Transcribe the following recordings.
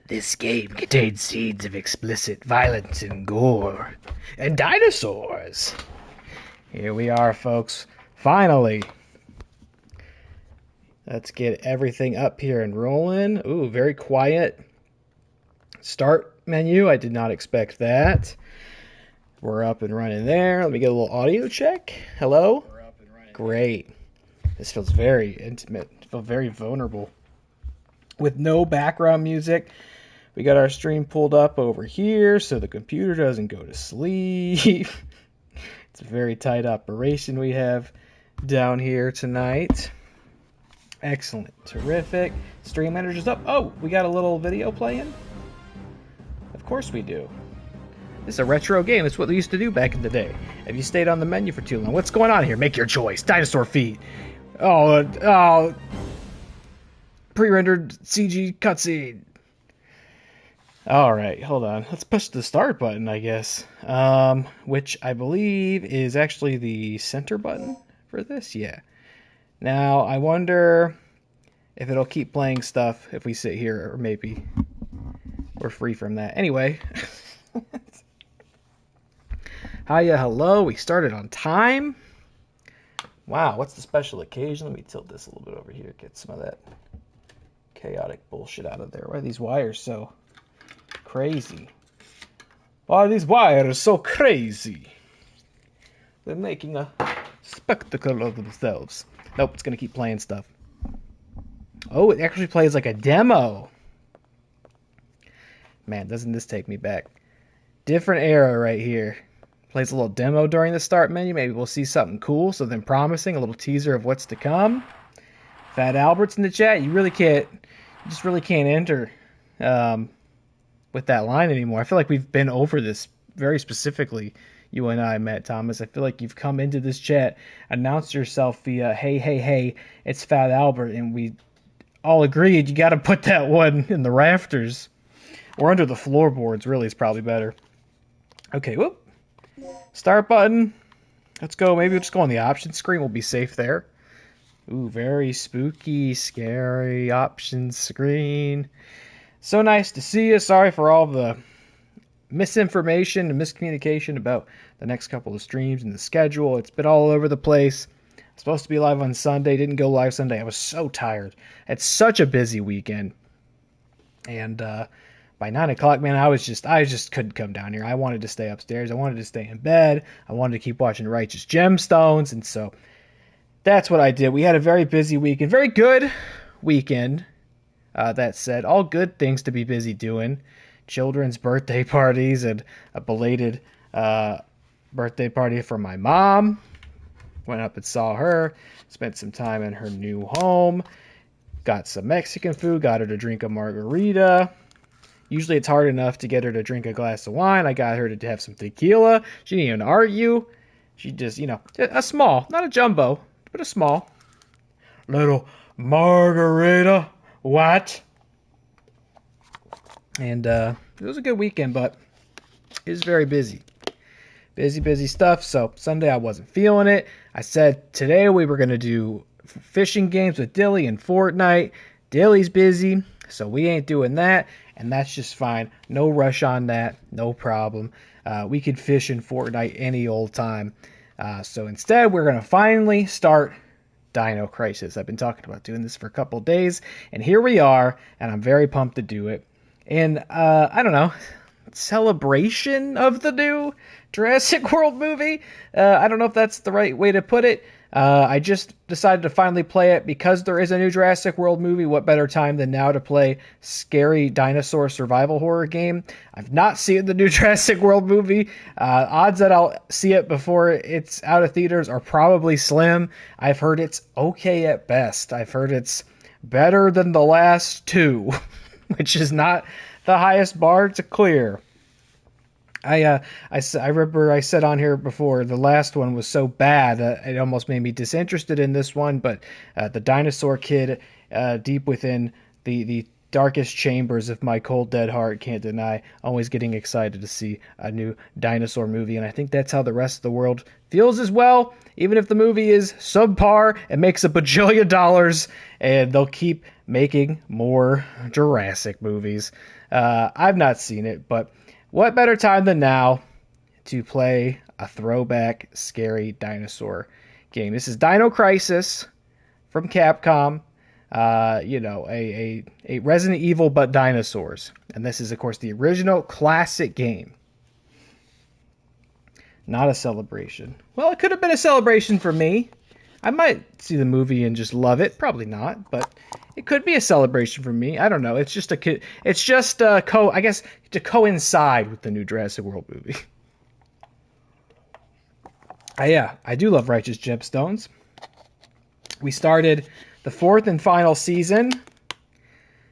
This game contains scenes of explicit violence and gore. And dinosaurs! Here we are, folks. Finally. Let's get everything up here and rolling. Ooh, very quiet. Start menu. I did not expect that. We're up and running there. Let me get a little audio check. Hello? Great. This feels very intimate. I feel very vulnerable. With no background music. We got our stream pulled up over here so the computer doesn't go to sleep. It's a very tight operation we have down here tonight. Excellent. Terrific. Stream manager's up. Oh, we got a little video playing? Of course we do. This is a retro game. It's what we used to do back in the day. Have you stayed on the menu for too long? What's going on here? Make your choice. Dinosaur feet. Oh, pre-rendered CG cutscene. All right, hold on. Let's push the start button, I guess. Which I believe is actually the center button for this. Yeah. Now, I wonder if it'll keep playing stuff if we sit here, or maybe we're free from that. Anyway. Hiya, hello. We started on time. Wow, what's the special occasion? Let me tilt this a little bit over here. Get some of that chaotic bullshit out of there. Why are these wires so crazy? Why are these wires so crazy? They're making a spectacle of themselves. Nope, it's going to keep playing stuff. Oh, it actually plays like a demo. Man, doesn't this take me back? Different era right here. Plays a little demo during the start menu. Maybe we'll see something cool, something promising, a little teaser of what's to come. Fat Albert's in the chat. You just really can't enter with that line anymore. I feel like we've been over this very specifically, you and I, Matt Thomas. I feel like you've come into this chat, announced yourself via, hey, it's Fat Albert, and we all agreed you got to put that one in the rafters. Or under the floorboards, really, is probably better. Okay, whoop. Start button. Let's go. Maybe we'll just go on the options screen. We'll be safe there. Ooh, very spooky, scary options screen. So nice to see you. Sorry for all the misinformation and miscommunication about the next couple of streams and the schedule. It's been all over the place. Supposed to be live on Sunday. Didn't go live Sunday. I was so tired. Had such a busy weekend. And by 9 o'clock, man, I just couldn't come down here. I wanted to stay upstairs. I wanted to stay in bed. I wanted to keep watching Righteous Gemstones. And so that's what I did. We had a very busy weekend. Very good weekend. That said, all good things to be busy doing. Children's birthday parties and a belated birthday party for my mom. Went up and saw her. Spent some time in her new home. Got some Mexican food. Got her to drink a margarita. Usually it's hard enough to get her to drink a glass of wine. I got her to have some tequila. She didn't even argue. She just, a small, not a jumbo, but a small little margarita. What? And it was a good weekend, but it was very busy. Busy stuff. So Sunday I wasn't feeling it. I said today we were going to do fishing games with Dilly and Fortnite. Dilly's busy, so we ain't doing that. And that's just fine. No rush on that. No problem. We could fish in Fortnite any old time. So instead, we're going to finally start Dino Crisis. I've been talking about doing this for a couple days. And here we are. And I'm very pumped to do it. And I don't know. Celebration of the new Jurassic World movie? I don't know if that's the right way to put it. I just decided to finally play it because there is a new Jurassic World movie. What better time than now to play scary dinosaur survival horror game? I've not seen the new Jurassic World movie. Odds that I'll see it before it's out of theaters are probably slim. I've heard it's okay at best. I've heard it's better than the last two, which is not the highest bar to clear. I remember I said on here before the last one was so bad it almost made me disinterested in this one, but the dinosaur kid deep within the darkest chambers of my cold dead heart can't deny always getting excited to see a new dinosaur movie, and I think that's how the rest of the world feels as well. Even if the movie is subpar and makes $1 bajillion, and they'll keep making more Jurassic movies. I've not seen it, but what better time than now to play a throwback scary dinosaur game? This is Dino Crisis from Capcom. A Resident Evil but dinosaurs. And this is, of course, the original classic game. Not a celebration. Well, it could have been a celebration for me. I might see the movie and just love it. Probably not, but it could be a celebration for me. I don't know. It's just I guess to coincide with the new Jurassic World movie. Yeah, I do love Righteous Gemstones. We started the 4th and final season,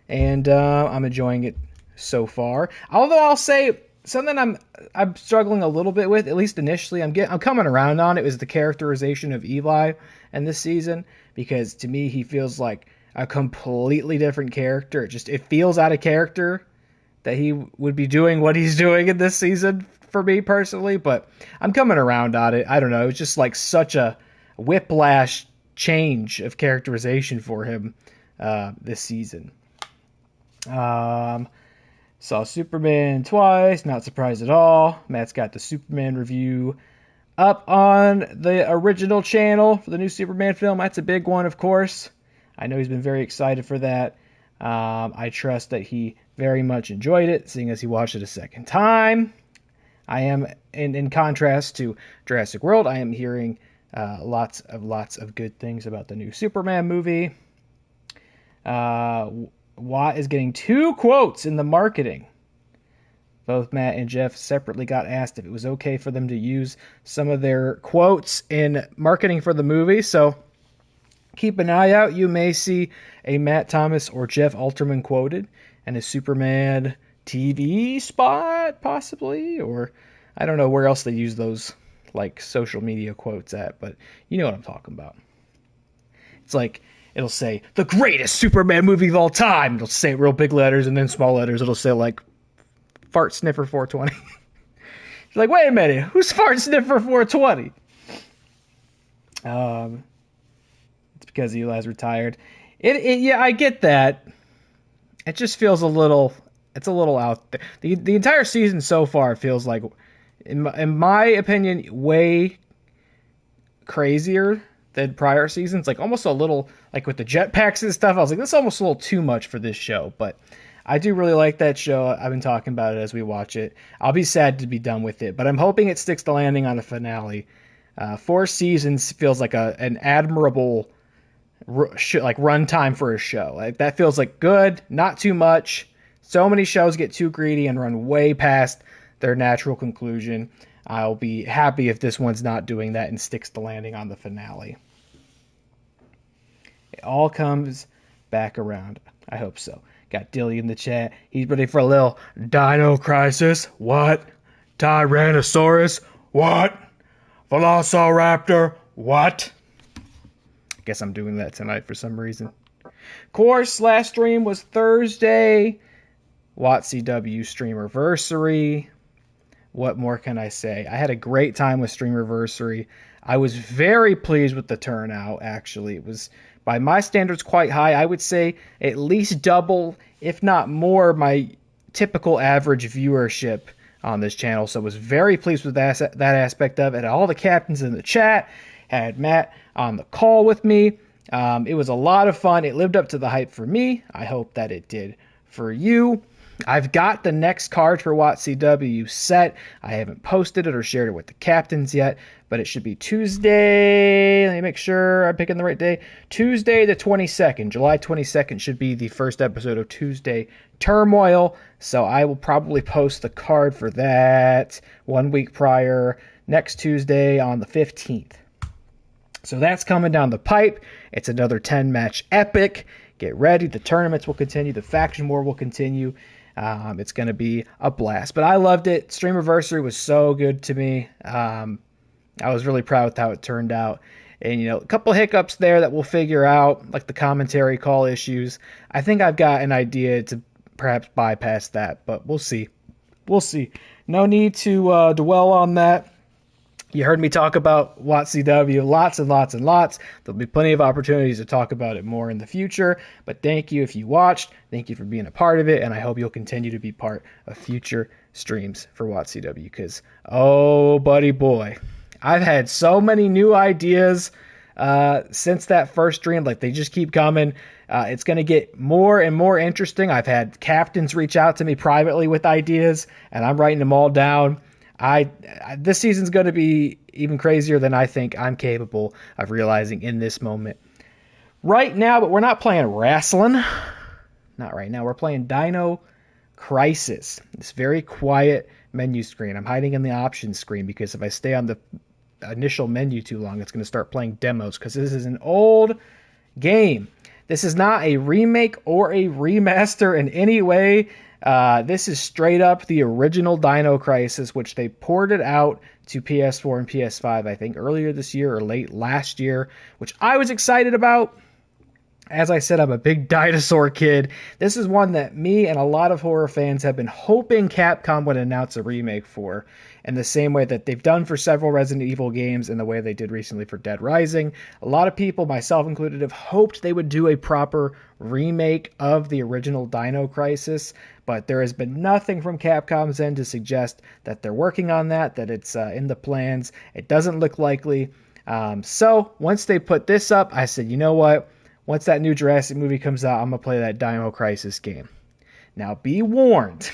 and I'm enjoying it so far. Although I'll say something I'm struggling a little bit with, at least initially. I'm coming around on it. Was the characterization of Eli in this season, because to me he feels like a completely different character. It feels out of character that he would be doing what he's doing in this season for me personally, but I'm coming around on it. I don't know. It's just like such a whiplash change of characterization for him this season. Saw Superman twice, not surprised at all. Matt's got the Superman review up on the original channel for the new Superman film. That's a big one, of course. I know he's been very excited for that. I trust that he very much enjoyed it, seeing as he watched it a second time. I am, in contrast to Jurassic World, I am hearing lots of good things about the new Superman movie. Watt is getting 2 quotes in the marketing. Both Matt and Jeff separately got asked if it was okay for them to use some of their quotes in marketing for the movie, so keep an eye out. You may see a Matt Thomas or Jeff Alterman quoted in a Superman TV spot, possibly, or I don't know where else they use those like social media quotes at, but you know what I'm talking about. It's like it'll say the greatest Superman movie of all time. It'll say it real big letters, and then small letters it'll say like Fart Sniffer 420. You're like, wait a minute, who's Fart Sniffer 420? It's because Eli's retired. Yeah, I get that. It just feels a little out there. The entire season so far feels like, in my opinion, way crazier than prior seasons. Like almost a little, like with the jetpacks and stuff, I was like, this is almost a little too much for this show. But I do really like that show. I've been talking about it as we watch it. I'll be sad to be done with it, but I'm hoping it sticks the landing on the finale. 4 seasons feels like an admirable runtime for a show. Like that feels like good, not too much. So many shows get too greedy and run way past their natural conclusion. I'll be happy if this one's not doing that and sticks the landing on the finale. It all comes back around. I hope so. Got Dilly in the chat. He's ready for a little Dino Crisis. What? Tyrannosaurus? What? Velociraptor? What? I guess I'm doing that tonight for some reason. Of course, last stream was Thursday. WattCW Streamerversary. What more can I say? I had a great time with Streamerversary. I was very pleased with the turnout, actually. It was, by my standards, quite high. I would say at least double, if not more, my typical average viewership on this channel. So I was very pleased with that aspect of it. All the captains in the chat, had Matt on the call with me. It was a lot of fun. It lived up to the hype for me. I hope that it did for you. I've got the next card for WattCW set. I haven't posted it or shared it with the captains yet, but it should be Tuesday. Let me make sure I'm picking the right day. Tuesday the 22nd. July 22nd should be the first episode of Tuesday Turmoil. So I will probably post the card for that 1 week prior, next Tuesday on the 15th. So that's coming down the pipe. It's another 10-match epic. Get ready. The tournaments will continue. The faction war will continue. It's going to be a blast. But I loved it. Streamerversary was so good to me. I was really proud with how it turned out. And, a couple hiccups there that we'll figure out, like the commentary call issues. I think I've got an idea to perhaps bypass that, but we'll see. We'll see. No need to dwell on that. You heard me talk about WotCW lots and lots and lots. There'll be plenty of opportunities to talk about it more in the future. But thank you if you watched. Thank you for being a part of it. And I hope you'll continue to be part of future streams for WotCW. Because, oh, buddy boy, I've had so many new ideas since that first stream. Like, they just keep coming. It's going to get more and more interesting. I've had captains reach out to me privately with ideas, and I'm writing them all down. This season's going to be even crazier than I think I'm capable of realizing in this moment. Right now, but we're not playing wrestling. Not right now. We're playing Dino Crisis. This very quiet menu screen. I'm hiding in the options screen because if I stay on the initial menu too long, it's going to start playing demos because this is an old game. This is not a remake or a remaster in any way. This is straight up the original Dino Crisis, which they ported out to PS4 and PS5, I think, earlier this year or late last year, which I was excited about. As I said, I'm a big dinosaur kid. This is one that me and a lot of horror fans have been hoping Capcom would announce a remake for, in the same way that they've done for several Resident Evil games and the way they did recently for Dead Rising. A lot of people, myself included, have hoped they would do a proper remake of the original Dino Crisis, but there has been nothing from Capcom's end to suggest that they're working on that it's in the plans. It doesn't look likely. So once they put this up, I said, you know what? Once that new Jurassic movie comes out, I'm going to play that Dino Crisis game. Now, be warned,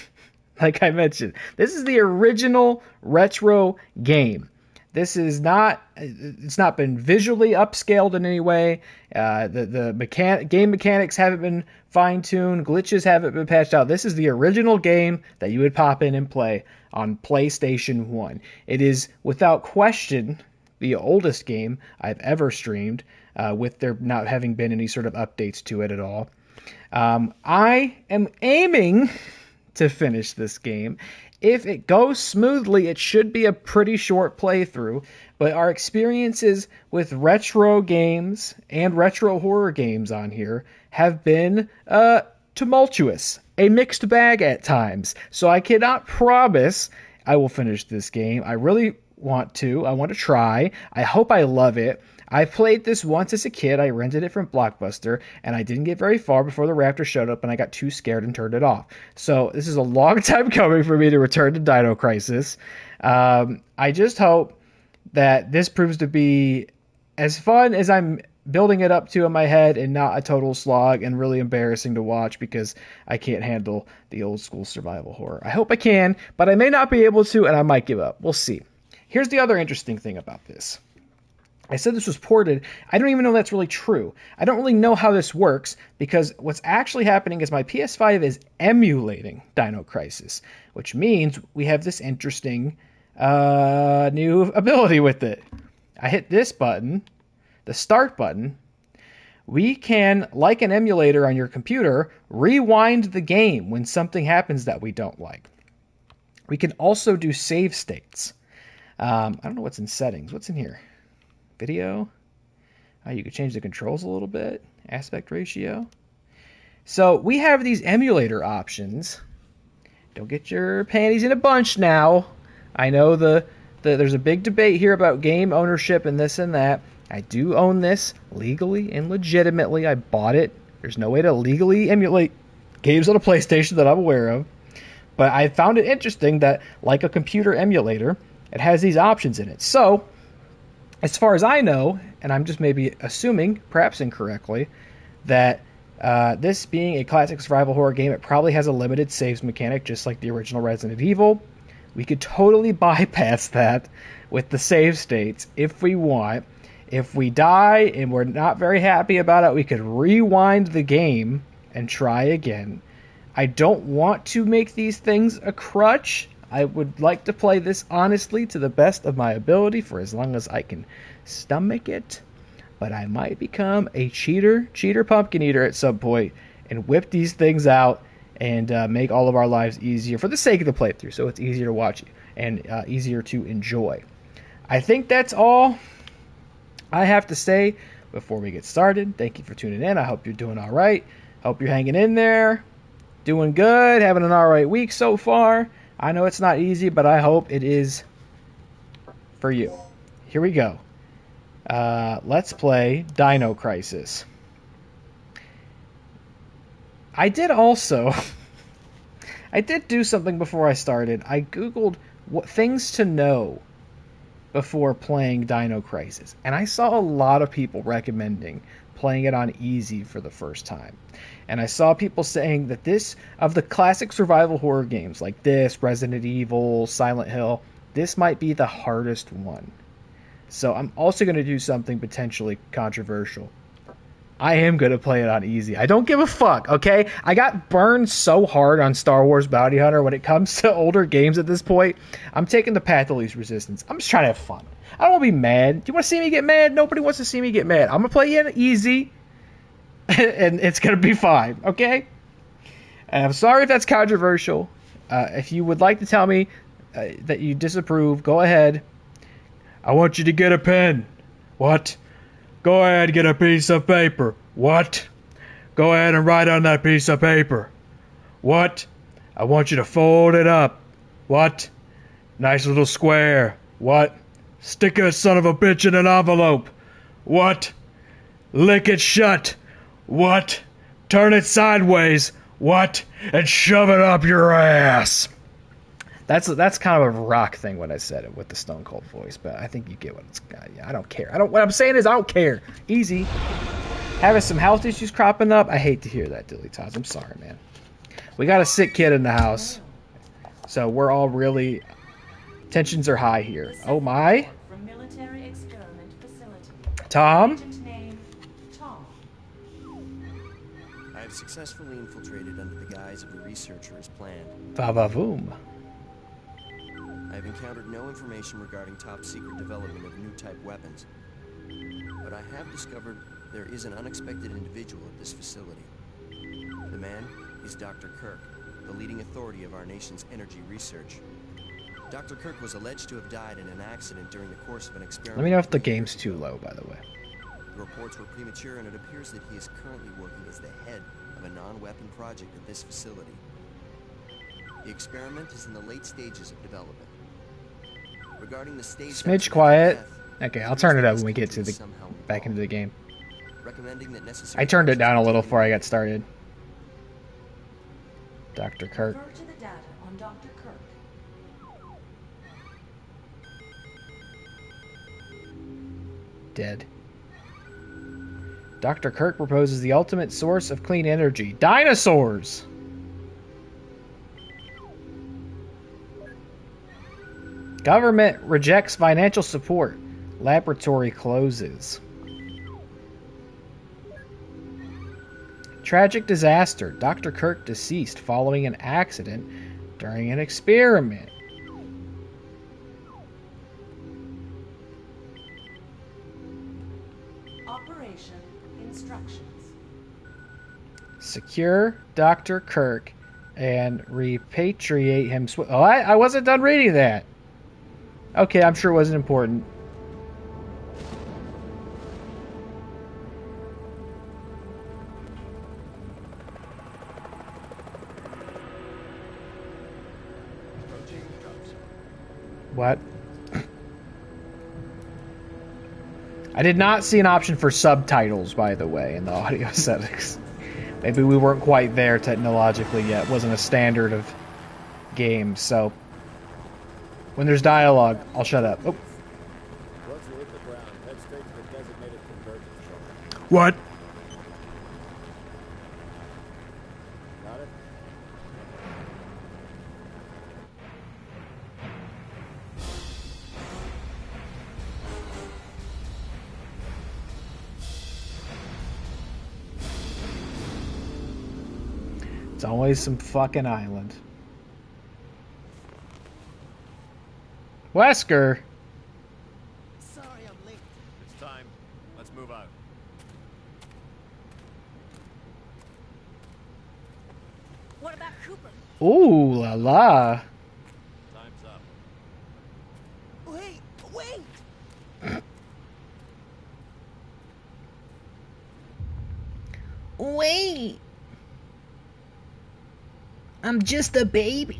like I mentioned, this is the original retro game. This is not, it's not been visually upscaled in any way. The game mechanics haven't been fine-tuned. Glitches haven't been patched out. This is the original game that you would pop in and play on PlayStation 1. It is, without question, the oldest game I've ever streamed, with there not having been any sort of updates to it at all. I am aiming to finish this game. If it goes smoothly, it should be a pretty short playthrough, but our experiences with retro games and retro horror games on here have been tumultuous, a mixed bag at times. So I cannot promise I will finish this game. I really want to. I want to try. I hope I love it. I played this once as a kid. I rented it from Blockbuster, and I didn't get very far before the Raptor showed up, and I got too scared and turned it off. So this is a long time coming for me to return to Dino Crisis. I just hope that this proves to be as fun as I'm building it up to in my head and not a total slog and really embarrassing to watch because I can't handle the old school survival horror. I hope I can, but I may not be able to, and I might give up. We'll see. Here's the other interesting thing about this. I said this was ported. I don't even know that's really true. I don't really know how this works because what's actually happening is my PS5 is emulating Dino Crisis, which means we have this interesting new ability with it. I hit this button, the start button. We can, like an emulator on your computer, rewind the game when something happens that we don't like. We can also do save states. I don't know what's in settings. What's in here? Video. You could change the controls a little bit. Aspect ratio. So we have these emulator options. Don't get your panties in a bunch now. I know there's a big debate here about game ownership and this and that. I do own this legally and legitimately. I bought it. There's no way to legally emulate games on a PlayStation that I'm aware of. But I found it interesting that, like a computer emulator, it has these options in it. So, as far as I know, and I'm just maybe assuming, perhaps incorrectly, that this being a classic survival horror game, it probably has a limited saves mechanic, just like the original Resident Evil. We could totally bypass that with the save states if we want. If we die and we're not very happy about it, we could rewind the game and try again. I don't want to make these things a crutch. I would like to play this honestly to the best of my ability for as long as I can stomach it. But I might become a cheater pumpkin eater at some point and whip these things out and make all of our lives easier for the sake of the playthrough, so it's easier to watch and easier to enjoy. I think that's all I have to say before we get started. Thank you for tuning in. I hope you're doing all right. Hope you're hanging in there, doing good, having an all right week so far. I know it's not easy, but I hope it is for you. Here we go. Let's play Dino Crisis. I did also... I did do something before I started. I googled what things to know before playing Dino Crisis, and I saw a lot of people recommending playing it on easy for the first time. And I saw people saying that this, of the classic survival horror games like this, Resident Evil, Silent Hill, this might be the hardest one. So I'm also going to do something potentially controversial. I am going to play it on easy. I don't give a fuck, okay? I got burned so hard on Star Wars Bounty Hunter when it comes to older games at this point. I'm taking the path of least resistance. I'm just trying to have fun. I don't want to be mad. Do you want to see me get mad? Nobody wants to see me get mad. I'm going to play it easy, and it's going to be fine, okay? And I'm sorry if that's controversial. If you would like to tell me that you disapprove, go ahead. I want you to get a pen. What? Go ahead and get a piece of paper. What? Go ahead and write on that piece of paper. What? I want you to fold it up. What? Nice little square. What? Stick a son of a bitch in an envelope. What? Lick it shut. What? Turn it sideways. What? And shove it up your ass. That's kind of a rock thing when I said it with the Stone Cold voice, but I think you get what it's got. Yeah, I don't care. What I'm saying is I don't care. Easy. Having some health issues cropping up. I hate to hear that, Dilly Tots. I'm sorry, man. We got a sick kid in the house, so we're all really tensions are high here. Oh my. Tom. I have successfully infiltrated under the guise of a researcher as planned. Va-va-voom. I have encountered no information regarding top-secret development of new type weapons. But I have discovered there is an unexpected individual at this facility. The man is Dr. Kirk, the leading authority of our nation's energy research. Dr. Kirk was alleged to have died in an accident during the course of an experiment. Let me know if the game's too low, by the way. The reports were premature, and it appears that he is currently working as the head of a non-weapon project at this facility. The experiment is in the late stages of development. Regarding the stage Smidge quiet. Okay, I'll turn it up when we get to the back into the game. I turned it down a little before I got started. Dr. Kirk. Refer to the data on Dr. Kirk. Dead. Dr. Kirk proposes the ultimate source of clean energy. Dinosaurs! Government rejects financial support. Laboratory closes. Tragic disaster. Dr. Kirk deceased following an accident during an experiment. Operation instructions. Secure Dr. Kirk and repatriate him. Oh, I wasn't done reading that. Okay, I'm sure it wasn't important. What? I did not see an option for subtitles, by the way, in the audio settings. Maybe we weren't quite there technologically yet. It wasn't a standard of games, so... When there's dialogue, I'll shut up. Oh. Once you hit the ground, head straight to the designated convergence zone. What? Got it? It's always some fucking island. Wesker! Sorry I'm late. It's time. Let's move out. What about Cooper? Ooh la la. Time's up. Wait! Wait! I'm just a baby.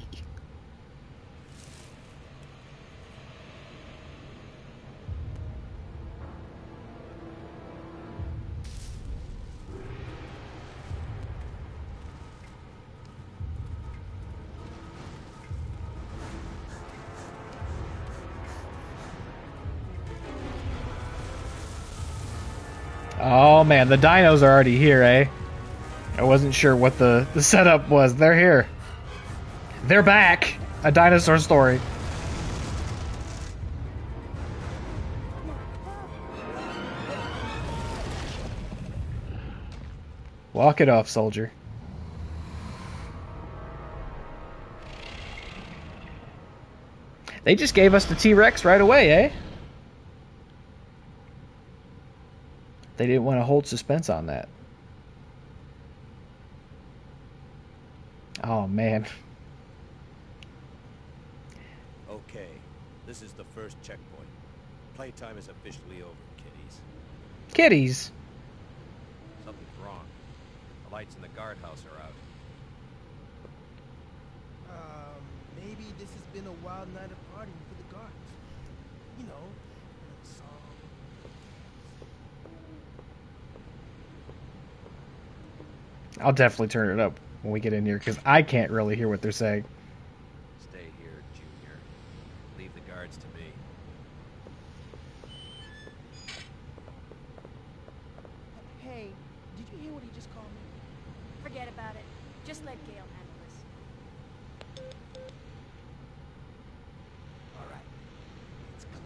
Oh man, the dinos are already here, eh? I wasn't sure what the setup was. They're here. They're back! A dinosaur story. Walk it off, soldier. They just gave us the T-Rex right away, eh? They didn't want to hold suspense on that. Oh, man. Okay, this is the first checkpoint. Playtime is officially over, kiddies. Kitties. Something's wrong. The lights in the guardhouse are out. Maybe this has been a wild night of partying for the guards. You know, song. I'll definitely turn it up when we get in here, because I can't really hear what they're saying. Stay here, Junior. Leave the guards to me. Hey, did you hear what he just called me? Forget about it. Just let Gale handle this. All right, it's clear.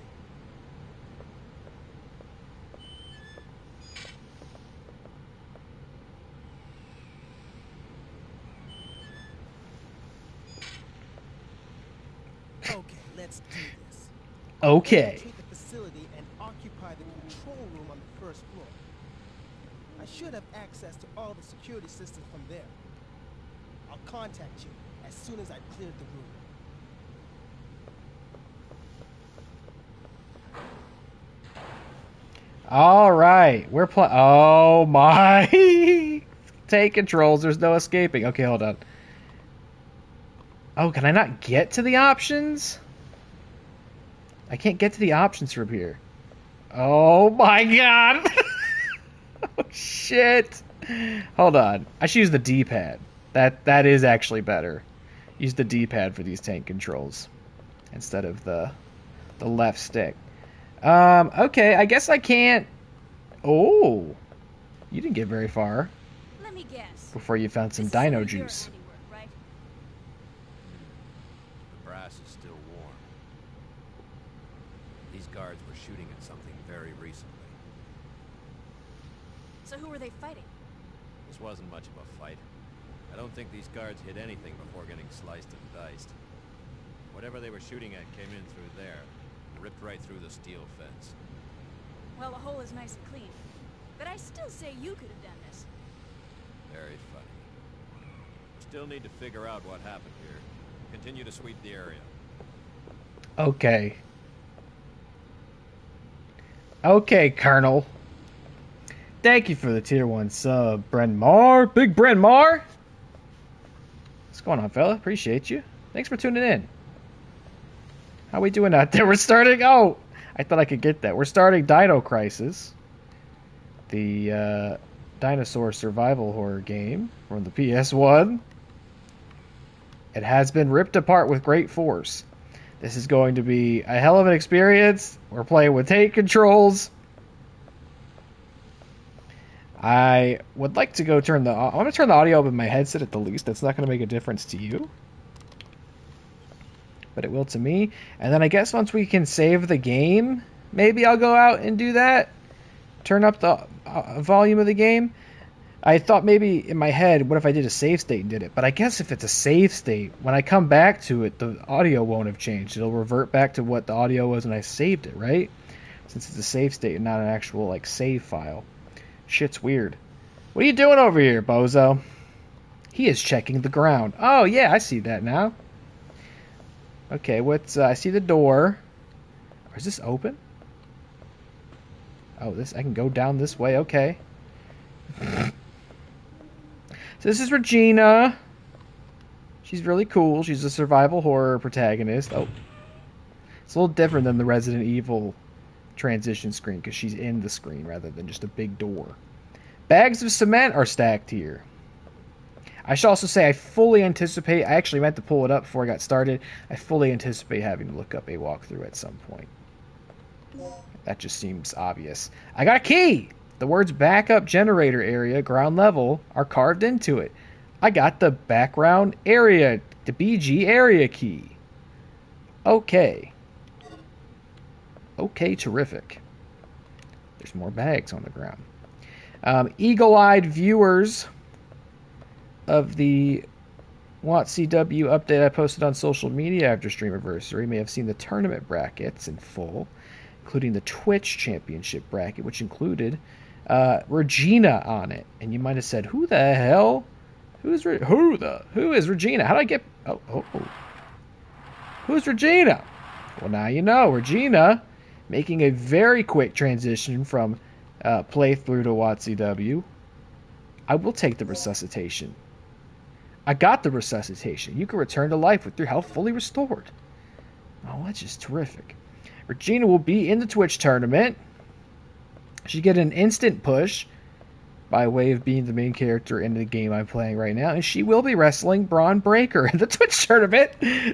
Okay, let's do this. Okay. Infiltrate the facility and occupy the control room on the first floor. I should have access to all the security systems from there. I'll contact you as soon as I've cleared the room. All right, we're playing. Oh my! Take controls. There's no escaping. Okay, hold on. Oh, can I not get to the options? I can't get to the options from here. Oh my god! Oh shit! Hold on. I should use the D-pad. That is actually better. Use the D-pad for these tank controls instead of the left stick. Okay, I guess I can't... Oh! You didn't get very far Let me guess. before you found some This is dino of your juice. handiwork, right? The brass is still warm. These guards were shooting at something very recently. So who were they fighting? This wasn't much of a fight. I don't think these guards hit anything before getting sliced and diced. Whatever they were shooting at came in through there, ripped right through the steel fence. Well, the hole is nice and clean. But I still say you could have done this. Very funny. Still need to figure out what happened here. Continue to sweep the area. Okay. Okay, Colonel. Thank you for the tier 1 sub, Bryn Mawr. Big Bryn Mawr. What's going on, fella? Appreciate you. Thanks for tuning in. How we doing out there? We're starting... Oh! I thought I could get that. We're starting Dino Crisis. The dinosaur survival horror game from the PS1. It has been ripped apart with great force. This is going to be a hell of an experience. We're playing with tank controls. I would like to go turn the... I want to turn the audio up in my headset at the least. That's not going to make a difference to you. But it will to me. And then I guess once we can save the game, maybe I'll go out and do that. Turn up the volume of the game. I thought maybe in my head, what if I did a save state and did it? But I guess if it's a save state, when I come back to it, the audio won't have changed. It'll revert back to what the audio was when I saved it, right? Since it's a save state and not an actual, like, save file. Shit's weird. What are you doing over here, bozo? He is checking the ground. Oh, yeah, I see that now. Okay, what's... I see the door. Is this open? Oh, I can go down this way. Okay. So this is Regina. She's really cool. She's a survival horror protagonist. Oh. It's a little different than the Resident Evil transition screen because she's in the screen rather than just a big door. Bags of cement are stacked here. I should also say I fully anticipate... I actually meant to pull it up before I got started. I fully anticipate having to look up a walkthrough at some point. That just seems obvious. I got a key! The words backup generator area, ground level, are carved into it. I got the background area, the BG area key. Okay. Okay, terrific. There's more bags on the ground. Eagle-eyed viewers of the WantCW update I posted on social media after Streamiversary may have seen the tournament brackets in full, including the Twitch Championship bracket, which included Regina on it. And you might have said, "Who the hell? Who is Regina? How do I get? Oh. Who's Regina?" Well, now you know. Regina, making a very quick transition from playthrough to WantCW. I will take the resuscitation. I got the resuscitation. You can return to life with your health fully restored. Oh, that's just terrific. Regina will be in the Twitch tournament. She get an instant push by way of being the main character in the game I'm playing right now, and she will be wrestling Braun Breaker in the Twitch tournament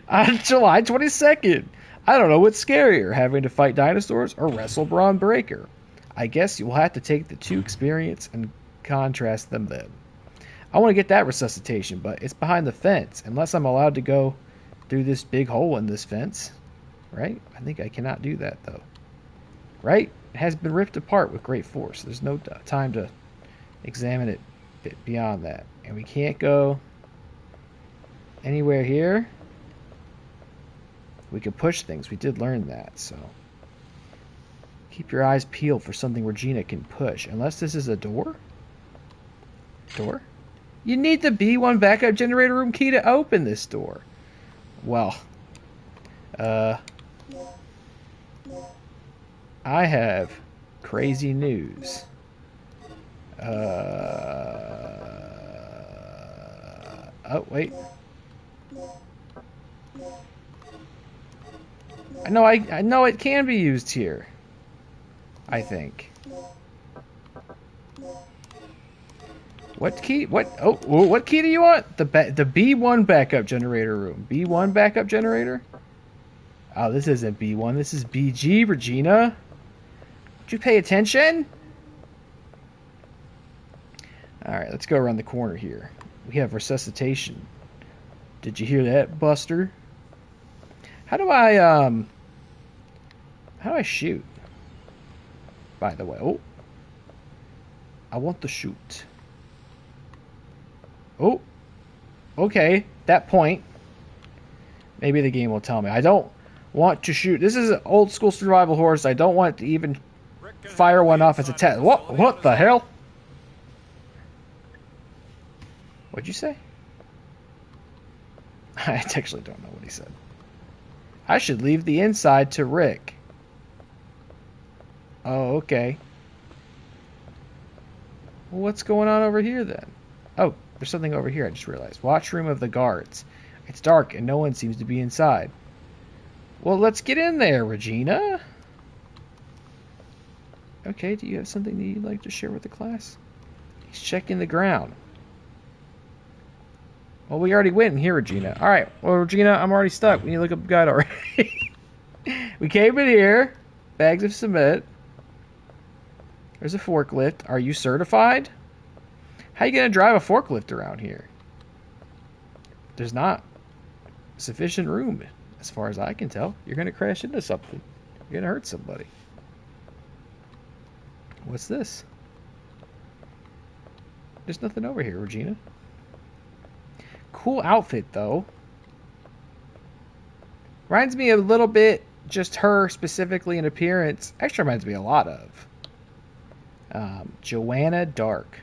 on July 22nd. I don't know what's scarier, having to fight dinosaurs or wrestle Braun Breaker. I guess you'll have to take the two experience and contrast them then. I want to get that resuscitation, but it's behind the fence, unless I'm allowed to go through this big hole in this fence. Right? I think I cannot do that, though. Right? It has been ripped apart with great force. There's no time to examine it beyond that. And we can't go anywhere here. We can push things. We did learn that, so keep your eyes peeled for something Regina can push. Unless this is a door? Door? You need the B1 backup generator room key to open this door. Well, I have crazy news. Oh, wait. I know it can be used here. I think. What key? What? Oh, what key do you want? The B1 backup generator room. B1 backup generator? Oh, this isn't B1. This is BG, Regina. Would you pay attention? Alright, let's go around the corner here. We have resuscitation. Did you hear that, Buster? How do I shoot? By the way. Oh. I want to shoot. Oh. Okay. That point. Maybe the game will tell me. I don't want to shoot. This is an old school survival horse. I don't want to even fire one off as a test. What the hell? What'd you say? I actually don't know what he said. I should leave the inside to Rick. Oh, okay. Well, what's going on over here then? Oh, there's something over here I just realized. Watchroom of the guards. It's dark and no one seems to be inside. Well, let's get in there, Regina. Okay, do you have something that you'd like to share with the class? He's checking the ground. Well, we already went in here, Regina. Alright, well, Regina, I'm already stuck. We need to look up the guide already. We came in here. Bags of cement. There's a forklift. Are you certified? How are you going to drive a forklift around here? There's not sufficient room, as far as I can tell. You're going to crash into something. You're going to hurt somebody. What's this? There's nothing over here, Regina. Cool outfit, though. Reminds me a little bit, just her specifically in appearance. Actually reminds me a lot of Joanna Dark.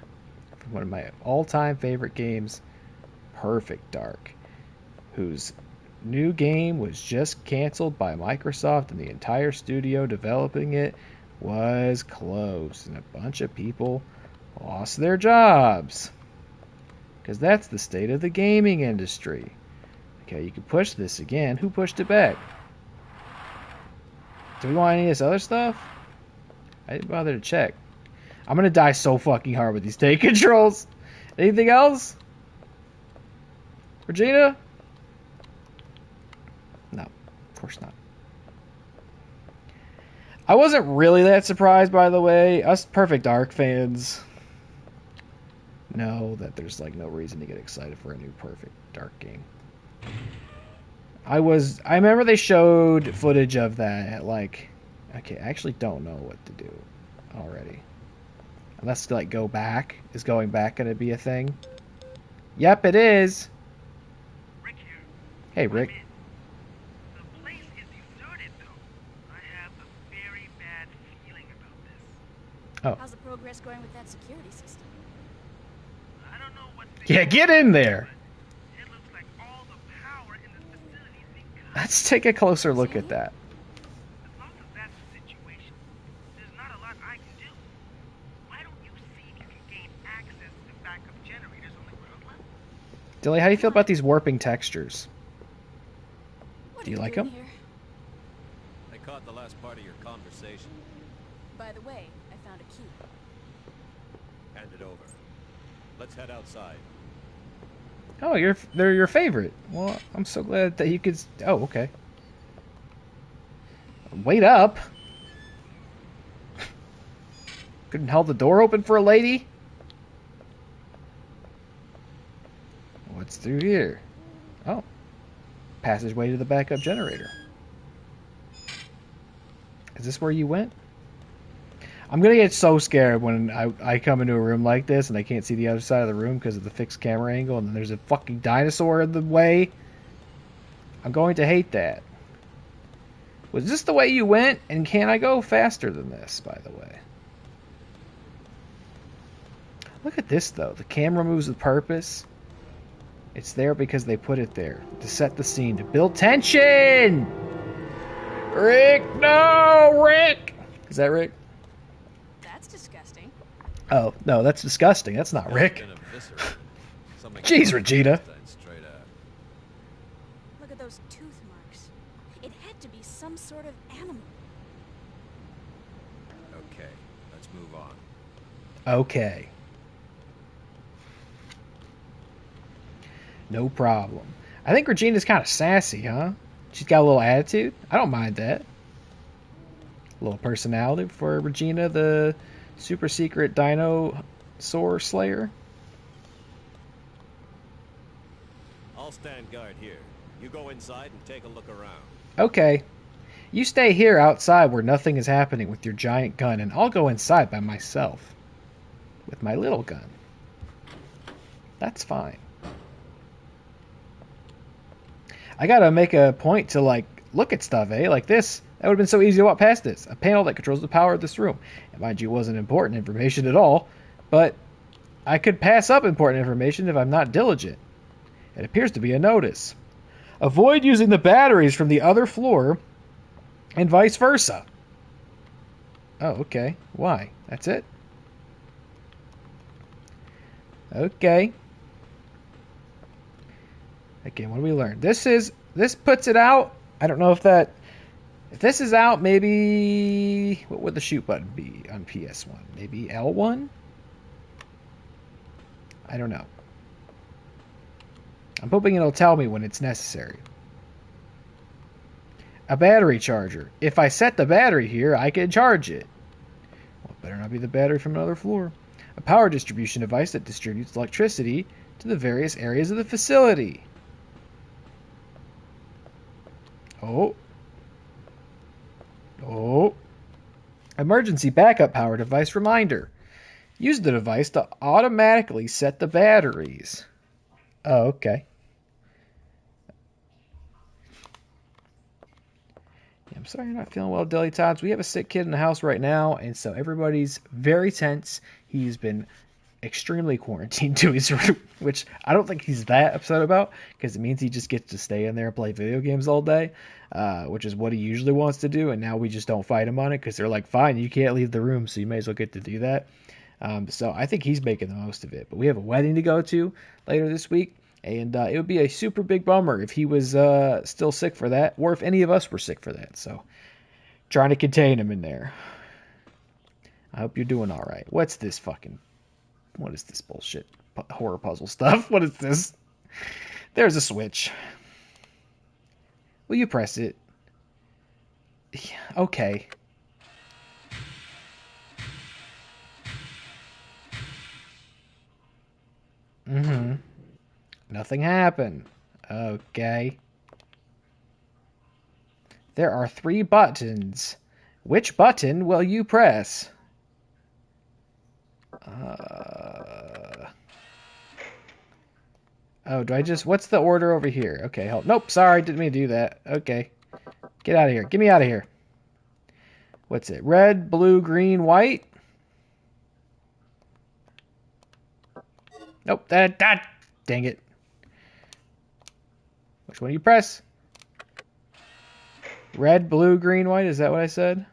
From one of my all-time favorite games, Perfect Dark. Whose new game was just canceled by Microsoft and the entire studio developing it was closed. And a bunch of people lost their jobs. Because that's the state of the gaming industry. Okay, you can push this again. Who pushed it back? Do we want any of this other stuff? I didn't bother to check. I'm going to die so fucking hard with these take controls. Anything else? Regina? No, of course not. I wasn't really that surprised, by the way. Us Perfect Dark fans know that there's like no reason to get excited for a new Perfect Dark game. I remember they showed footage of that, like, okay, I actually don't know what to do already. Unless, like, go back. Is going back going to be a thing? Yep, it is. Rick here. Hey, Rick. The place is deserted, though. I have a very bad feeling about this. Oh. How's the progress going with that security system? I don't know what they Yeah, get in there. It looks like all the power in this facility is being cut. Let's take a closer look at that. As long as that's the situation, there's not a lot I can do. Why don't you see if you can gain access to backup generators on the ground level? Dilly, how do you feel about these warping textures? What Do you are like doing 'em? here? I caught the last part of your conversation. By the way, I found a key. Hand it over. Let's head outside. Oh, they're your favorite. Well, I'm so glad that you could... Oh, okay. Wait up. Couldn't hold the door open for a lady? What's through here? Oh. Passageway to the backup generator. Is this where you went? I'm gonna get so scared when I come into a room like this and I can't see the other side of the room because of the fixed camera angle and then there's a fucking dinosaur in the way. I'm going to hate that. Was this the way you went? And can I go faster than this, by the way? Look at this, though. The camera moves with purpose. It's there because they put it there. To set the scene. To build tension! Rick! No! Rick! Is that Rick? That's disgusting. Oh, no, that's disgusting. That's not Rick. Been eviscerated. Something Jeez, Regina. Straight out. Look at those tooth marks. It had to be some sort of animal. Okay, let's move on. Okay. No problem. I think Regina's kind of sassy, huh? She's got a little attitude. I don't mind that. A little personality for Regina, the super secret dinosaur slayer. I'll stand guard here. You go inside and take a look around. Okay. You stay here outside where nothing is happening with your giant gun, and I'll go inside by myself. With my little gun. That's fine. I gotta make a point to, like, look at stuff, eh? Like this. That would have been so easy to walk past this. A panel that controls the power of this room. And mind you, it wasn't important information at all, but I could pass up important information if I'm not diligent. It appears to be a notice. Avoid using the batteries from the other floor, and vice versa. Oh, okay. Why? That's it? Okay. Again, what do we learn? This puts it out. I don't know if this is out, maybe, what would the shoot button be on PS1? Maybe L1? I don't know. I'm hoping it'll tell me when it's necessary. A battery charger. If I set the battery here, I can charge it. Well, it better not be the battery from another floor. A power distribution device that distributes electricity to the various areas of the facility. Oh. Oh. Emergency backup power device reminder. Use the device to automatically set the batteries. Oh, okay. Yeah, I'm sorry you're not feeling well, Deli Tots. We have a sick kid in the house right now, and so everybody's very tense. He's been extremely quarantined to his room, which I don't think he's that upset about, because it means he just gets to stay in there and play video games all day, which is what he usually wants to do, and now we just don't fight him on it, because they're like, fine, you can't leave the room, so you may as well get to do that. So I think he's making the most of it. But we have a wedding to go to later this week, and it would be a super big bummer if he was still sick for that, or if any of us were sick for that. So trying to contain him in there. I hope you're doing all right. What is this bullshit? Horror puzzle stuff? What is this? There's a switch. Will you press it? Yeah, okay. Mm-hmm. Nothing happened. Okay. There are 3 buttons. Which button will you press? Oh, do I just... What's the order over here? Okay, hold... Nope, sorry, didn't mean to do that. Okay. Get out of here. Get me out of here. What's it? Red, blue, green, white? Nope, that... Dang it. Which one do you press? Red, blue, green, white? Is that what I said?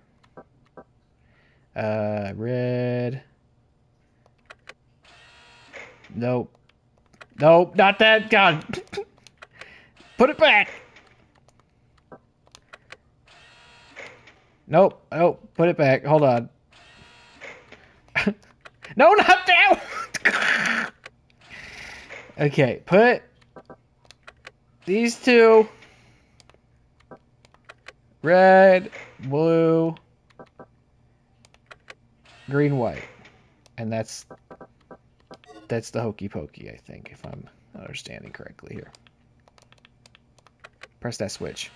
Red... Nope. Nope, not that. God. Put it back. Nope. Oh, put it back. Hold on. No, not that. Okay, put these 2. Red, blue, green, white. And that's the hokey pokey, I think, if I'm understanding correctly here. Press that switch.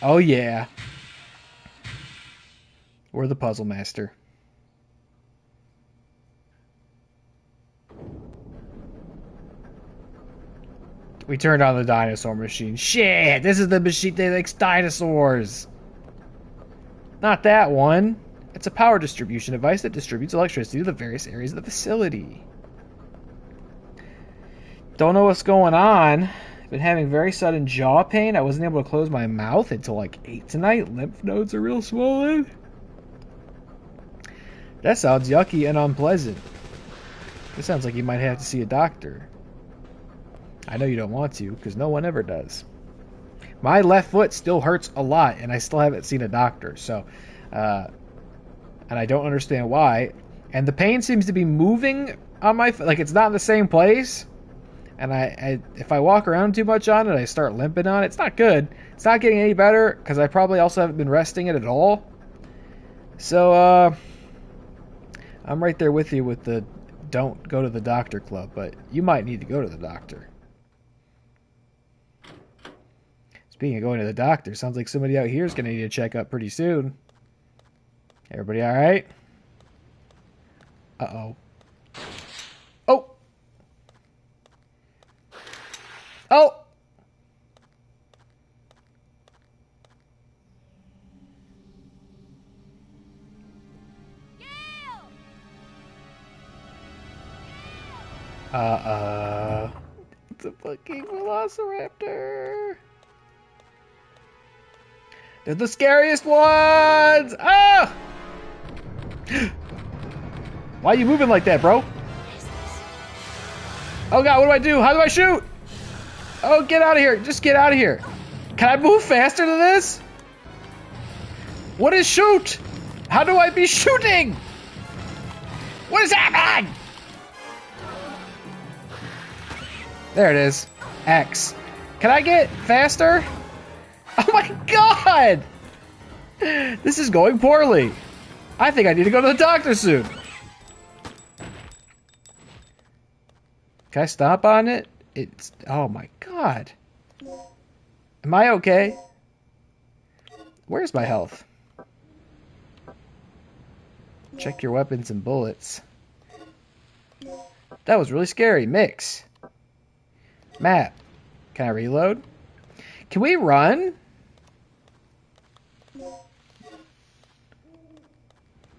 Oh, yeah. We're the puzzle master. We turned on the dinosaur machine. Shit! This is the machine that makes dinosaurs! Not that one. It's a power distribution device that distributes electricity to the various areas of the facility. Don't know what's going on. Been having very sudden jaw pain. I wasn't able to close my mouth until like 8 tonight. Lymph nodes are real swollen. That sounds yucky and unpleasant. This sounds like you might have to see a doctor. I know you don't want to, because no one ever does. My left foot still hurts a lot, and I still haven't seen a doctor, so... and I don't understand why. And the pain seems to be moving on my foot. Like, it's not in the same place. And if I walk around too much on it, I start limping on it. It's not good. It's not getting any better, because I probably also haven't been resting it at all. So, I'm right there with you with the don't go to the doctor club, but you might need to go to the doctor. Speaking of going to the doctor, sounds like somebody out here is going to need a checkup pretty soon. Everybody all right? Uh-oh. Oh! Oh! It's a fucking velociraptor. They're the scariest ones! Ah! Why are you moving like that, bro? Oh god, what do I do? How do I shoot? Oh, get out of here. Just get out of here. Can I move faster than this? What is shoot? How do I be shooting? What is happening? There it is. X. Can I get faster? Oh my god! This is going poorly. I think I need to go to the doctor soon. Can I stomp on it? It's... Oh my god. Am I okay? Where's my health? Check your weapons and bullets. That was really scary. Mix. Map. Can I reload? Can we run?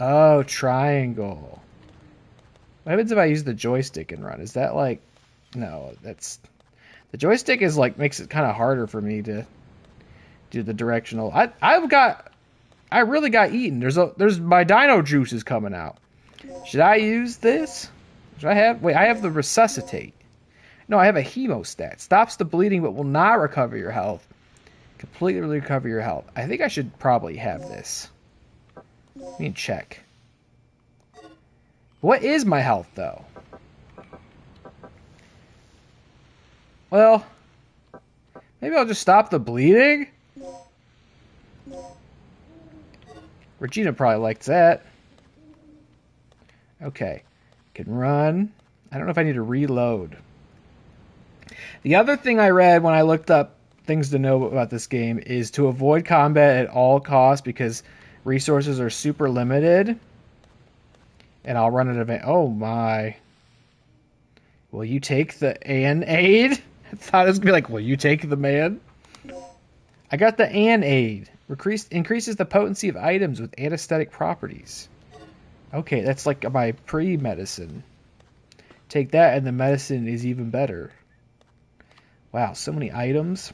Oh, triangle. What happens if I use the joystick and run? Is that like... No, that's... The joystick is like, makes it kind of harder for me to do the directional. I really got eaten. There's my dino juice is coming out. Should I use this? Should I have... Wait, I have the resuscitate. No, I have a hemostat. Stops the bleeding but will not recover your health. Completely recover your health. I think I should probably have this. Let me check. What is my health, though? Well, maybe I'll just stop the bleeding? Regina probably likes that. Okay. Can run. I don't know if I need to reload. The other thing I read when I looked up things to know about this game is to avoid combat at all costs because resources are super limited. And I'll run out of it. Oh my. Will you take the an aid? I thought it was going to be like, will you take the man? I got the an aid. Increases the potency of items with anesthetic properties. Okay, that's like my pre-medicine. Take that and the medicine is even better. Wow, so many items.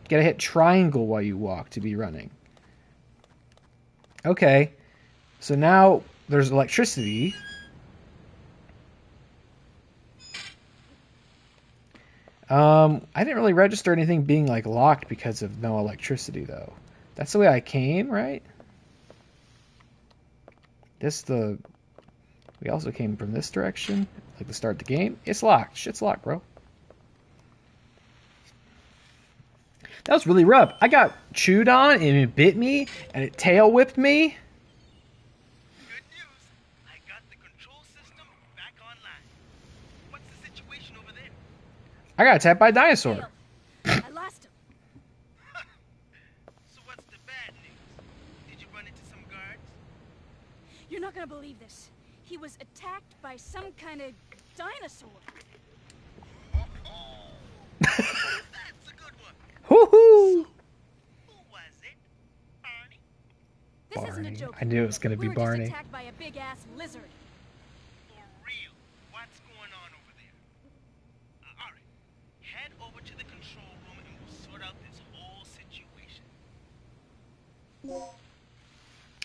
You gotta hit triangle while you walk to be running. Okay, so now there's electricity. I didn't really register anything being like locked because of no electricity though. That's the way I came, right? We also came from this direction, like to start the game. It's locked. Shit's locked, bro. That was really rough. I got chewed on and it bit me and it tail whipped me. Good news. I got the control system back online. What's the situation over there? I got attacked by a dinosaur. I lost him. So what's the bad news? Did you run into some guards? You're not gonna believe this. He was attacked by some kind of dinosaur. That's a good one. Woohoo! Who was it? Barney? This isn't a Barney. joke. I knew it was gonna be we were Barney. just attacked by a big ass lizard. For real. What's going on over there? Alright. Head over to the control room and we'll sort out this whole situation.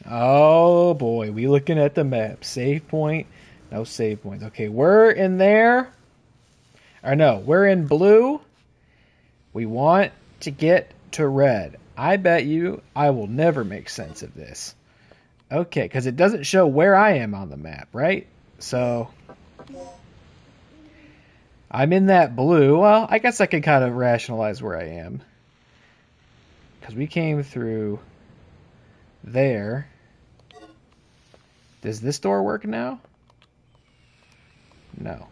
Oh boy, we looking at the map. Save point. No save points. Okay, we're in there. Or no, we're in blue. We want to get to red. I bet you I will never make sense of this. Okay, because it doesn't show where I am on the map, right? So I'm in that blue. Well, I guess I can kind of rationalize where I am. Because we came through there. Does this door work now? No.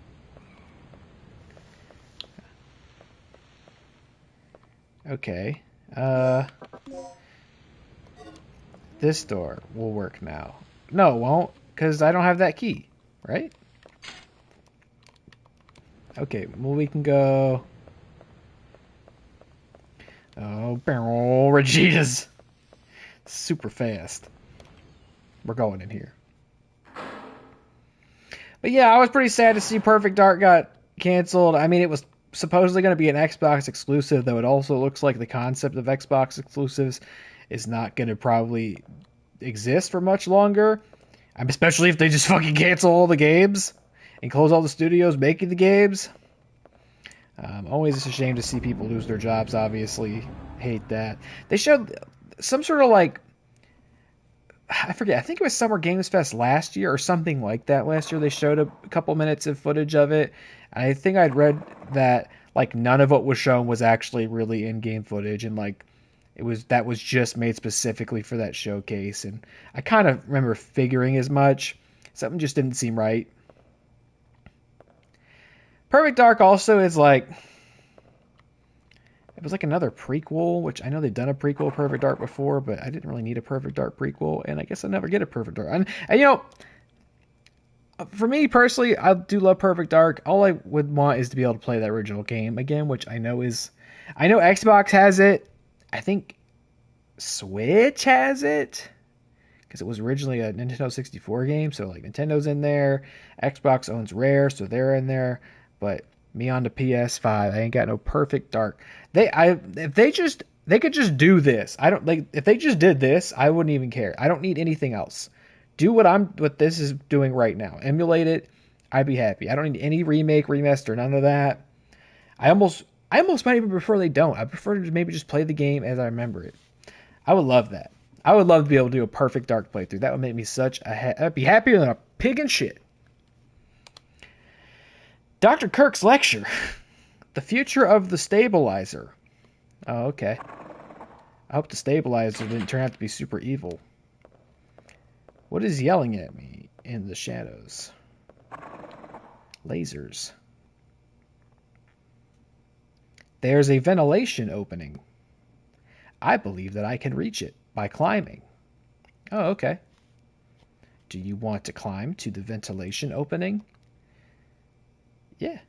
Okay. This door will work now. No, it won't, because I don't have that key, right? Okay, well, we can go... Oh, barrel Regina's super fast. We're going in here. But yeah, I was pretty sad to see Perfect Dark got canceled. I mean, it was supposedly going to be an Xbox exclusive, though it also looks like the concept of Xbox exclusives is not going to probably exist for much longer. Especially if they just fucking cancel all the games and close all the studios making the games. Always a shame to see people lose their jobs, obviously. Hate that. They showed some sort of like... I forget, I think it was Summer Games Fest last year or something like that. Last year they showed a couple minutes of footage of it. I think I'd read that like none of what was shown was actually really in-game footage, and like that was just made specifically for that showcase. And I kind of remember figuring as much. Something just didn't seem right. Perfect Dark also is like... It was like another prequel, which I know they've done a prequel of Perfect Dark before, but I didn't really need a Perfect Dark prequel, and I guess I'll never get a Perfect Dark. And you know, for me personally, I do love Perfect Dark. All I would want is to be able to play that original game again, which I know Xbox has it. I think Switch has it, because it was originally a Nintendo 64 game, so like Nintendo's in there. Xbox owns Rare, so they're in there, but me on the PS5, I ain't got no Perfect Dark. If they could just do this. If they just did this, I wouldn't even care. I don't need anything else. Do what this is doing right now. Emulate it. I'd be happy. I don't need any remake, remaster, none of that. I almost might even prefer they don't. I prefer to maybe just play the game as I remember it. I would love that. I would love to be able to do a Perfect Dark playthrough. That would make me I'd be happier than a pig in shit. Dr. Kirk's lecture. The future of the stabilizer. Oh, okay. I hope the stabilizer didn't turn out to be super evil. What is yelling at me in the shadows? Lasers. There's a ventilation opening. I believe that I can reach it by climbing. Oh, okay. Do you want to climb to the ventilation opening? Yeah.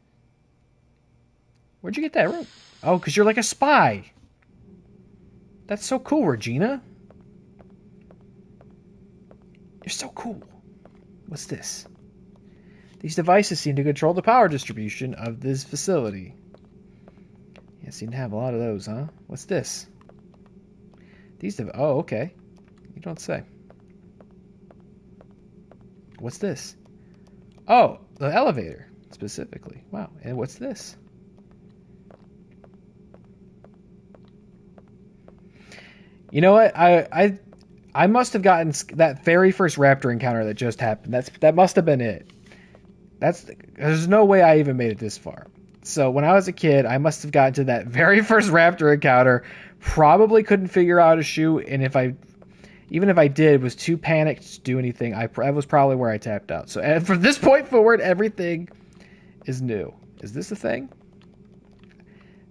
Where'd you get that rope? Oh, because you're like a spy. That's so cool, Regina. You're so cool. What's this? These devices seem to control the power distribution of this facility. Yeah, seem to have a lot of those, huh? What's this? Oh, okay. You don't say. What's this? Oh, the elevator, specifically. Wow. And what's this? You know what? I must have gotten that very first raptor encounter that just happened. That must have been it. There's no way I even made it this far. So when I was a kid, I must have gotten to that very first raptor encounter. Probably couldn't figure out how to shoot, and even if I did, was too panicked to do anything. That was probably where I tapped out. So from this point forward, everything is new. Is this a thing?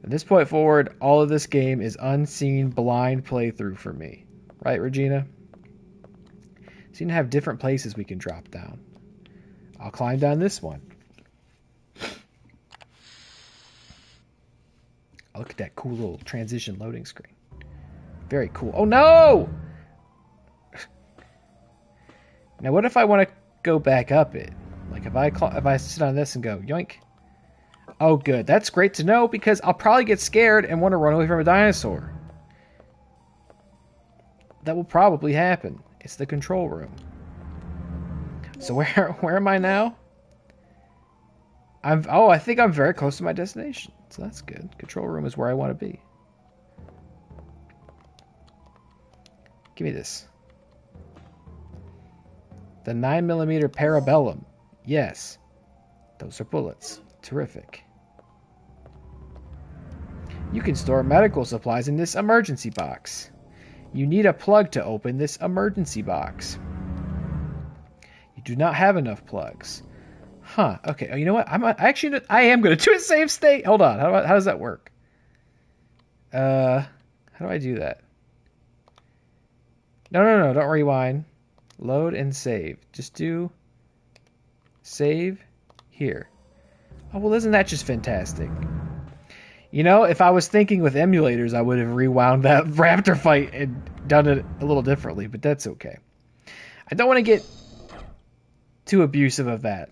From this point forward, all of this game is unseen, blind playthrough for me. Right, Regina? Seem to have different places we can drop down. I'll climb down this one. Oh, look at that cool little transition loading screen. Very cool. Oh, no! Now, what if I want to go back up it? Like, if I sit on this and go, yoink. Oh, good. That's great to know, because I'll probably get scared and want to run away from a dinosaur. That will probably happen. It's the control room. So where am I now? I think I'm very close to my destination. So that's good. Control room is where I want to be. Give me this. The 9mm Parabellum. Yes. Those are bullets. Terrific. You can store medical supplies in this emergency box. You need a plug to open this emergency box. You do not have enough plugs. Huh. Okay. Oh, you know what? I am going to do a save state. Hold on. How does that work? How do I do that? No. Don't rewind. Load and save. Just do save here. Oh, well, isn't that just fantastic? You know, if I was thinking with emulators, I would have rewound that raptor fight and done it a little differently, but that's okay. I don't want to get too abusive of that.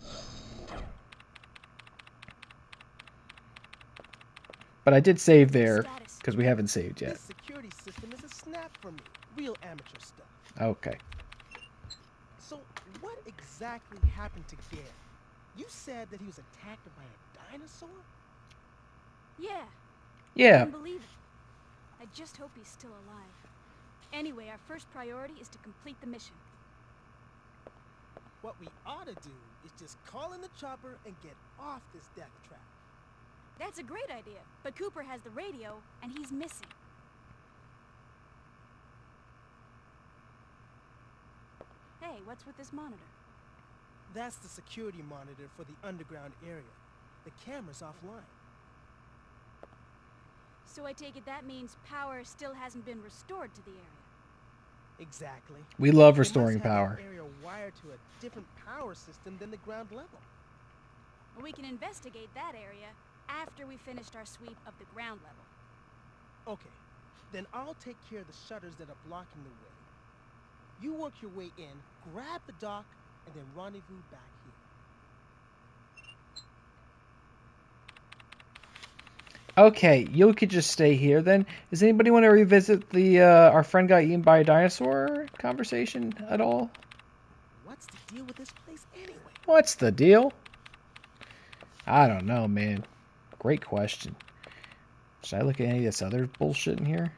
But I did save there, because we haven't saved yet. This security system is a snap for me. Real amateur stuff. Okay. So, what exactly happened to Gare? You said that he was attacked by a dinosaur? Yeah. Yeah. Couldn't believe it. I just hope he's still alive. Anyway, our first priority is to complete the mission. What we ought to do is just call in the chopper and get off this death trap. That's a great idea, but Cooper has the radio, and he's missing. Hey, what's with this monitor? That's the security monitor for the underground area. The camera's offline. So I take it that means power still hasn't been restored to the area. Exactly. We love They restoring must have power. that area wired to a different power system than the ground level. We can investigate that area after we finished our sweep of the ground level. Okay, then I'll take care of the shutters that are blocking the way. You work your way in, grab the dock, and then rendezvous back here. Okay, you could just stay here then. Does anybody want to revisit the our friend got eaten by a dinosaur conversation at all? What's the deal with this place anyway? What's the deal? I don't know, man. Great question. Should I look at any of this other bullshit in here?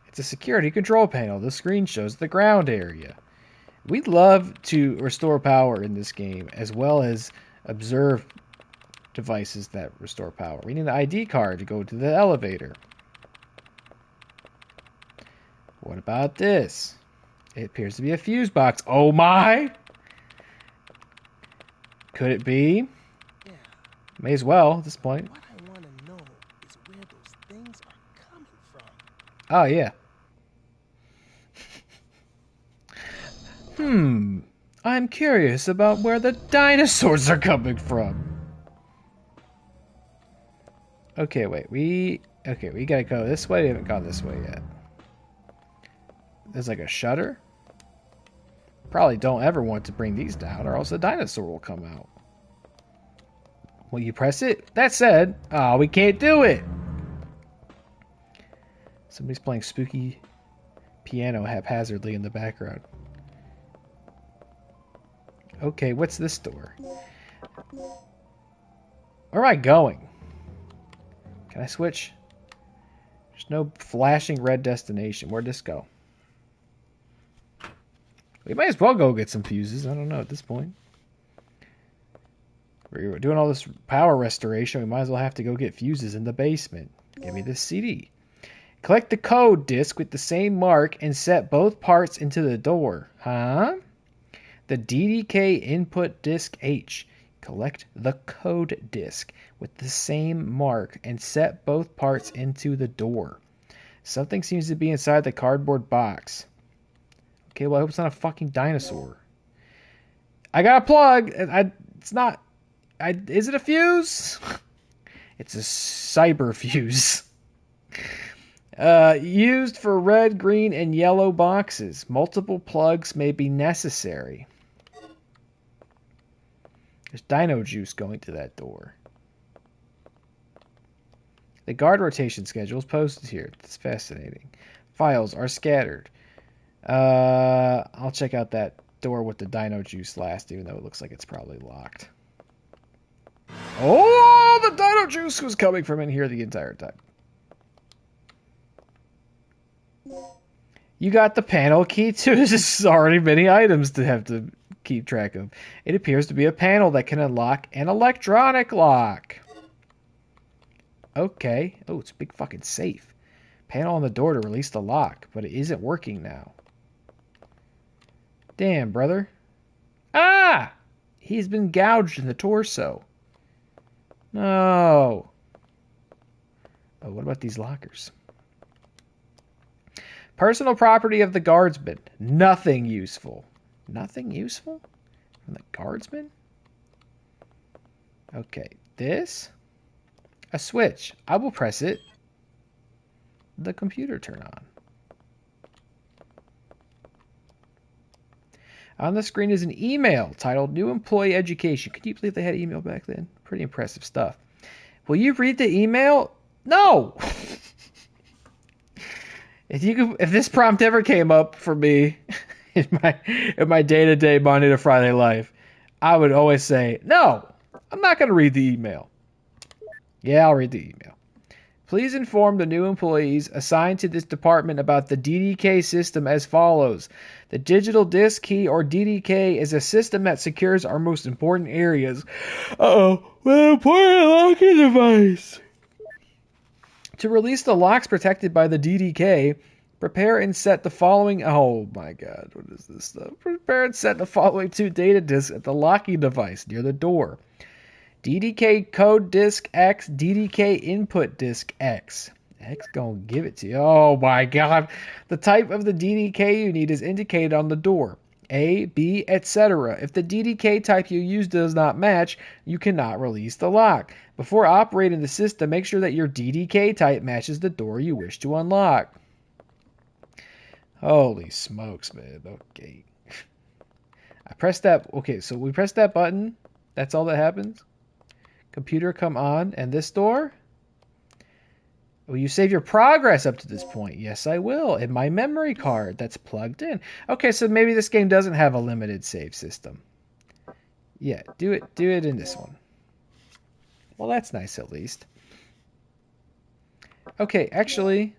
It's a security control panel. The screen shows the ground area. We'd love to restore power in this game, as well as observe devices that restore power. We need an ID card to go to the elevator. What about this? It appears to be a fuse box. Oh my! Could it be? Yeah. May as well at this point. What I want to know is where those things are coming from. Oh, yeah. I'm curious about where the dinosaurs are coming from. Okay, wait. We gotta go this way. We haven't gone this way yet. There's like a shutter. Probably don't ever want to bring these down, or else a dinosaur will come out. Will you press it? That said, oh, we can't do it. Somebody's playing spooky piano haphazardly in the background. Okay, what's this door? Where am I going? Can I switch? There's no flashing red destination. Where'd this go? We might as well go get some fuses. I don't know at this point. We're doing all this power restoration. We might as well have to go get fuses in the basement. Give me this CD. Collect the code disc with the same mark and set both parts into the door. Huh? The DDK input disc H. Collect the code disc with the same mark and set both parts into the door. Something seems to be inside the cardboard box. Okay, well, I hope it's not a fucking dinosaur. I got a plug. It's not. Is it a fuse? It's a cyber fuse. Used for red, green, and yellow boxes. Multiple plugs may be necessary. There's dino juice going to that door. The guard rotation schedule is posted here. It's fascinating. Files are scattered. I'll check out that door with the dino juice last, even though it looks like it's probably locked. Oh, the dino juice was coming from in here the entire time. You got the panel key too. There's already many items to have to keep track of. It appears to be a panel that can unlock an electronic lock. Okay. Oh, it's a big fucking safe. Panel on the door to release the lock, but it isn't working now. Damn, brother. Ah! He's been gouged in the torso. No. Oh, what about these lockers? Personal property of the guardsman. Nothing useful. Nothing useful? From the guardsman? Okay, this? A switch. I will press it. The computer turn on. On the screen is an email titled New Employee Education. Could you believe they had email back then? Pretty impressive stuff. Will you read the email? No! If this prompt ever came up for me in my day-to-day Monday to Friday life, I would always say, no, I'm not going to read the email. Yeah, I'll read the email. Please inform the new employees assigned to this department about the DDK system as follows. The digital disk key, or DDK, is a system that secures our most important areas. Uh-oh, what an important locking device! To release the locks protected by the DDK, prepare and set the following... Oh my god, what is this stuff? Prepare and set the following 2 data disks at the locking device near the door. DDK code disk X, DDK input disk X. X gonna give it to you. Oh my god. The type of the DDK you need is indicated on the door. A, B, etc. If the DDK type you use does not match, you cannot release the lock. Before operating the system, make sure that your DDK type matches the door you wish to unlock. Holy smokes, man. Okay. I pressed that. Okay, so we press that button. That's all that happens. Computer come on. And this door? Will you save your progress up to this point? Yes, I will. In my memory card that's plugged in. Okay, so maybe this game doesn't have a limited save system. Yeah, do it in this one. Well, that's nice at least. Okay, actually,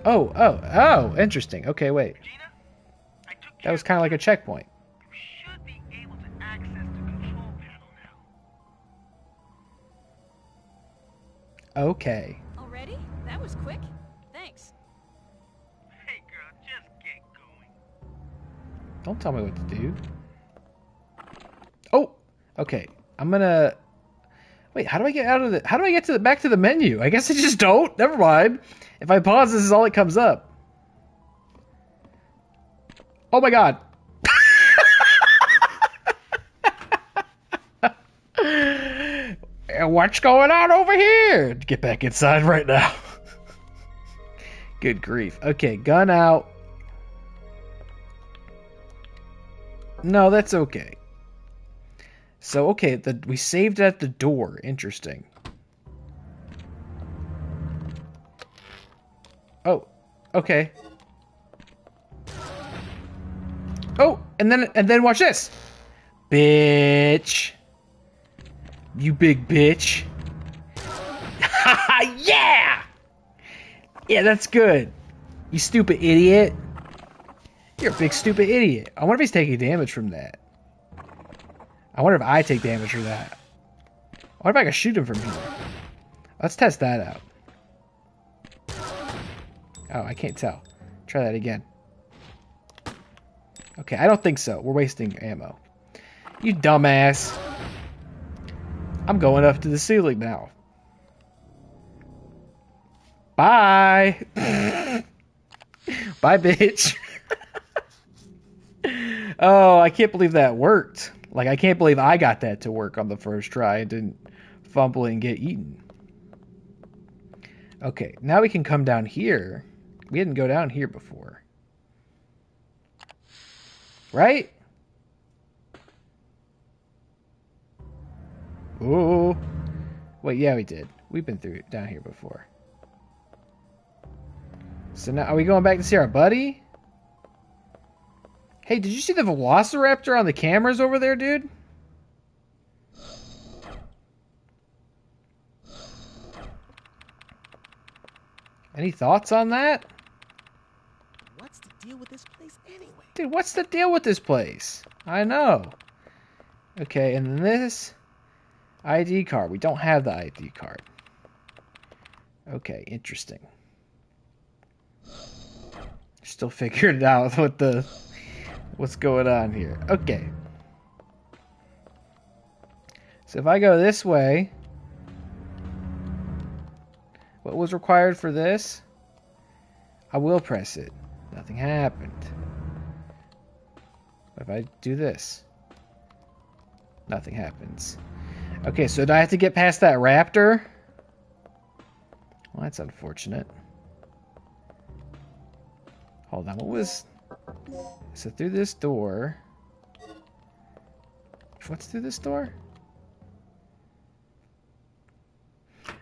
Oh, interesting. Okay, wait. That was kind of like a checkpoint. Should be able to access the control panel now. Okay. Already? That was quick. Thanks. Hey girl, just Don't tell me what to do. Oh, okay. I'm gonna... Wait, how do I get out of the... How do I get to the back to the menu? I guess I just don't. Never mind. If I pause, this is all that comes up. Oh my god. What's going on over here? Get back inside right now. Good grief. Okay, gun out. No, that's okay. So, okay, we saved at the door. Interesting. Oh, okay. Oh, and then watch this. Bitch. You big bitch. Haha, yeah! Yeah, that's good. You stupid idiot. You're a big stupid idiot. I wonder if he's taking damage from that. I wonder if I take damage from that. I wonder if I can shoot him from here. Let's test that out. Oh, I can't tell. Try that again. Okay, I don't think so. We're wasting ammo. You dumbass. I'm going up to the ceiling now. Bye. Bye, bitch. Oh, I can't believe that worked. Like, I can't believe I got that to work on the first try and didn't fumble and get eaten. Okay, now we can come down here. We didn't go down here before. Right? Ooh. Wait, yeah, we did. We've been through down here before. So now, are we going back to see our buddy? Hey, did you see the velociraptor on the cameras over there, dude? Any thoughts on that? What's the deal with this place anyway? Dude, what's the deal with this place? I know. Okay, and then this ID card. We don't have the ID card. Okay, interesting. Still figuring it out what's going on here. Okay. So if I go this way, what was required for this? I will press it. Nothing happened. If I do this, nothing happens. Okay, so do I have to get past that raptor? Well, that's unfortunate. Hold on, what was... So through this door... What's through this door?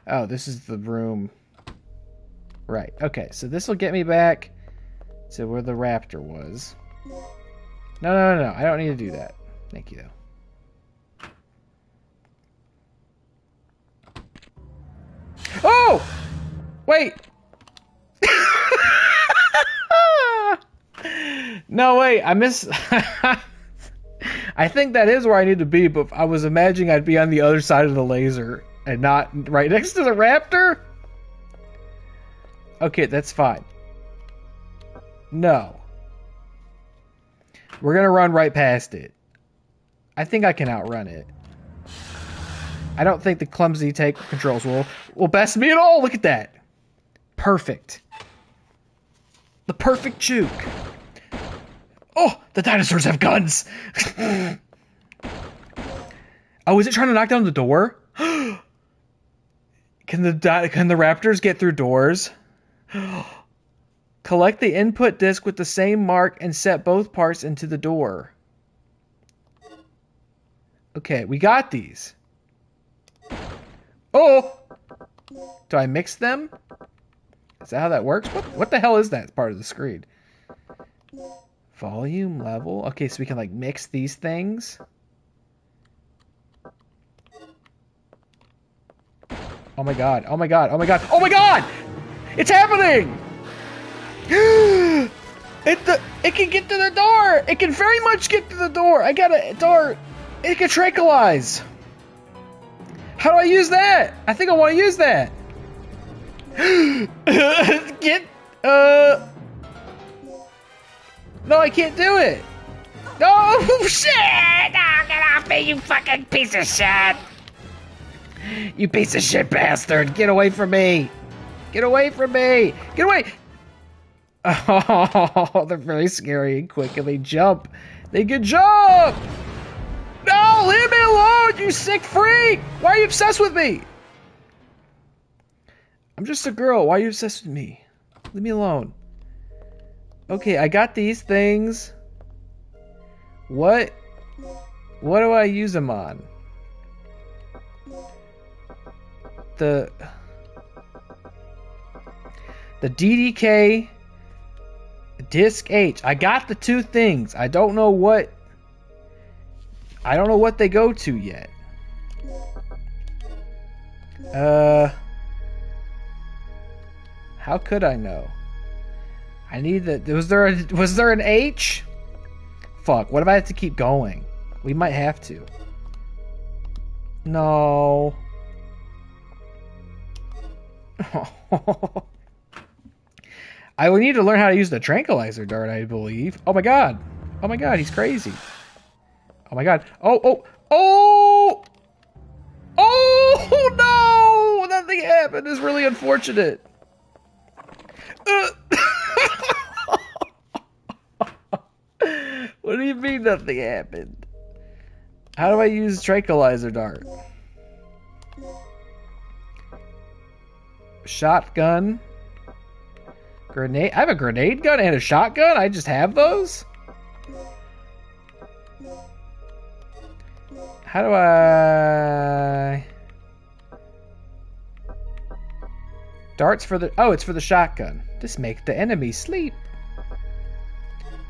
Oh, this is the room. Right, okay, so this will get me back to where the raptor was. No, I don't need to do that. Thank you, though. Oh! Wait! No, wait, I miss... I think that is where I need to be, but I was imagining I'd be on the other side of the laser and not right next to the raptor? Okay, that's fine. No. We're gonna run right past it. I think I can outrun it. I don't think the clumsy take controls will best me at all. Look at that. Perfect. The perfect juke. Oh, the dinosaurs have guns. Oh, is it trying to knock down the door? Can the raptors get through doors? Collect the input disc with the same mark and set both parts into the door. Okay, we got these. Oh! Do I mix them? Is that how that works? What the hell is that part of the screen? Volume, level. Okay, so we can like mix these things. Oh my god, oh my god, oh my god, oh my god! It's happening! It can get to the door! It can very much get to the door! I got a door! It can tranquilize! How do I use that? I think I want to use that! No, I can't do it! Oh, Oh, shit! Oh, get off me, you fucking piece of shit! You piece of shit bastard! Get away from me! Get away from me! Get away! Oh, they're very scary and quick, and they jump. They can jump! No, leave me alone, you sick freak! Why are you obsessed with me? I'm just a girl. Why are you obsessed with me? Leave me alone. Okay, I got these things. What do I use them on? The DDK Disc H. I got the two things. I don't know what they go to yet. How could I know? I need the. Was there an H? Fuck. What if I have to keep going? We might have to. No. I would need to learn how to use the tranquilizer dart, I believe. Oh my god. Oh my god, he's crazy. Oh my god. Oh! Oh no! Nothing happened. It's really unfortunate. What do you mean nothing happened? How do I use tranquilizer dart? Shotgun. Grenade. I have a grenade gun and a shotgun? I just have those? How do I... Darts for the... Oh, it's for the shotgun. Just make the enemy sleep.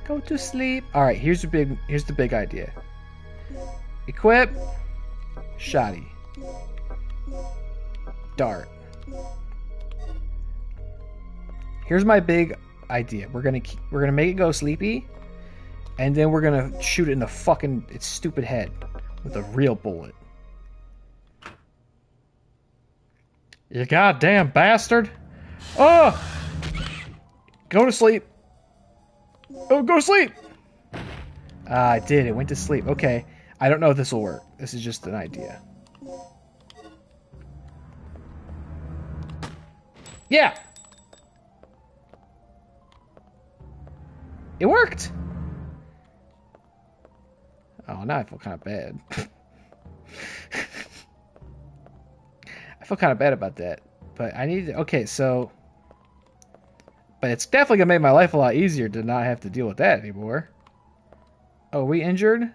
Go to sleep. Alright, here's the big idea. Equip. Shotty. Dart. Here's my big idea. We're gonna make it go sleepy, and then we're gonna shoot it in the fucking its stupid head with a real bullet. You goddamn bastard! Oh! Go to sleep. Oh, go to sleep! Ah, I did. It went to sleep. Okay. I don't know if this will work. This is just an idea. Yeah! It worked! Oh, now I feel kind of bad. I feel kind of bad about that. But I need to... Okay, so... But it's definitely going to make my life a lot easier to not have to deal with that anymore. Oh, are we injured?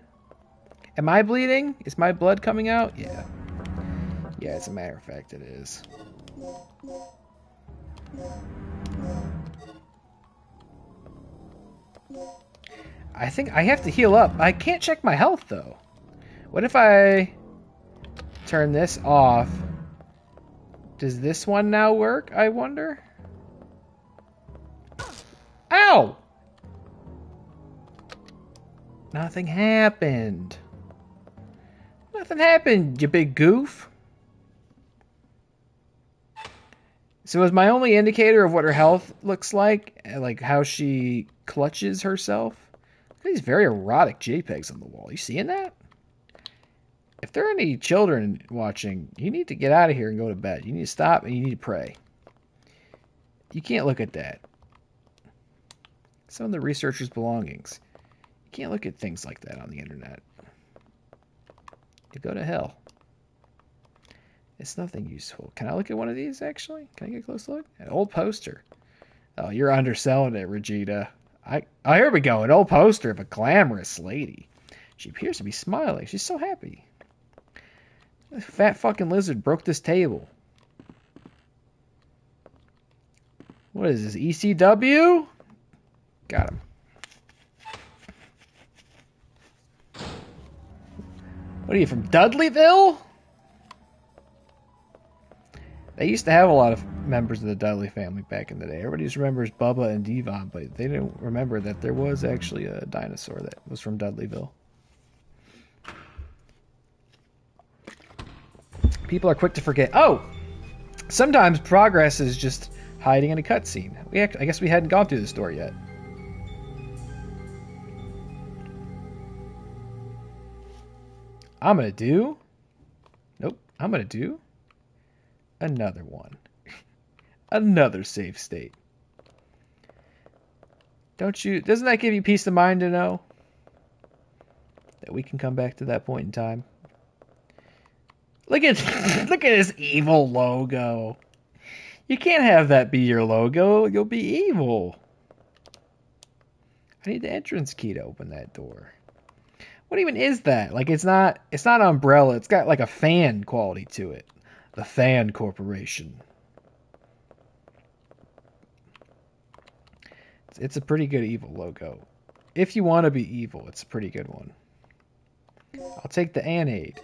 Am I bleeding? Is my blood coming out? Yeah. Yeah, as a matter of fact, it is. I think I have to heal up. I can't check my health, though. What if I turn this off? Does this one now work, I wonder? Ow! Nothing happened. Nothing happened, you big goof. So is my only indicator of what her health looks like how she clutches herself? Look at these very erotic JPEGs on the wall. You seeing that? If there are any children watching, you need to get out of here and go to bed. You need to stop and you need to pray. You can't look at that. Some of the researchers' belongings. You can't look at things like that on the internet. You go to hell. It's nothing useful. Can I look at one of these, actually? Can I get a close look? An old poster. Oh, you're underselling it, Regina. Oh, here we go. An old poster of a glamorous lady. She appears to be smiling. She's so happy. This fat fucking lizard broke this table. What is this, ECW? Got him. What are you, from Dudleyville? They used to have a lot of members of the Dudley family back in the day. Everybody just remembers Bubba and Devon, but they didn't remember that there was actually a dinosaur that was from Dudleyville. People are quick to forget. Oh! Sometimes progress is just hiding in a cutscene. I guess we hadn't gone through the story yet. I'm going to do... Nope. I'm going to do another one. Another save state. Doesn't that give you peace of mind to know that we can come back to that point in time? Look at look at this evil logo. You can't have that be your logo. You'll be evil. I need the entrance key to open that door. What even is that? Like it's not umbrella. It's got like a fan quality to it. The Fan Corporation. It's a pretty good evil logo. If you want to be evil, it's a pretty good one. I'll take the Anade.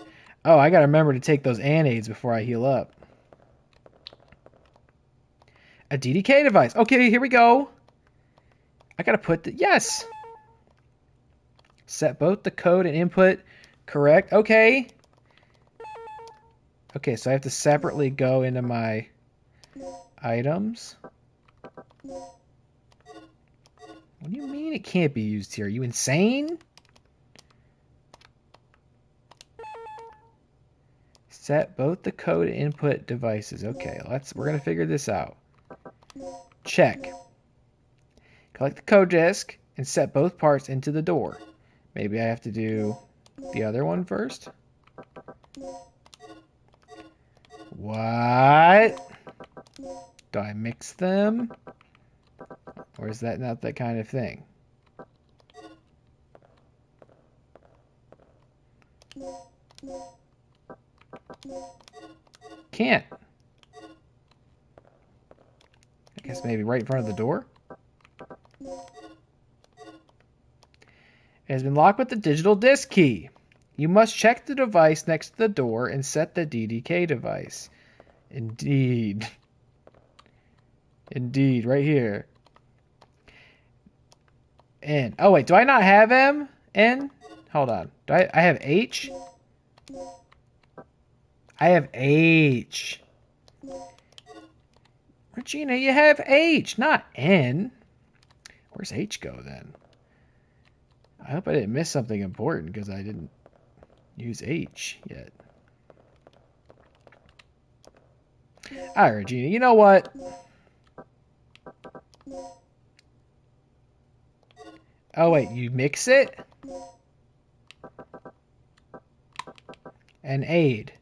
Oh, I gotta remember to take those Anades before I heal up. A DDK device. Okay, here we go. I gotta put the... Yes! Set both the code and input correct. Okay. Okay, so I have to separately go into my items. What do you mean it can't be used here? Are you insane? Set both the code and input devices. Okay, we're gonna figure this out. Check. Collect the code disk and set both parts into the door. Maybe I have to do the other one first. What? Do I mix them? Or is that not that kind of thing? Can't. I guess maybe right in front of the door. It has been locked with the digital disk key. You must check the device next to the door and set the DDK device. Indeed. Indeed, right here. N. Oh, wait, do I not have M? N? Hold on. Do I have H? I have H. Regina, you have H, not N. Where's H go then? I hope I didn't miss something important because I didn't use H yet. Alright, Regina, you know what? Oh, wait, you mix it? And aid.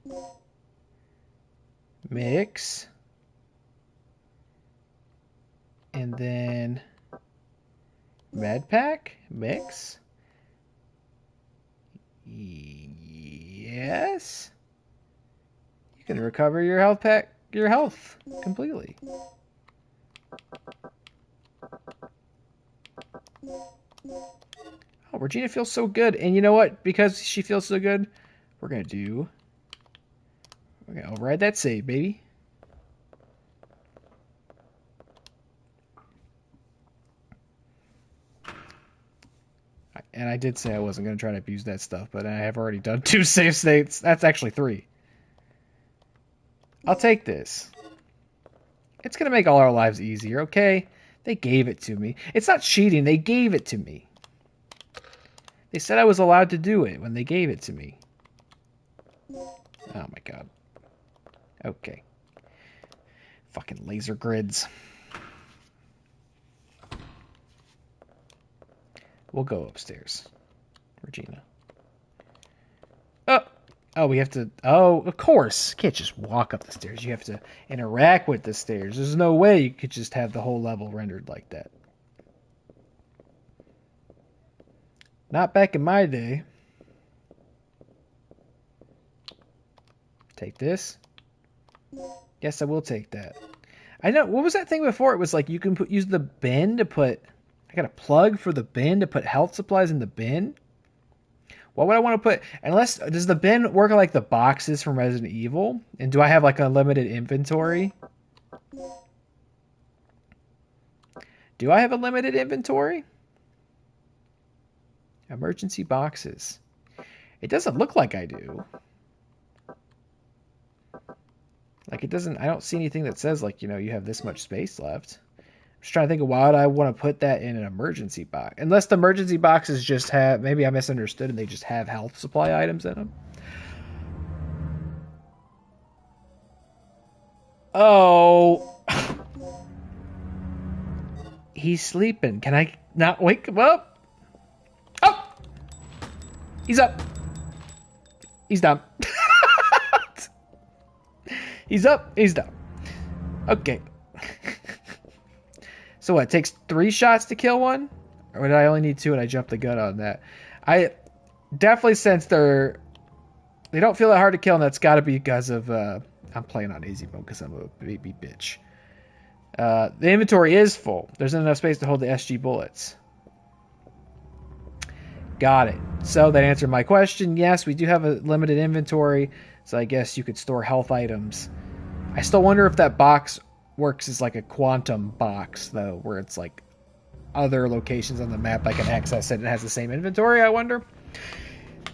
Mix. And then med pack? Mix. Yes. You can recover your health pack, your health completely. Oh, Regina feels so good. And you know what? Because she feels so good, we're going to override that save, baby. And I did say I wasn't going to try to abuse that stuff, but I have already done 2 save states. That's actually 3. I'll take this. It's going to make all our lives easier, okay? They gave it to me. It's not cheating. They gave it to me. They said I was allowed to do it when they gave it to me. Oh my god. Okay. Fucking laser grids. We'll go upstairs, Regina. Oh, we have to... Oh, of course. You can't just walk up the stairs. You have to interact with the stairs. There's no way you could just have the whole level rendered like that. Not back in my day. Take this. Yes, I will take that. I know. What was that thing before? It was like you can use the bin to put... I got a plug for the bin to put health supplies in the bin? What would I want to put? Unless, does the bin work like the boxes from Resident Evil? And do I have like unlimited inventory? Do I have a limited inventory? Emergency boxes. It doesn't look like I do. Like it doesn't, I don't see anything that says like, you know, you have this much space left. I'm Just trying to think of why would I want to put that in an emergency box. Unless the emergency boxes just have... Maybe I misunderstood and they just have health supply items in them. Oh. He's sleeping. Can I not wake him up? Oh! He's up. He's down. He's up. He's down. Okay. So what? It takes 3 shots to kill one? Or did I only need 2 and I jumped the gun on that? I definitely sense they don't feel that hard to kill, and that's got to be because of... I'm playing on easy mode because I'm a baby bitch. The inventory is full. There's not enough space to hold the SG bullets. Got it. So that answered my question. Yes, we do have a limited inventory, so I guess you could store health items. I still wonder if that box works as like a quantum box, though, where it's like other locations on the map I can access it and it has the same inventory, I wonder.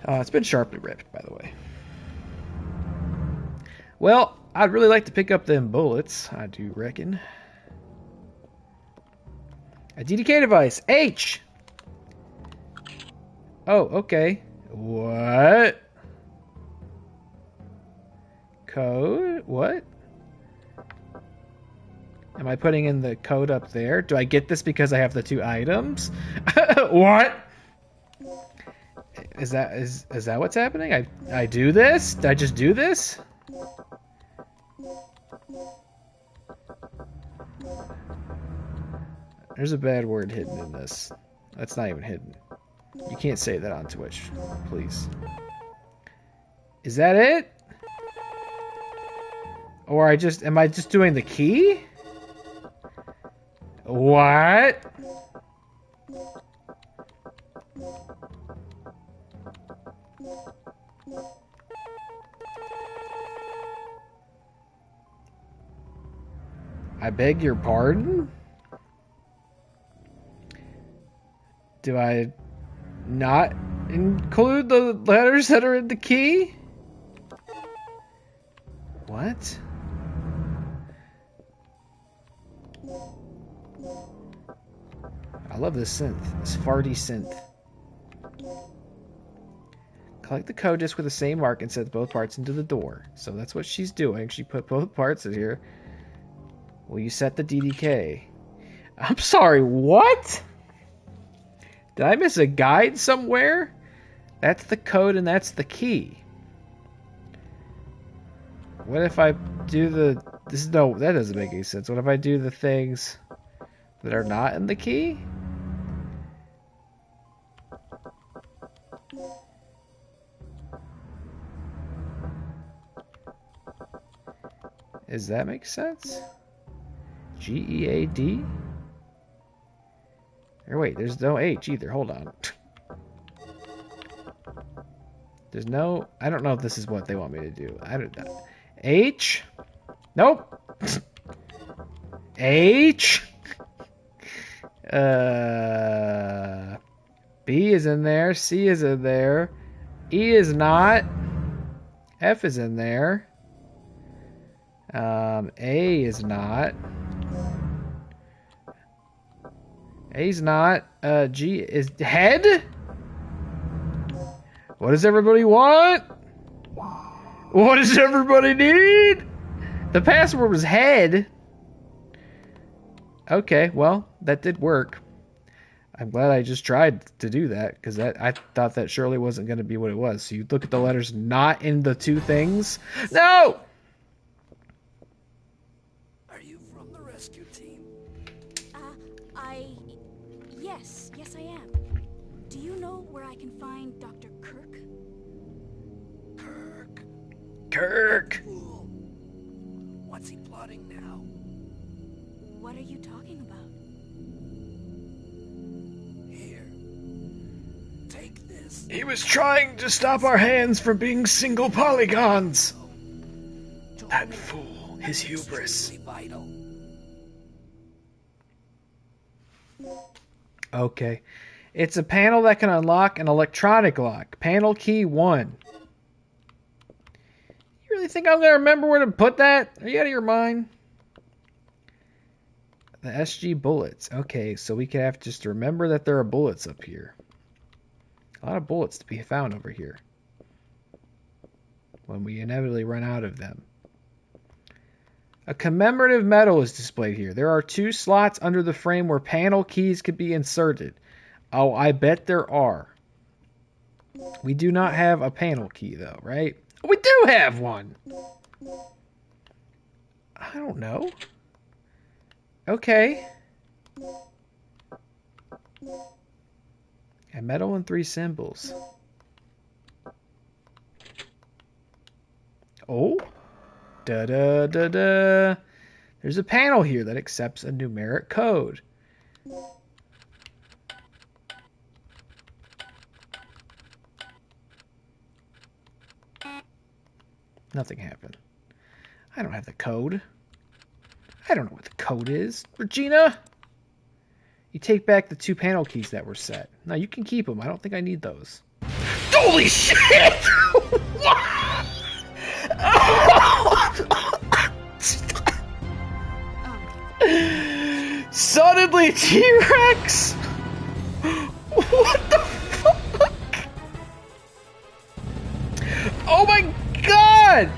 It's been sharply ripped, by the way. Well, I'd really like to pick up them bullets, I do reckon. A DDK device. H! Oh, okay. What? Code? What? Am I putting in the code up there? Do I get this because I have the 2 items? What? Is that what's happening? I do this? Did I just do this? There's a bad word hidden in this. That's not even hidden. You can't say that on Twitch, please. Is that it? Or am I just doing the key? What? I beg your pardon? Do I not include the letters that are in the key? What? I love this synth. This farty synth. Collect the code disc with the same mark and set both parts into the door. So that's what she's doing. She put both parts in here. Will you set the DDK? I'm sorry, what? Did I miss a guide somewhere? That's the code and that's the key. What if I do no, that doesn't make any sense. What if I do the things that are not in the key? Does that make sense? GEAD? Or wait, there's no H either. Hold on. There's no... I don't know if this is what they want me to do. I don't know. H? Nope. H? B is in there. C is in there. E is not. F is in there. A is not. A's not. G is head? What does everybody want? What does everybody need? The password was head. Okay, well, that did work. I'm glad I just tried to do that, because I thought that surely wasn't going to be what it was. So you look at the letters not in the 2 things. No! Are you from the rescue team? Yes, I am. Do you know where I can find Dr. Kirk? Kirk! Fool. What's he plotting now? What are you talking about? Here. Take this. He was trying to stop our hands from being single polygons. That fool, his hubris. Vital. Okay. It's a panel that can unlock an electronic lock. Panel key 1. You really think I'm going to remember where to put that? Are you out of your mind? The SG bullets. Okay, so we can have to just remember that there are bullets up here. A lot of bullets to be found over here. When we inevitably run out of them. A commemorative medal is displayed here. There are 2 slots under the frame where panel keys could be inserted. Oh, I bet there are. We do not have a panel key, though, right? We do have one! I don't know. Okay. A medal and 3 symbols. Oh. Da-da-da-da. There's a panel here that accepts a numeric code. Nothing happened. I don't have the code. I don't know what the code is. Regina! You take back the 2 panel keys that were set. No, you can keep them. I don't think I need those. Holy shit! Suddenly T-Rex! What the fuck? Oh my god!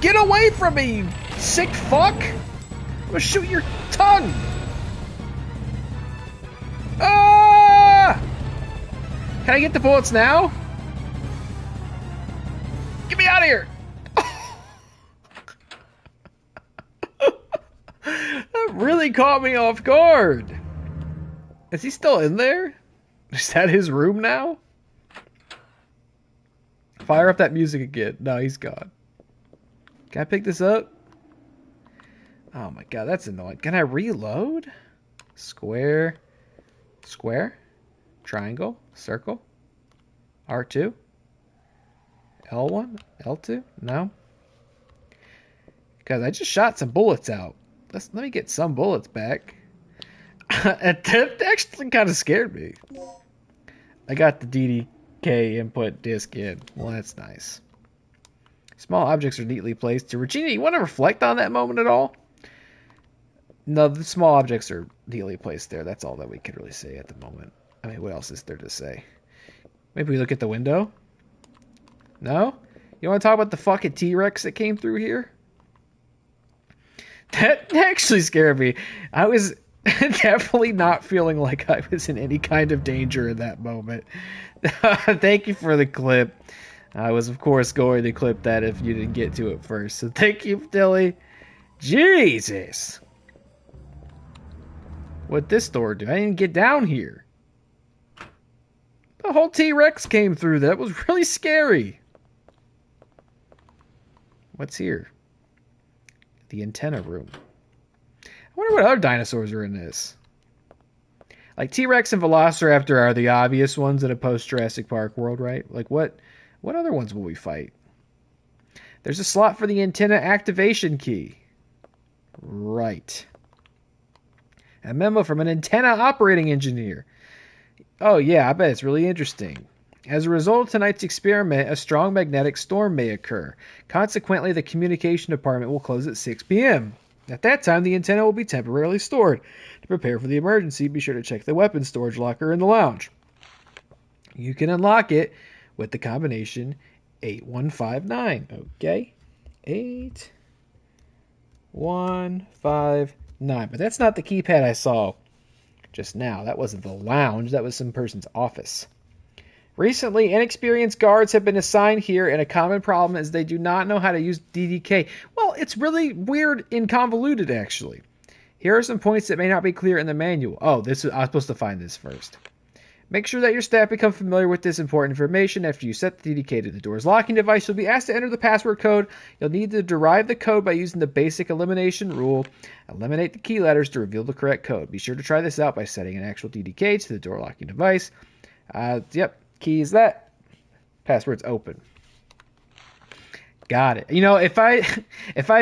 Get away from me, you sick fuck! I'm gonna shoot your tongue! Ah! Can I get the bullets now? Get me out of here! That really caught me off guard. Is he still in there? Is that his room now? Fire up that music again. No, he's gone. Can I pick this up? Oh my god, that's annoying. Can I reload? Square. Square. Triangle. Circle. R2. L1. L2. No. Because I just shot some bullets out. Let me get some bullets back. That actually kind of scared me. I got the DDK input disc in. Well, that's nice. Small objects are neatly placed. Regina, you want to reflect on that moment at all? No, the small objects are neatly placed there. That's all that we can really say at the moment. I mean, what else is there to say? Maybe we look at the window? No? You want to talk about the fucking T-Rex that came through here? That actually scared me. I was definitely not feeling like I was in any kind of danger in that moment. Thank you for the clip. I was, of course, going to clip that if you didn't get to it first. So thank you, Dilly. Jesus. What'd this door do? I didn't get down here. The whole T-Rex came through. That was really scary. What's here? The antenna room. I wonder what other dinosaurs are in this. Like T-Rex and Velociraptor are the obvious ones in a post-Jurassic Park world, right? Like what other ones will we fight? There's a slot for the antenna activation key. Right. A memo from an antenna operating engineer. Oh yeah, I bet it's really interesting. As a result of tonight's experiment, a strong magnetic storm may occur. Consequently, the communication department will close at 6 p.m. At that time, the antenna will be temporarily stored. To prepare for the emergency, be sure to check the weapons storage locker in the lounge. You can unlock it with the combination 8159. Okay? 8159. But that's not the keypad I saw just now. That wasn't the lounge. That was some person's office. Recently, inexperienced guards have been assigned here, and a common problem is they do not know how to use DDK. Well, it's really weird and convoluted, actually. Here are some points that may not be clear in the manual. Oh, I was supposed to find this first. Make sure that your staff become familiar with this important information. After you set the DDK to the door's locking device, you'll be asked to enter the password code. You'll need to derive the code by using the basic elimination rule. Eliminate the key letters to reveal the correct code. Be sure to try this out by setting an actual DDK to the door locking device. Yep. Key is that. Password's open. Got it. You know, if I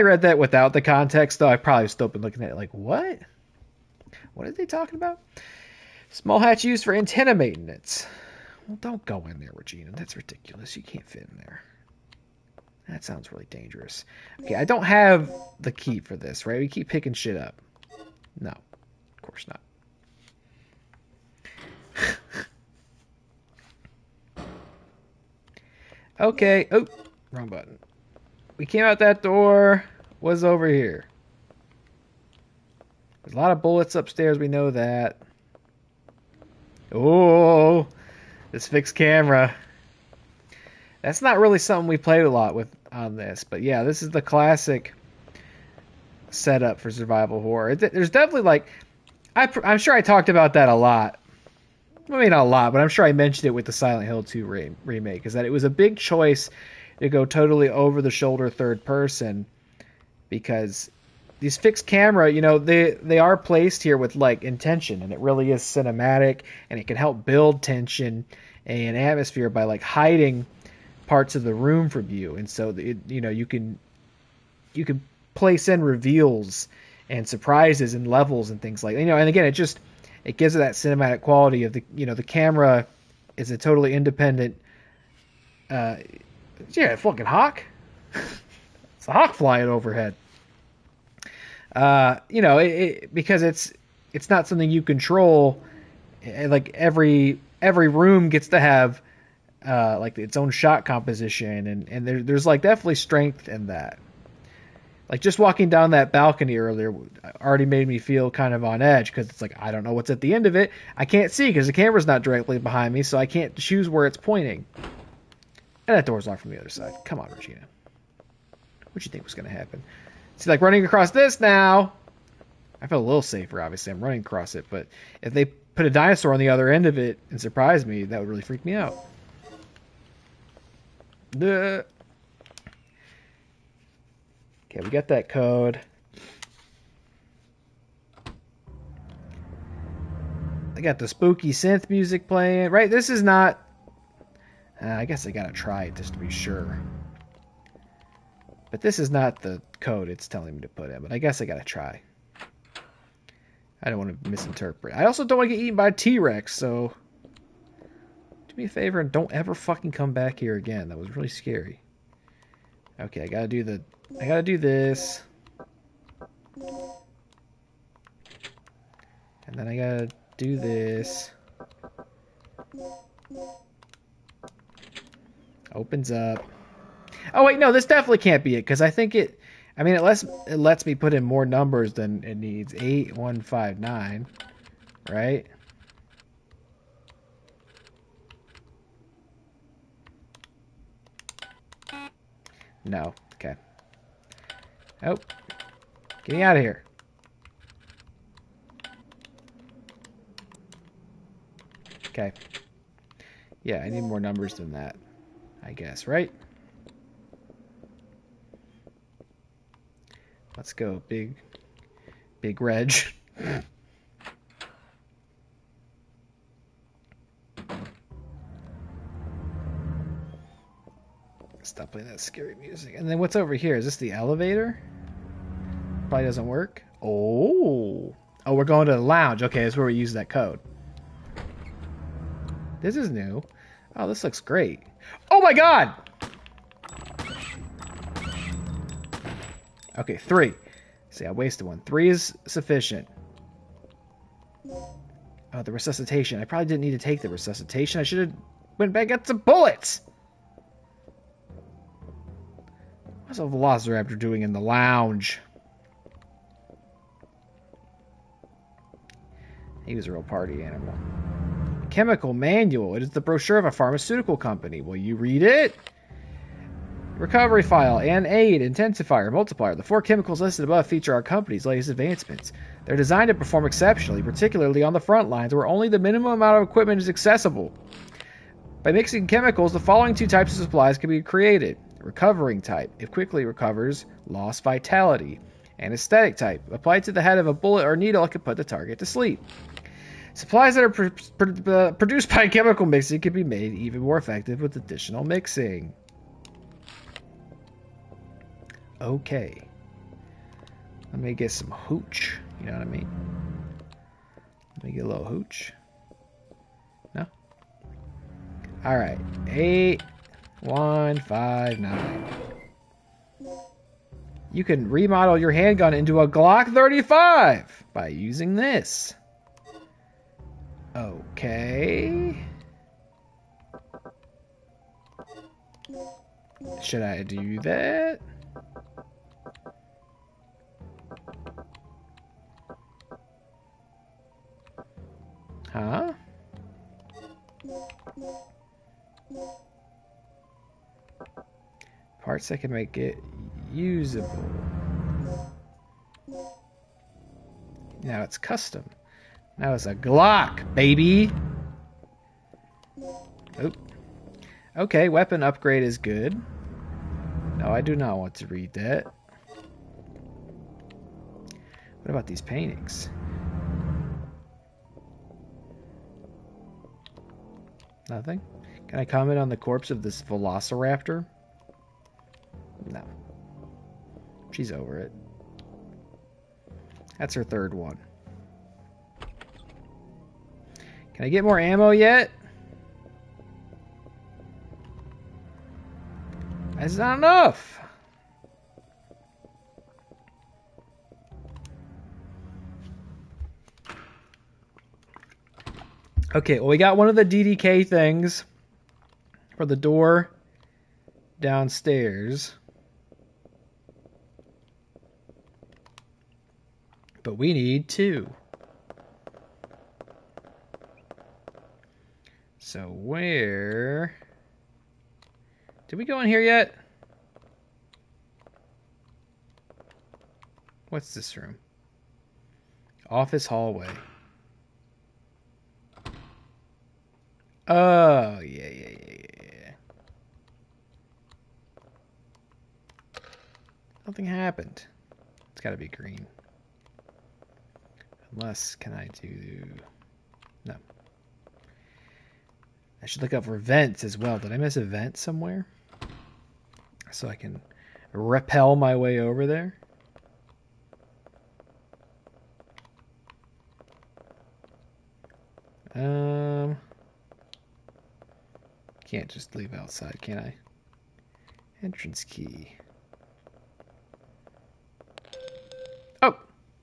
read that without the context, though, I probably still been looking at it like, what? What are they talking about? Small hatch used for antenna maintenance. Well, don't go in there, Regina. That's ridiculous. You can't fit in there. That sounds really dangerous. Okay, I don't have the key for this, right? We keep picking shit up. No, of course not. Okay. Oh, wrong button. We came out that door. What's over here? There's a lot of bullets upstairs. We know that. Oh, this fixed camera. That's not really something we played a lot with on this. But yeah, this is the classic setup for survival horror. There's definitely like... I'm sure I talked about that a lot. I mean, not a lot, but I'm sure I mentioned it with the Silent Hill 2 remake, is that it was a big choice to go totally over-the-shoulder third person, because these fixed camera, you know, they are placed here with, like, intention, and it really is cinematic, and it can help build tension and atmosphere by, like, hiding parts of the room from you, and so, you know, you can place in reveals and surprises and levels and things like that. You know, and again, it gives it that cinematic quality of the, you know, the camera is a totally independent, yeah, fucking hawk. It's a hawk flying overhead. You know, because it's not something you control. Like every room gets to have like its own shot composition, and there's like definitely strength in that. Like, just walking down that balcony earlier already made me feel kind of on edge, because it's like, I don't know what's at the end of it. I can't see because the camera's not directly behind me, so I can't choose where it's pointing. And that door's locked from the other side. Come on, Regina. What'd you think was going to happen? See, like, running across this now, I feel a little safer, obviously. I'm running across it, but if they put a dinosaur on the other end of it and surprised me, that would really freak me out. Duh. Okay, we got that code. I got the spooky synth music playing. Right, this is not... I guess I gotta try it just to be sure. But this is not the code it's telling me to put in, but I guess I gotta try. I don't want to misinterpret. I also don't want to get eaten by a T-Rex, so... do me a favor and don't ever fucking come back here again. That was really scary. Okay, I gotta do this. And then I gotta do this. Opens up. Oh wait, no, this definitely can't be it, because I think it... I mean, it lets me put in more numbers than it needs. 8159, right? No. Okay. Oh. Get me out of here. Okay. Yeah, I need more numbers than that, I guess, right? Let's go, big Reg. Stop playing that scary music. And then what's over here? Is this the elevator? Probably doesn't work. Oh, we're going to the lounge. Okay, that's where we use that code. This is new. Oh, this looks great. Oh my god! Okay, 3. See, I wasted one. 3 is sufficient. Oh, the resuscitation. I probably didn't need to take the resuscitation. I should have went back and got some bullets. What's a velociraptor doing in the lounge? He was a real party animal. Chemical manual. It is the brochure of a pharmaceutical company. Will you read it? Recovery file, and aid, intensifier, multiplier. The 4 chemicals listed above feature our company's latest advancements. They're designed to perform exceptionally, particularly on the front lines where only the minimum amount of equipment is accessible. By mixing chemicals, the following 2 types of supplies can be created. Recovering type. It quickly recovers lost vitality. Anesthetic type. Applied to the head of a bullet or needle, it can put the target to sleep. Supplies that are produced by chemical mixing can be made even more effective with additional mixing. Okay. Let me get some hooch. You know what I mean? Let me get a little hooch. No? Alright. 8159. You can remodel your handgun into a Glock 35 by using this. Okay. Should I do that? Huh? Parts that can make it usable. Now it's custom. Now it's a Glock, baby. Oop. Okay, weapon upgrade is good. No, I do not want to read that. What about these paintings? Nothing? Can I comment on the corpse of this velociraptor? No. She's over it. That's her third one. Can I get more ammo yet? That's not enough. Okay, well, we got one of the DDK things for the door downstairs. But we need two. So where... Did we go in here yet? What's this room? Office hallway. Oh, yeah. Nothing happened. It's gotta be green. Unless, can I do... No. I should look up for vents as well. Did I miss a vent somewhere? So I can rappel my way over there. Can't just leave outside, can I? Entrance key. Oh!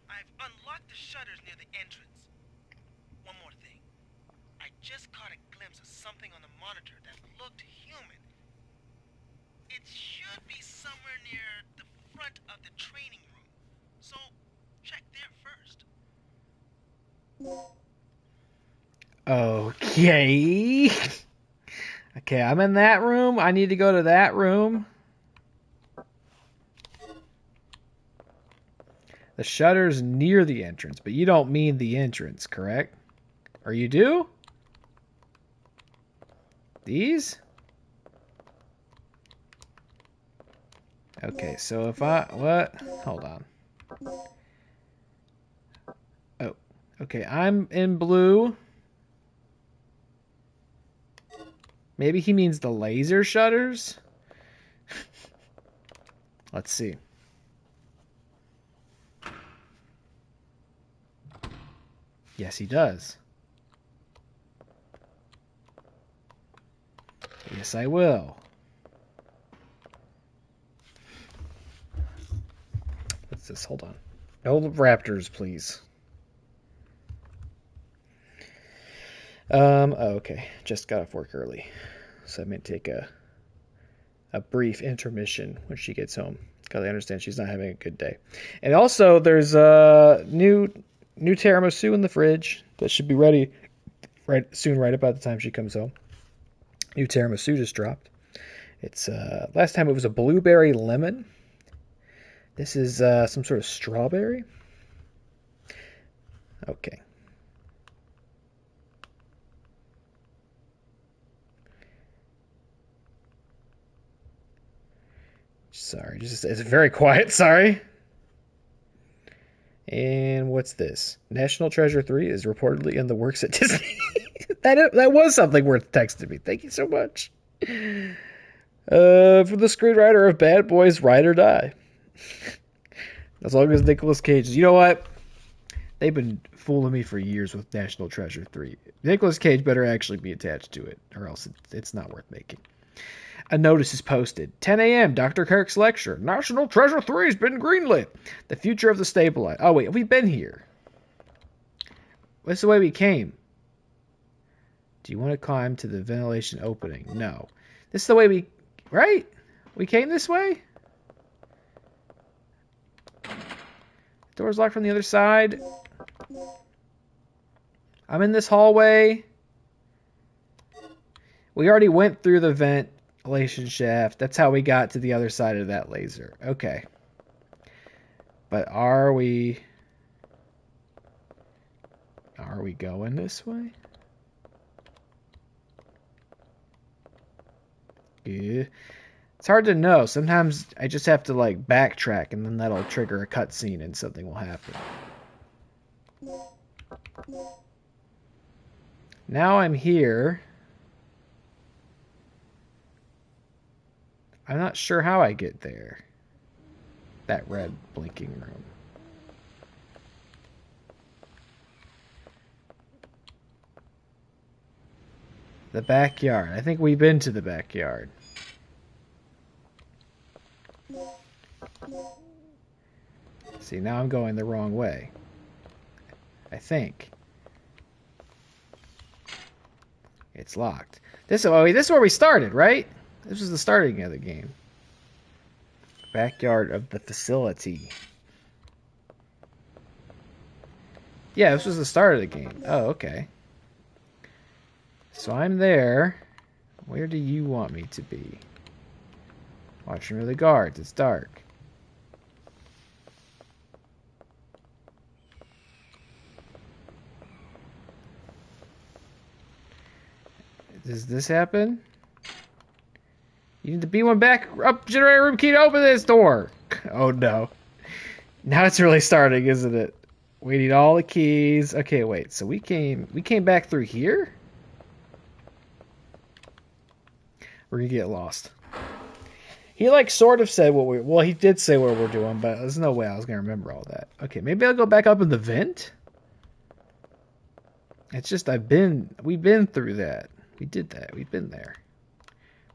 I've unlocked the shutters near the entrance. One more thing. I just caught a glimpse of something on the monitor that looked human. It should be somewhere near the front of the training room. So, check there first. Okay. Okay, I'm in that room. I need to go to that room. The shutter's near the entrance, but you don't mean the entrance, correct? Or you do? These? Okay, so if I... What? Hold on. Oh, okay, I'm in blue. Maybe he means the laser shutters? Let's see. Yes, he does. Yes, I will. What's this? Hold on. No raptors, please. Oh, okay. Just got off work early. So I'm going to take a brief intermission when she gets home. Because I understand she's not having a good day. And also, there's new tiramisu in the fridge that should be ready soon, right about the time she comes home. New tiramisu just dropped. It's last time it was a blueberry lemon. This is some sort of strawberry. Okay. Sorry, just it's very quiet. Sorry. And what's this? National Treasure 3 is reportedly in the works at Disney. that was something worth texting me. Thank you so much. For the screenwriter of Bad Boys Ride or Die. As long as Nicolas Cage. You know what? They've been fooling me for years with National Treasure 3. Nicolas Cage better actually be attached to it, or else it's not worth making. A notice is posted. 10 a.m. Dr. Kirk's lecture. National Treasure 3 has been greenlit. The future of the stabilizer. Oh, wait. We've been here. What's the way we came? Do you want to climb to the ventilation opening? No. This is the way we... Right? We came this way? Door's locked from the other side. I'm in this hallway. We already went through the ventilation shaft. That's how we got to the other side of that laser. Okay. But are we going this way? Yeah. It's hard to know. Sometimes I just have to like backtrack and then that'll trigger a cutscene and something will happen. Now I'm here. I'm not sure how I get there. That red blinking room. The backyard. I think we've been to the backyard. See, now I'm going the wrong way. I think. It's locked. This is where we started, right? This was the starting of the game. Backyard of the facility. Yeah, this was the start of the game. Oh, okay. So I'm there. Where do you want me to be? Watching for the guards. It's dark. Does this happen? You need to be one back up generator room key to open this door. Oh no. Now it's really starting, isn't it? We need all the keys. Okay, wait. So we came back through here? We're gonna get lost. He like sort of said he did say what we're doing, but there's no way I was gonna remember all that. Okay, maybe I'll go back up in the vent? It's just we've been through that. We did that. We've been there.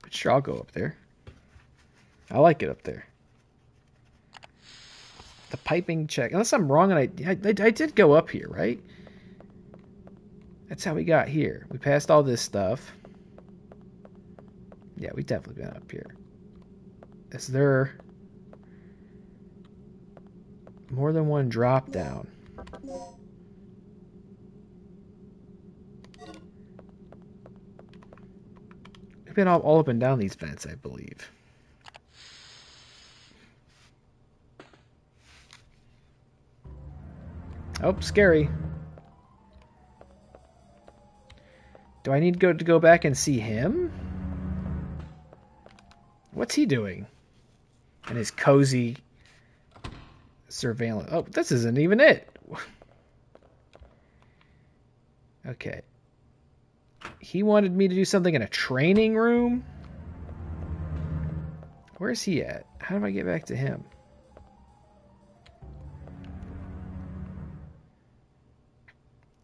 But sure, I'll go up there. I like it up there. The piping check. Unless I'm wrong, and I did go up here, right? That's how we got here. We passed all this stuff. Yeah, we've definitely been up here. Is there more than one drop down? We've been all up and down these vents, I believe. Oh, scary. Do I need to go back and see him? What's he doing? And his cozy surveillance. Oh, this isn't even it. Okay. He wanted me to do something in a training room? Where's he at? How do I get back to him?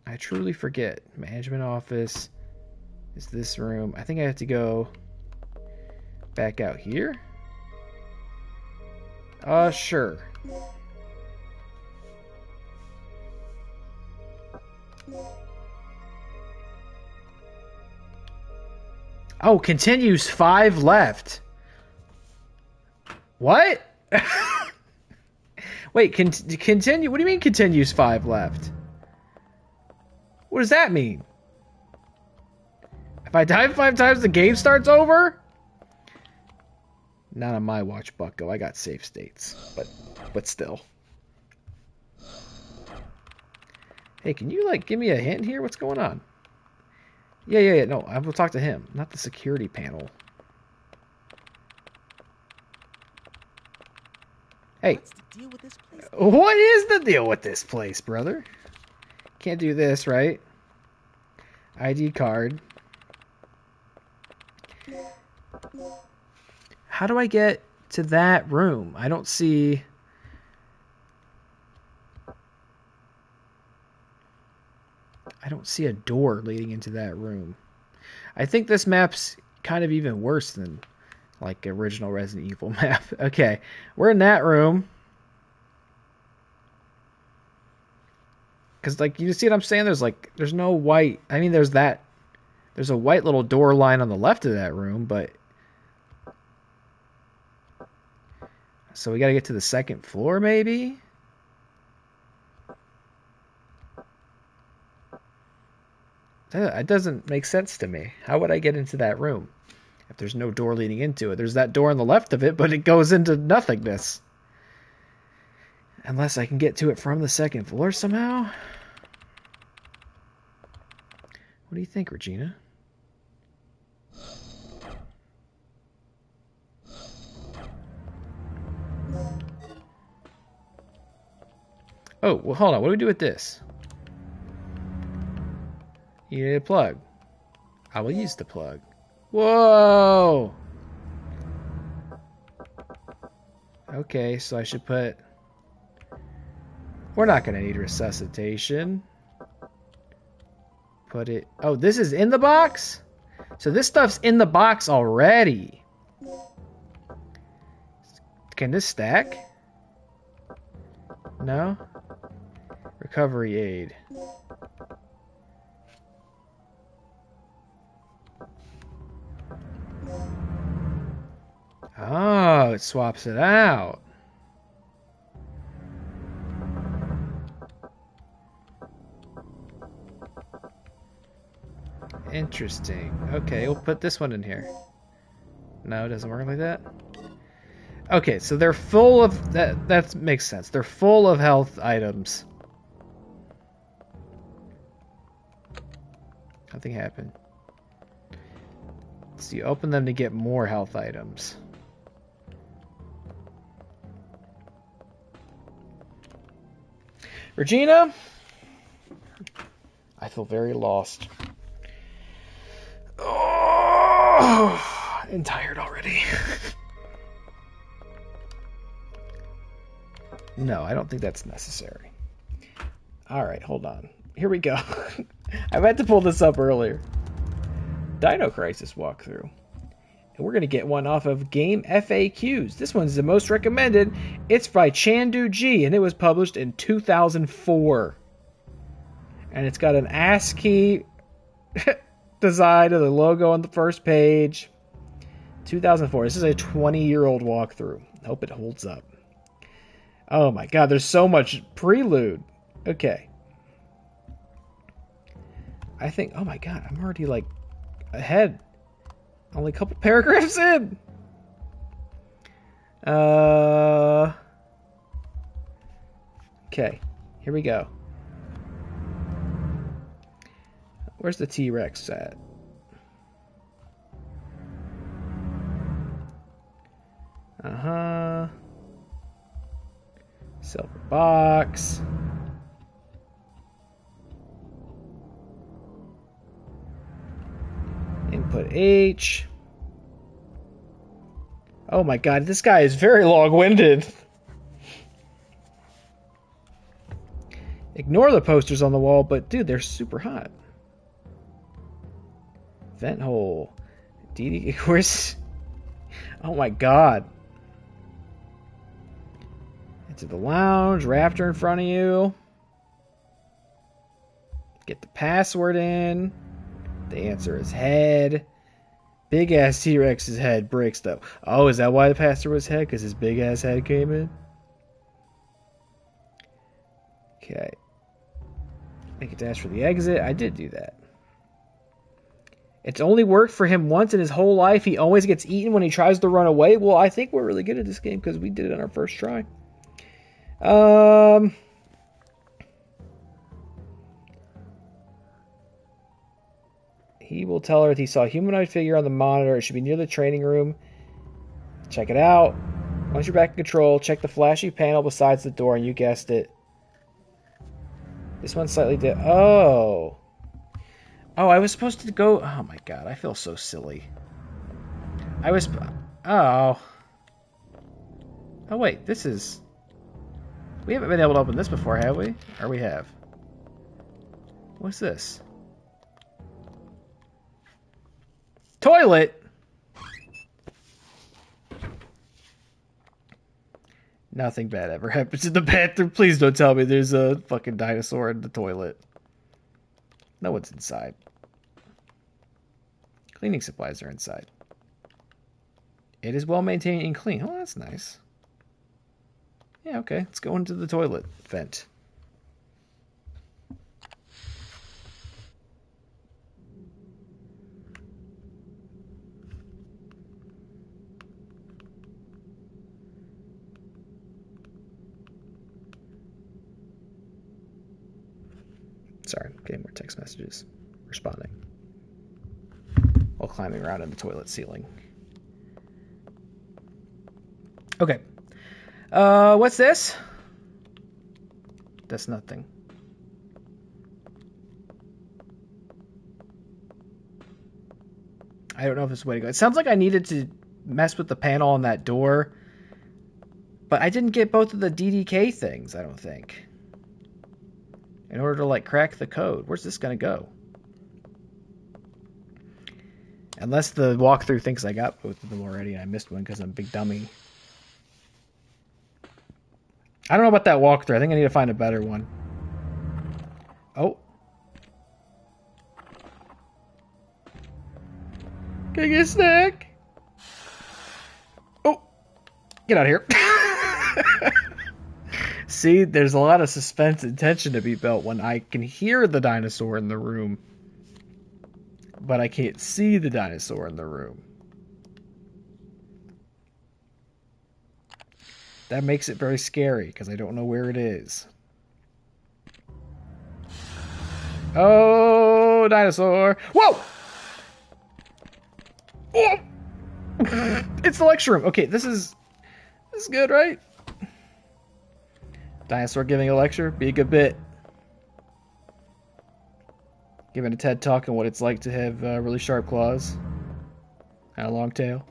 I truly forget. Management office is this room. I think I have to go back out here. Sure. Oh, continues 5 left. What? Wait, continue? What do you mean continues 5 left? What does that mean? If I die 5 times, the game starts over? Not on my watch, bucko. I got save states, but still. Hey, can you like give me a hint here? What's going on? Yeah. No, I will talk to him, not the security panel. Hey. What's the deal with this place? What is the deal with this place, brother? Can't do this, right? ID card. How do I get to that room? I don't see... I don't see a door leading into that room. I think this map's kind of even worse than Like original Resident Evil map. Okay, we're in that room. Because, like, you see what I'm saying? There's no white... I mean, there's a white little door line on the left of that room, but... So we gotta get to the second floor, maybe? That doesn't make sense to me. How would I get into that room if there's no door leading into it? There's that door on the left of it, but it goes into nothingness. Unless I can get to it from the second floor somehow? What do you think, Regina? Oh, well, hold on. What do we do with this? You need a plug. I will use the plug. Whoa! Okay, so I should put... We're not going to need resuscitation. Put it... Oh, this is in the box? So this stuff's in the box already. Can this stack? No? Recovery aid. Oh, it swaps it out. Interesting. Okay, we'll put this one in here. No, it doesn't work like that. Okay, so they're full of... That makes sense. They're full of health items. Nothing happened. So you open them to get more health items. Regina? I feel very lost. Oh, I'm tired already. No, I don't think that's necessary. Alright, hold on. Here we go. I meant to pull this up earlier. Dino Crisis walkthrough. And we're going to get one off of Game FAQs. This one's the most recommended. It's by Chandu G, and it was published in 2004. And it's got an ASCII design of the logo on the first page. 2004. This is a 20-year-old walkthrough. Hope it holds up. Oh my god, there's so much prelude. Okay. I think, oh my god, I'm already like ahead. Only a couple paragraphs in. Okay, here we go. Where's the T-Rex at? Uh-huh. Silver box. Input H. Oh my god, this guy is very long-winded. Ignore the posters on the wall, but dude, they're super hot. Vent hole. DD, where's... Oh my god. Into the lounge, raptor in front of you. Get the password in. The answer is head. Big ass T-Rex's head breaks though. Oh, is that why the password was head? Because his big ass head came in? Okay. Make it dash for the exit. I did do that. It's only worked for him once in his whole life. He always gets eaten when he tries to run away. Well, I think we're really good at this game because we did it on our first try. He will tell her if he saw a humanoid figure on the monitor. It should be near the training room. Check it out. Once you're back in control, check the flashy panel besides the door, and you guessed it. This one's slightly Oh, I was supposed to go... Oh my god, I feel so silly. Oh, wait, this is... We haven't been able to open this before, have we? Or we have. What's this? Toilet? Nothing bad ever happens in the bathroom. Please don't tell me there's a fucking dinosaur in the toilet. No one's inside. Cleaning supplies are inside. It is well maintained and clean. Oh, that's nice. Yeah, okay. Let's go into the toilet vent. Sorry, getting more text messages. Responding. While climbing around in the toilet ceiling. Okay. What's this? That's nothing. I don't know if it's the way to go. It sounds like I needed to mess with the panel on that door. But I didn't get both of the DDK things, I don't think. In order to, like, crack the code. Where's this gonna go? Unless the walkthrough thinks I got both of them already and I missed one because I'm a big dummy. I don't know about that walkthrough. I think I need to find a better one. Oh. Can I get a snack? Oh. Get out of here. See, there's a lot of suspense and tension to be built when I can hear the dinosaur in the room. But I can't see the dinosaur in the room. That makes it very scary, because I don't know where it is. Oh, dinosaur! Whoa! Oh! It's the lecture room. Okay, this is good, right? Dinosaur giving a lecture, be a good bit. Giving a TED talk on what it's like to have really sharp claws and a long tail.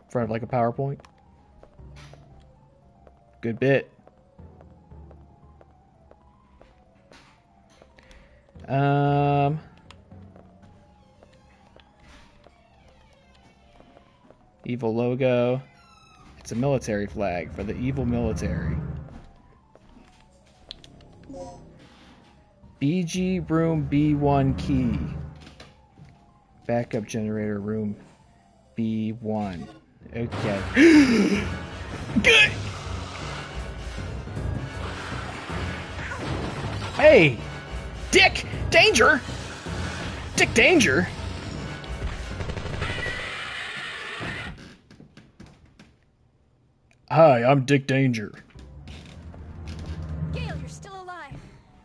In front of like a PowerPoint. Good bit. Evil logo. It's a military flag for the evil military. BG room B1 key. Backup generator room B1. Okay. Good. Hey! Dick! Danger! Dick Danger! Hi, I'm Dick Danger. Gale, you're still alive.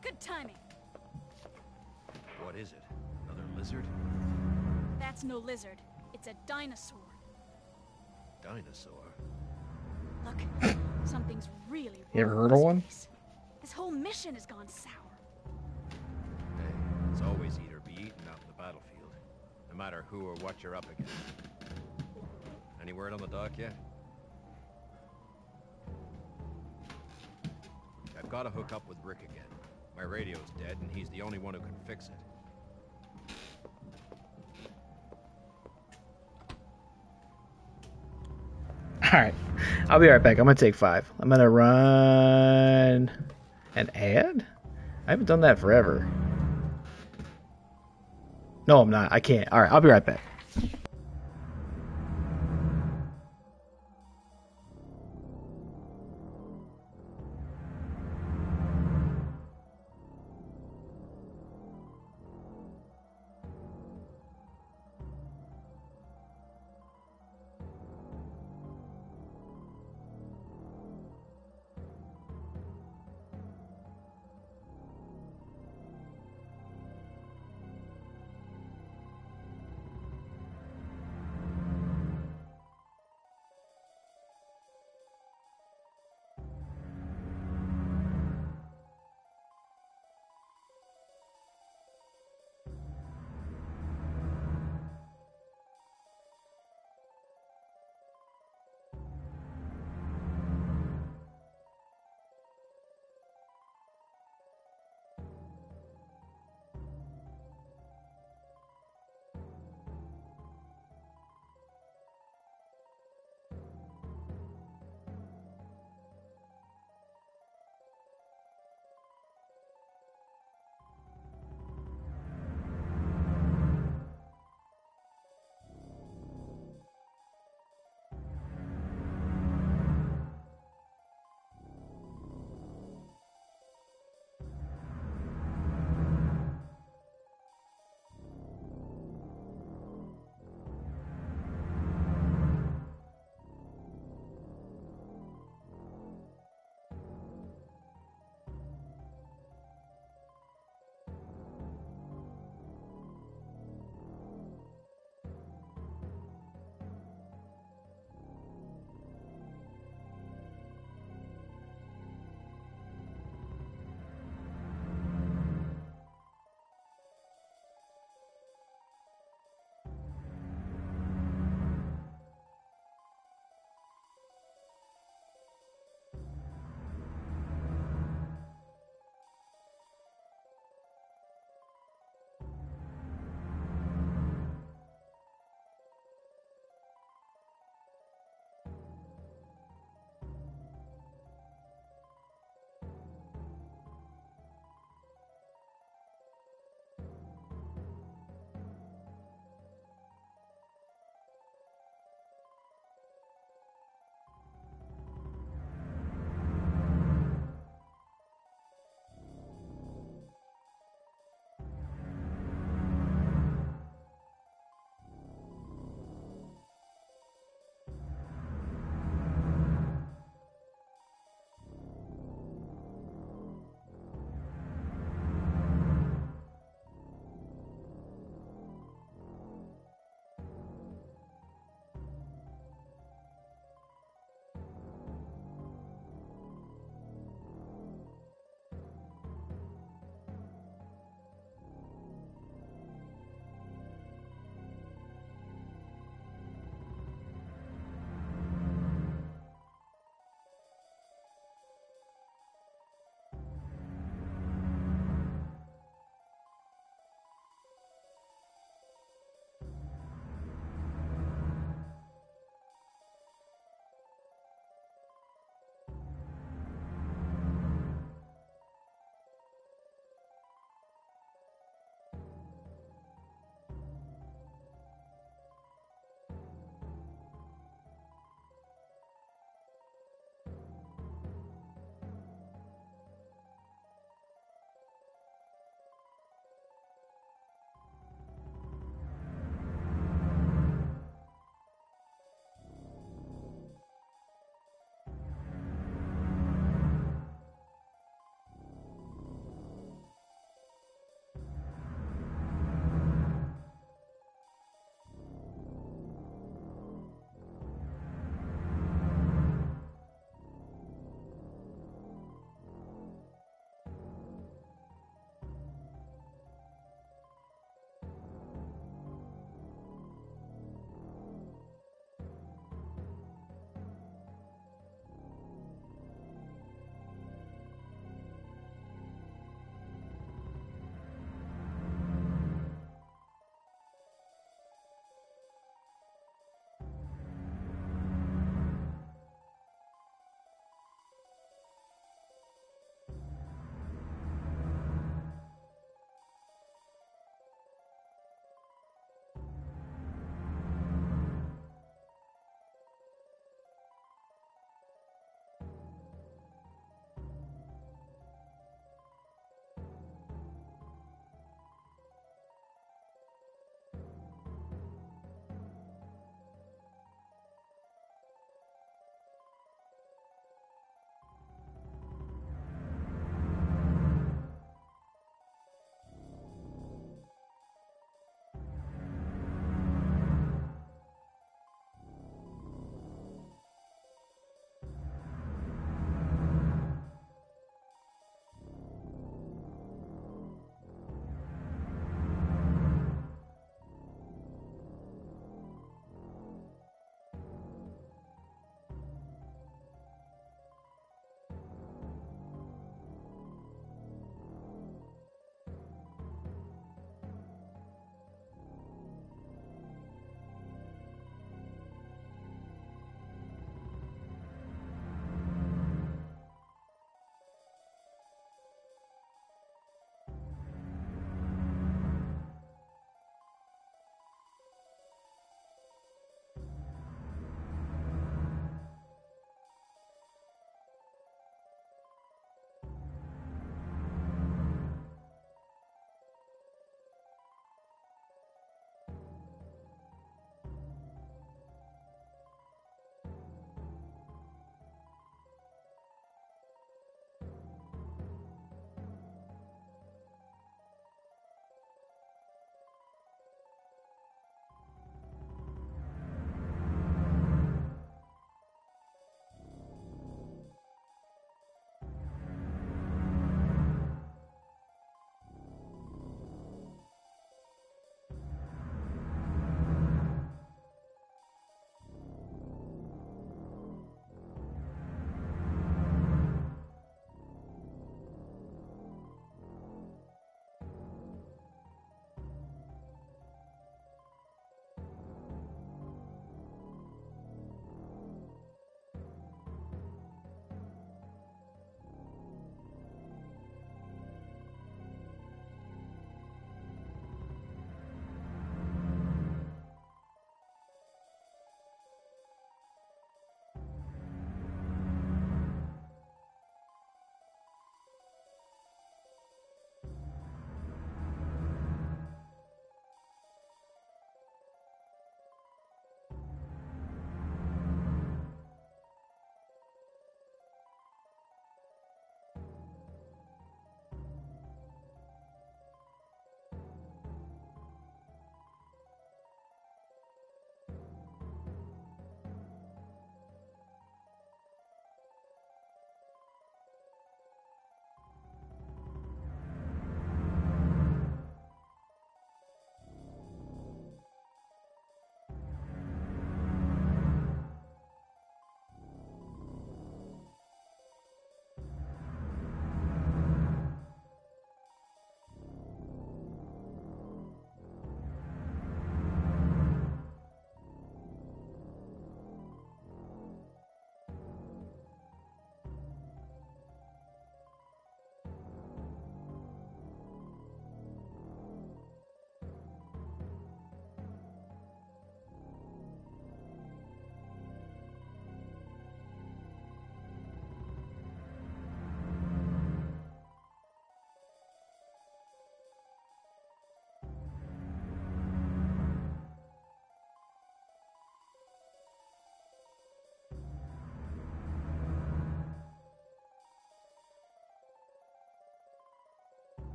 Good timing. What is it? Another lizard? That's no lizard. It's a dinosaur. Dinosaur? Look, something's really You ever wrong heard with of one? this place. This whole mission has gone sour. Hey, it's always eat or be eaten out in the battlefield. No matter who or what you're up against. Any word on the dock yet? I've got to hook up with Rick again. My radio's dead, and he's the only one who can fix it. Alright, I'll be right back. I'm gonna take 5. I'm gonna run an ad? I haven't done that forever. No, I'm not. I can't. Alright, I'll be right back.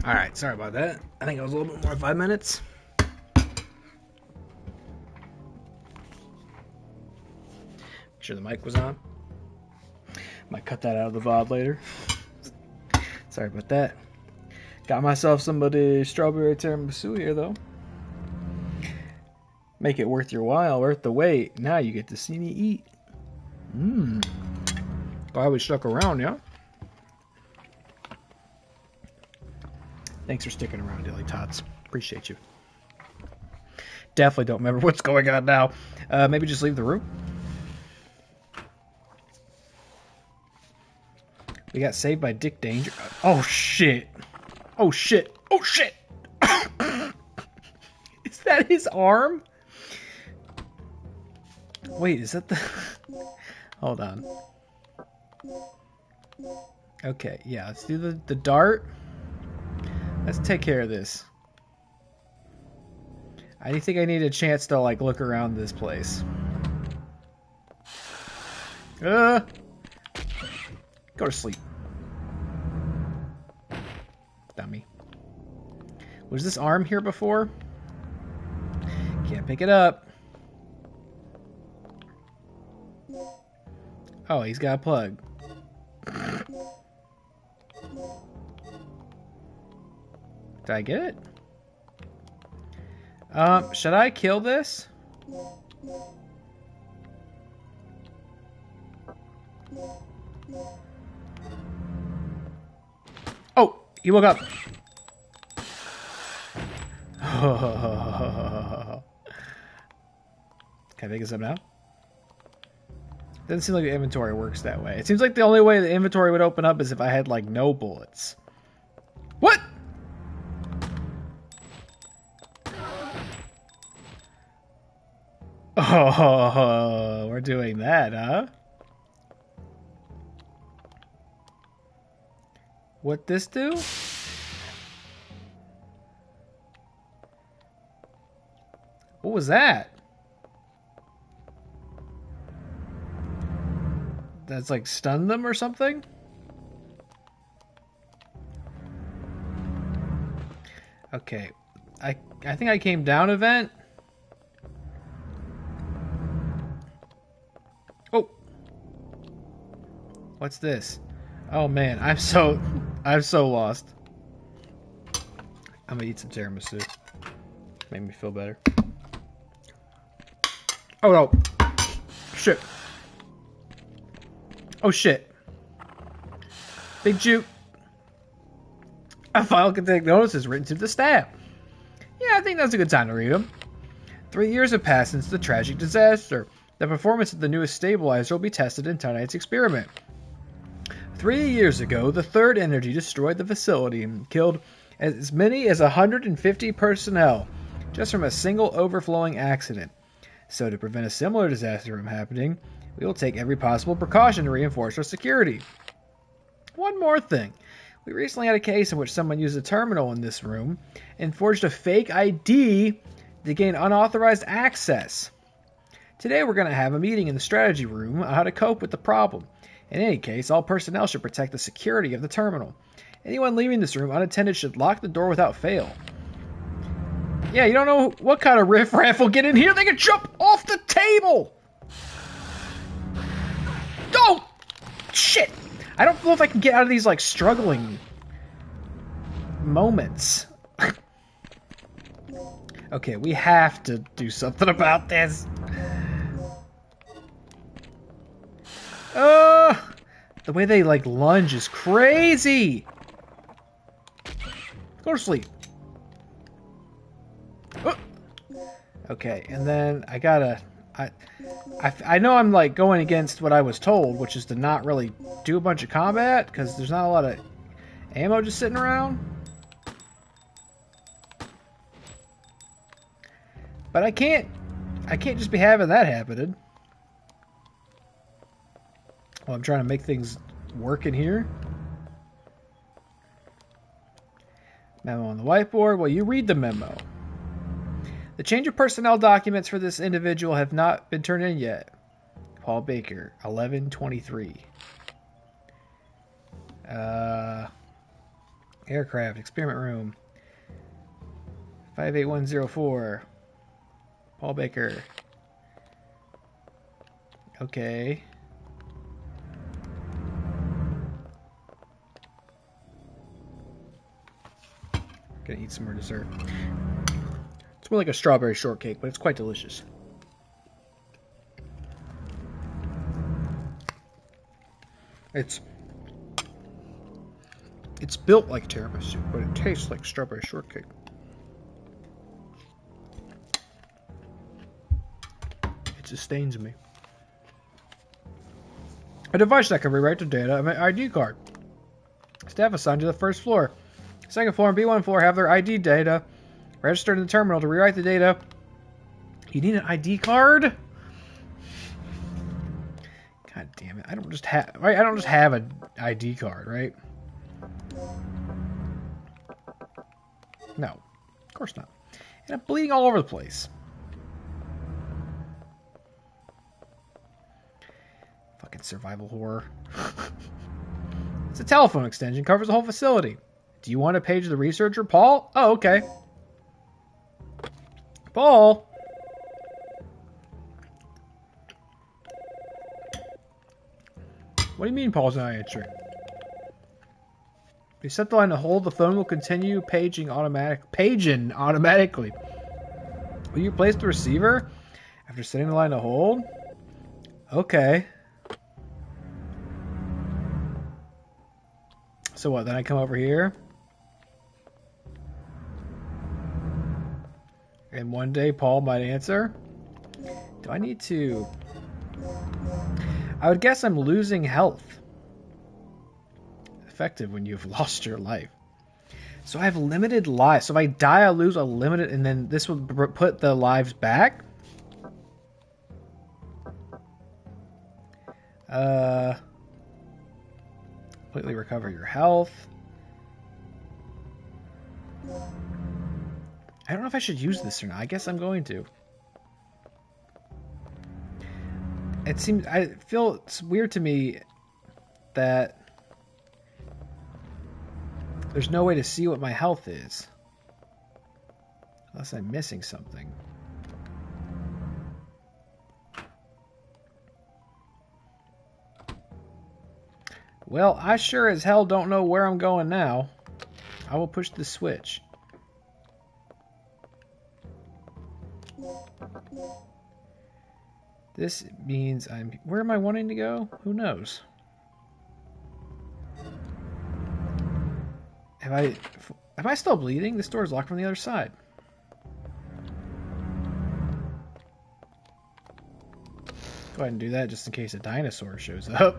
Alright, sorry about that. I think it was a little bit more than 5 minutes. Make sure the mic was on. Might cut that out of the VOD later. Sorry about that. Got myself some of the strawberry tiramisu here, though. Make it worth your while, worth the wait. Now you get to see me eat. Glad we stuck around, yeah? Thanks for sticking around, Dilly Tots. Appreciate you. Definitely don't remember what's going on now. Maybe just leave the room. We got saved by Dick Danger. Oh, shit. Oh, shit. Oh, shit. Is that his arm? Wait, is that the... Hold on. Okay, yeah, let's do the dart. Let's take care of this. I think I need a chance to, like, look around this place. Go to sleep. Dummy. Was this arm here before? Can't pick it up. Oh, he's got a plug. Did I get it? Should I kill this? Oh, he woke up. Can I pick this up now? Doesn't seem like the inventory works that way. It seems like the only way the inventory would open up is if I had, like, no bullets. What? Oh, we're doing that, huh? What this do? What was that? That's like stun them or something? Okay. I think I came down a vent. Oh. What's this? Oh man, I'm so lost. I'm gonna eat some tiramisu. Make me feel better. Oh no. Shit. Oh shit. Big Juke. A file containing notices written to the staff. Yeah, I think that's a good time to read them. 3 years have passed since the tragic disaster. The performance of the newest stabilizer will be tested in tonight's experiment. 3 years ago, the third energy destroyed the facility and killed as many as 150 personnel just from a single overflowing accident. So to prevent a similar disaster from happening, we will take every possible precaution to reinforce our security. One more thing. We recently had a case in which someone used a terminal in this room and forged a fake ID to gain unauthorized access. Today we're going to have a meeting in the strategy room on how to cope with the problem. In any case, all personnel should protect the security of the terminal. Anyone leaving this room unattended should lock the door without fail. Yeah, you don't know what kind of riffraff will get in here. They can jump off the table! Oh! Shit! I don't know if I can get out of these, like, struggling moments. Okay, we have to do something about this. The way they, like, lunge is crazy! Go to sleep. Okay, and then I gotta... I know I'm, like, going against what I was told, which is to not really do a bunch of combat, because there's not a lot of ammo just sitting around. But I can't just be having that happening. Well, I'm trying to make things work in here. Memo on the whiteboard. Well, you read the memo. The change of personnel documents for this individual have not been turned in yet. Paul Baker, 11/23. Aircraft, experiment room. 58104. Paul Baker. Okay. Gonna eat some more dessert. It's more like a strawberry shortcake, but it's quite delicious. It's built like tiramisu, but it tastes like strawberry shortcake. It sustains me. A device that can rewrite the data of my ID card. Staff assigned to the first floor. Second floor and B1 floor have their ID data registered in the terminal to rewrite the data. You need an ID card? God damn it! I don't just have an ID card, right? No, of course not. And I'm bleeding all over the place. Fucking survival horror. It's a telephone extension, covers the whole facility. Do you want to page the researcher, Paul? Oh, okay. Paul? What do you mean Paul's not answering? If you set the line to hold, the phone will continue paging automatically. Will you place the receiver after setting the line to hold? Okay. So what, then I come over here? And one day Paul might answer? Do I need to... I would guess I'm losing health. Effective when you've lost your life. So I have limited lives. So if I die, I lose a limited... And then this will put the lives back? Completely recover your health. I don't know if I should use this or not. I guess I'm going to. I feel it's weird to me that there's no way to see what my health is. Unless I'm missing something. Well, I sure as hell don't know where I'm going now. I will push the switch. This means I'm... Where am I wanting to go? Who knows? Am I still bleeding? This door is locked from the other side. Go ahead and do that just in case a dinosaur shows up.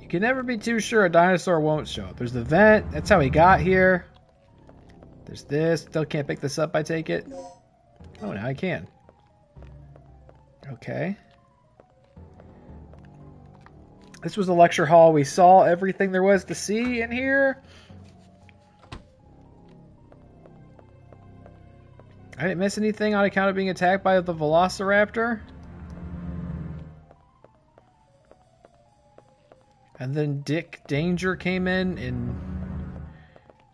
You can never be too sure a dinosaur won't show up. There's the vent. That's how he got here. There's this. Still can't pick this up, I take it. Oh, now I can. Okay. This was the lecture hall. We saw everything there was to see in here. I didn't miss anything on account of being attacked by the Velociraptor. And then Dick Danger came in and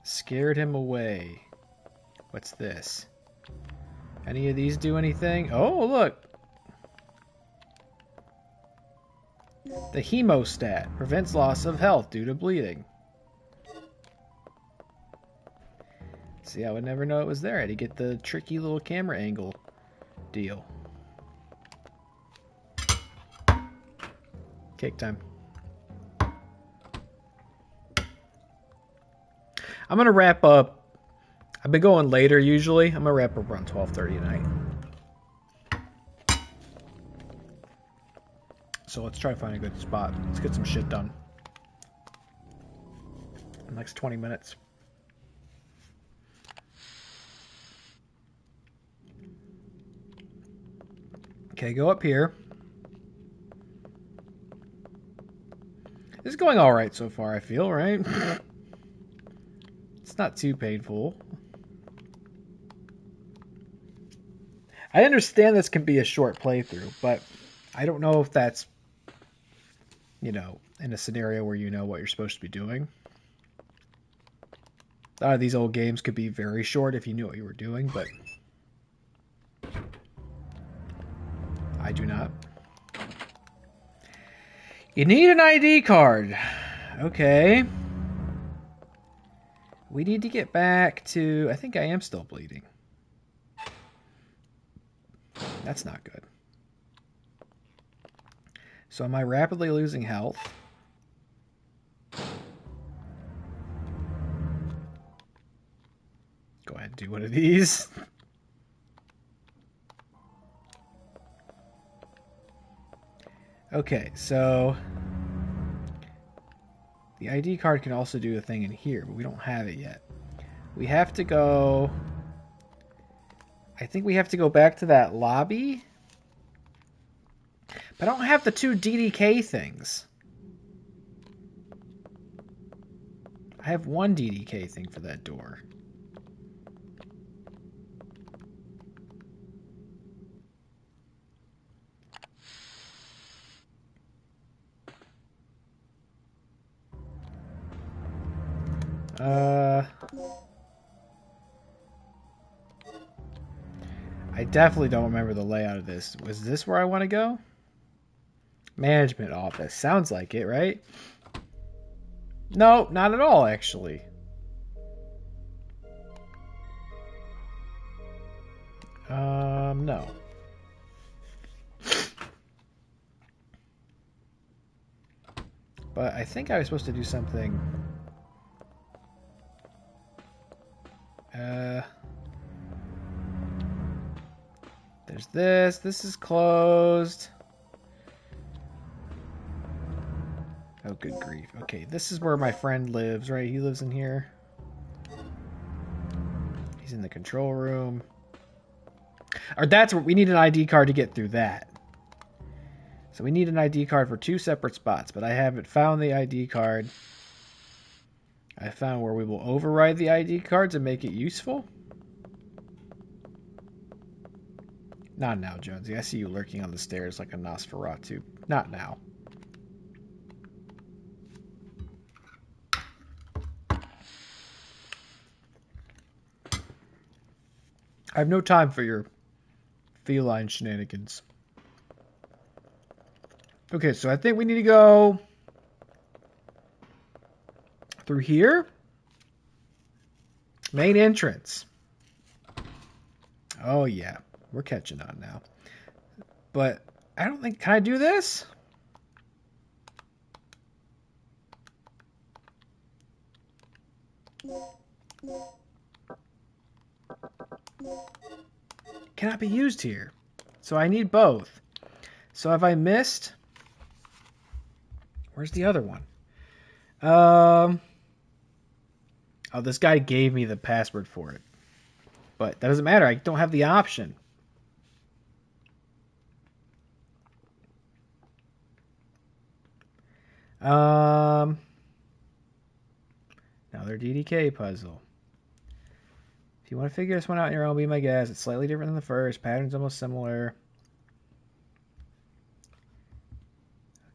scared him away. What's this? Any of these do anything? Oh, look. The hemostat prevents loss of health due to bleeding. See, I would never know it was there. I had to get the tricky little camera angle deal. Cake time. I'm going to wrap up. I've been going later usually. I'm going to wrap up around 12:30 tonight. So let's try to find a good spot. Let's get some shit done. In the next 20 minutes. Okay, go up here. This is going alright so far, I feel, right? It's not too painful. I understand this can be a short playthrough, but I don't know if that's, you know, in a scenario where you know what you're supposed to be doing. A lot of these old games could be very short if you knew what you were doing, but I do not. You need an ID card. Okay. We need to get back to... I think I am still bleeding. That's not good. So am I rapidly losing health? Go ahead and do one of these. Okay, so... the ID card can also do a thing in here, but we don't have it yet. We have to go... I think we have to go back to that lobby. But I don't have the 2 DDK things. I have 1 DDK thing for that door. I definitely don't remember the layout of this. Was this where I want to go? Management office. Sounds like it, right? No, not at all, actually. No. But I think I was supposed to do something... There's this. This is closed. Oh, good grief. Okay, this is where my friend lives, right? He lives in here. He's in the control room. Or that's where we need an ID card to get through that. So we need an ID card for 2 separate spots, but I haven't found the ID card. I found where we will override the ID cards and make it useful. Not now, Jonesy. I see you lurking on the stairs like a Nosferatu. Not now. I have no time for your feline shenanigans. Okay, so I think we need to go through here. Main entrance. Oh, yeah. We're catching on now. But I don't think... Can I do this? Cannot be used here. So I need both. So have I missed... Where's the other one? Oh, this guy gave me the password for it. But that doesn't matter. I don't have the option. Another DDK puzzle. If you want to figure this one out on your own, be my guest. It's slightly different than the first. Pattern's almost similar.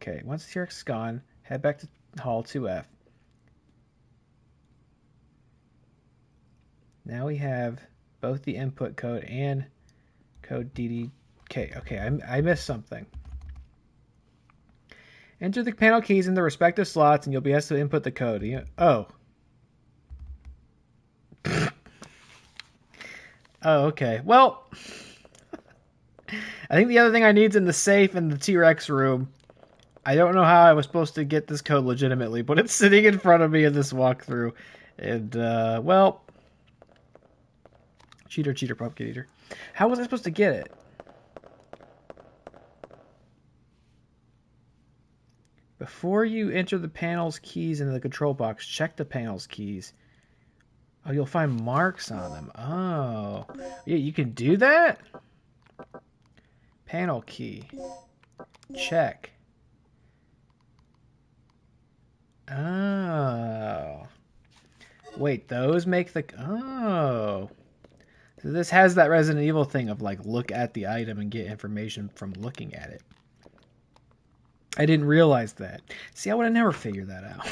Okay, once the T-Rex is gone, head back to Hall 2F. Now we have both the input code and code DDK. Okay, I missed something. Enter the panel keys in the respective slots and you'll be asked to input the code. Oh. Oh, okay. Well, I think the other thing I need is in the safe in the T-Rex room. I don't know how I was supposed to get this code legitimately, but it's sitting in front of me in this walkthrough. And, well... Cheater, pumpkin eater. How was I supposed to get it? Before you enter the panel's keys into the control box, check the panel's keys. Oh, you'll find marks on them. Oh. Yeah, you can do that? Panel key. Check. Oh. Wait, those make the... Oh. So this has that Resident Evil thing of, like, look at the item and get information from looking at it. I didn't realize that. See, I would have never figured that out.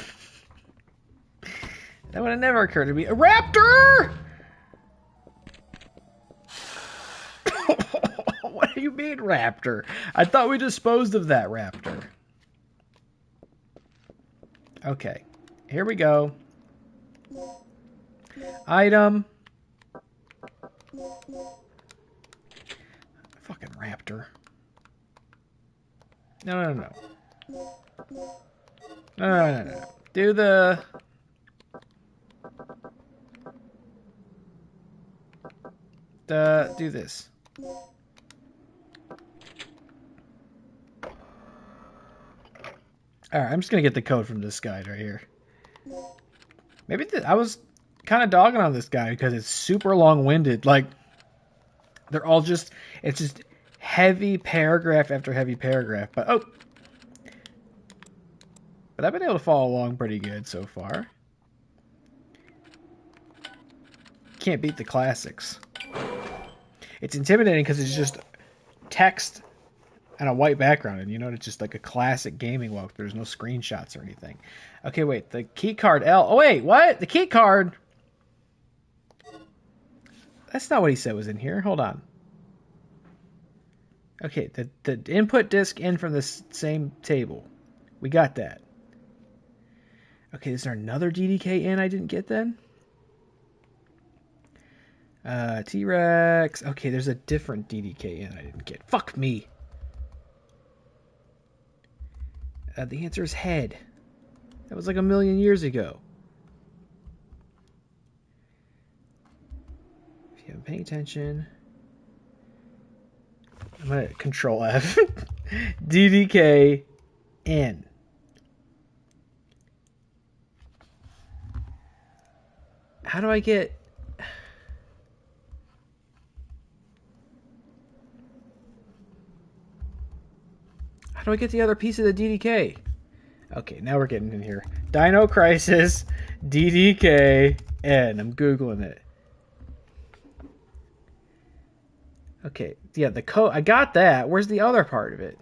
That would have never occurred to me. A raptor! What do you mean, raptor? I thought we disposed of that raptor. Okay. Here we go. Item. Fucking raptor. No. No. Do the... do this. Alright, I'm just gonna get the code from this guy right here. Maybe I was kind of dogging on this guy because it's super long-winded. Like, they're all just... It's just heavy paragraph after heavy paragraph. But, oh! But I've been able to follow along pretty good so far. Can't beat the classics. It's intimidating because it's just text and a white background, and you know it's just like a classic gaming walk. There's no screenshots or anything. Okay, wait, the key card L. Oh wait, what? The key card? That's not what he said was in here. Hold on. Okay, the input disk in from the same table. We got that. Okay, is there another DDK in I didn't get then? T-Rex. Okay, there's a different DDK in I didn't get. Fuck me. The answer is head. That was like 1,000,000 years ago. If you haven't paid attention... I'm going to Control F. DDK N. How do I get... How do I get the other piece of the DDK? Okay, now we're getting in here. Dino Crisis, DDK, N. I'm Googling it. Okay, yeah, the code. I got that. Where's the other part of it?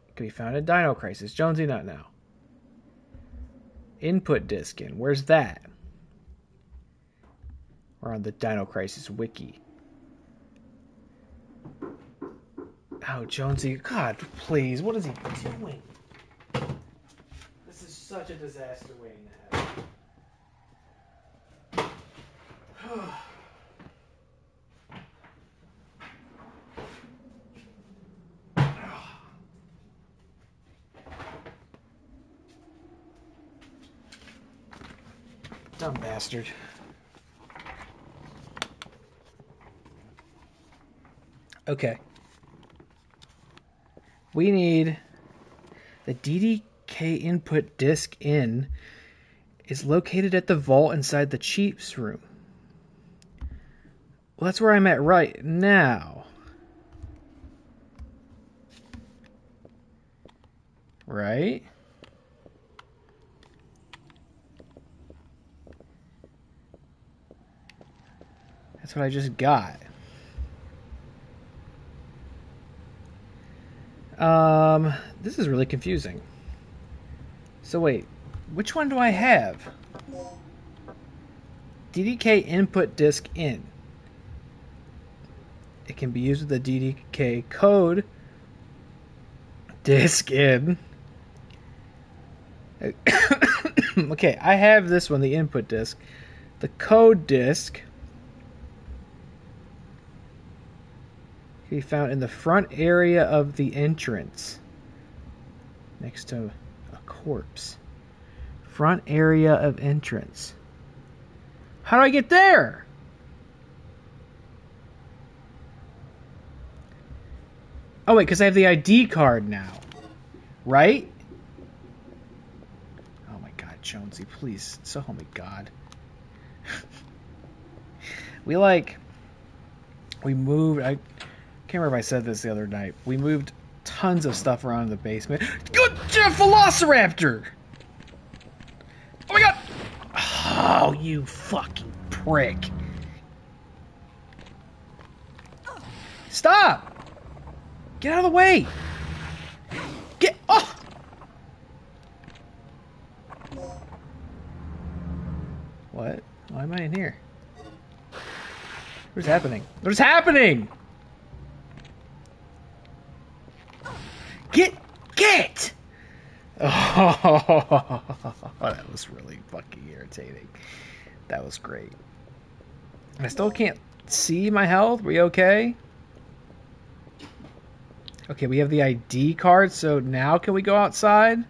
It can be found in Dino Crisis. Jonesy, not now. Input disk in. Where's that? We're on the Dino Crisis wiki. Oh, Jonesy, God, please, what is he doing? This is such a disaster waiting to happen. Dumb bastard. Okay. We need the DDK input disk in is located at the vault inside the Chiefs room. Well, that's where I'm at right now. Right? That's what I just got. This is really confusing. So wait, which one do I have? DDK input disk in. It can be used with the DDK code disk in. Okay, I have this one, the input disk. The code disk can be found in the front area of the entrance next to a corpse. Front area of entrance. How do I get there? Oh wait, because I have the ID card now. Right? Oh my god, Jonesy, please. So help me God. We moved, I can't remember if I said this the other night. We moved tons of stuff around in the basement. Good Velociraptor! Oh my god! Oh, you fucking prick. Stop! Get out of the way! Get... Oh! What? Why am I in here? What's happening? What's happening? Get! Oh, that was really fucking irritating. That was great. I still can't see my health. We okay? Okay, we have the ID card, so now can we go outside?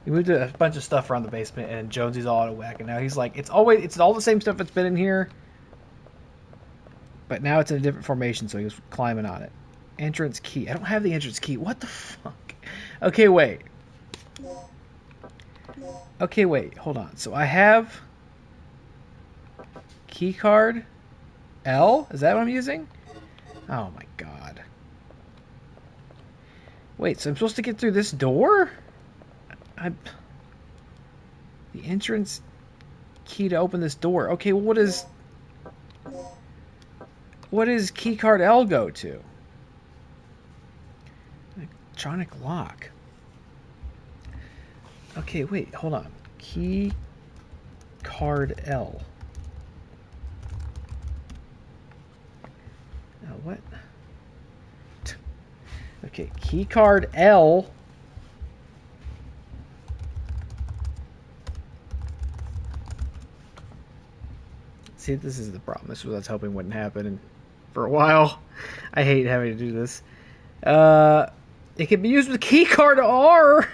We moved a bunch of stuff around the basement, and Jonesy's all out of whack, and now he's like, it's all the same stuff that's been in here, but now it's in a different formation, so he was climbing on it. Entrance key. I don't have the entrance key. What the fuck? Okay, wait. Okay, wait. Hold on. So I have key card L. Is that what I'm using? Oh my god. Wait, so I'm supposed to get through this door? The entrance key to open this door. Okay, well, what does key card L go to? Electronic lock. Okay, wait, hold on. Key card L. What? Okay, key card L. See, this is the problem. This is what I was hoping wouldn't happen for a while. I hate having to do this. It can be used with key card R.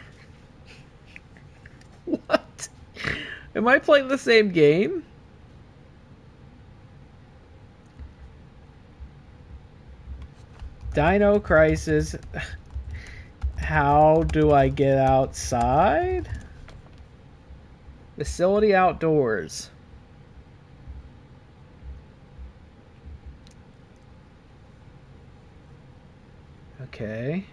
What? Am I playing the same game? Dino Crisis. How do I get outside? Facility outdoors. Okay.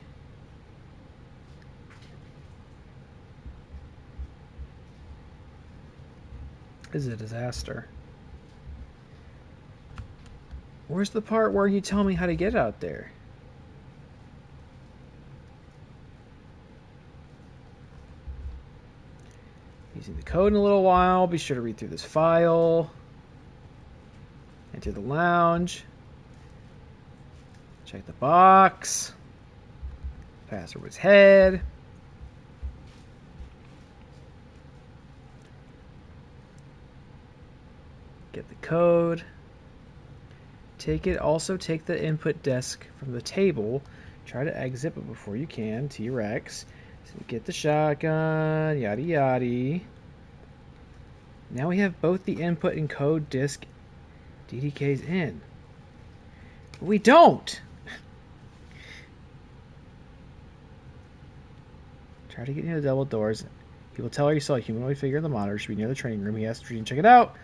This is a disaster. Where's the part where you tell me how to get out there? Using the code in a little while. Be sure to read through this file. Enter the lounge. Check the box. Password was head. Get the code. Take it. Also take the input desk from the table. Try to exit, but before you can, T-Rex. So get the shotgun, yada yada. Now we have both the input and code disk DDKs in. But we don't! Try to get near the double doors. He will tell her you saw a humanoid figure in the monitor. Should be near the training room. He has to check it out.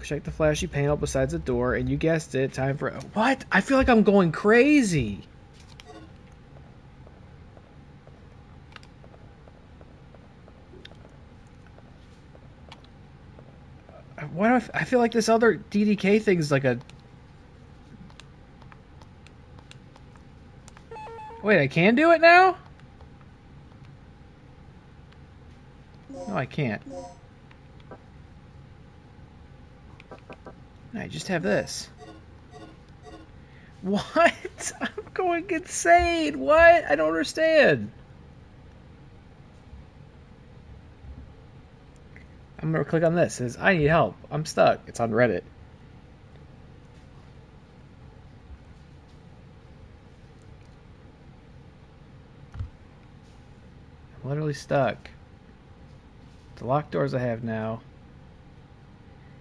Check the flashy panel besides the door, and you guessed it, time for... What? I feel like I'm going crazy! Why do I feel like this other DDK thing is like a... Wait, I can do it now? No, I can't. I just have this. What? I'm going insane. What? I don't understand. I'm going to click on this. It says, I need help. I'm stuck. It's on Reddit. I'm literally stuck. The locked doors I have now.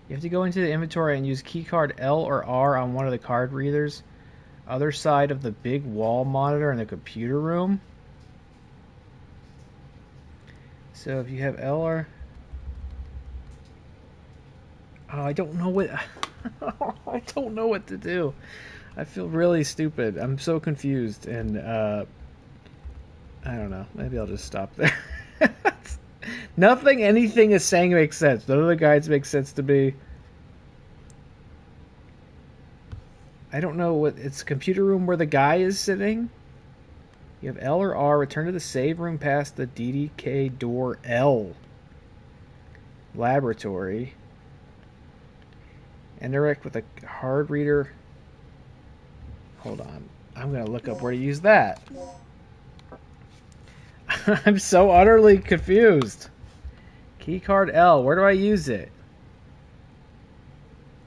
You have to go into the inventory and use keycard L or R on one of the card readers. Other side of the big wall monitor in the computer room. So if you have L or... Oh, I don't know what... I don't know what to do. I feel really stupid. I'm so confused, and I don't know. Maybe I'll just stop there. Anything is saying makes sense. None of the guides make sense to me. I don't know what... It's a computer room where the guy is sitting. You have L or R. Return to the save room past the DDK door L. Laboratory. Interact with a hard reader. Hold on. I'm going to look up where to use that. I'm so utterly confused. Keycard L. Where do I use it?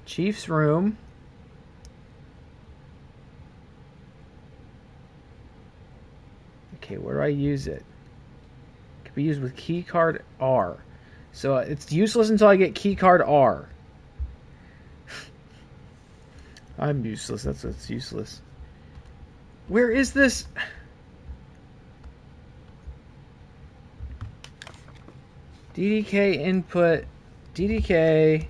Chief's room. Okay, where do I use it? It can be used with keycard R. So it's useless until I get keycard R. I'm useless. That's what's useless. Where is this? DDK input. DDK.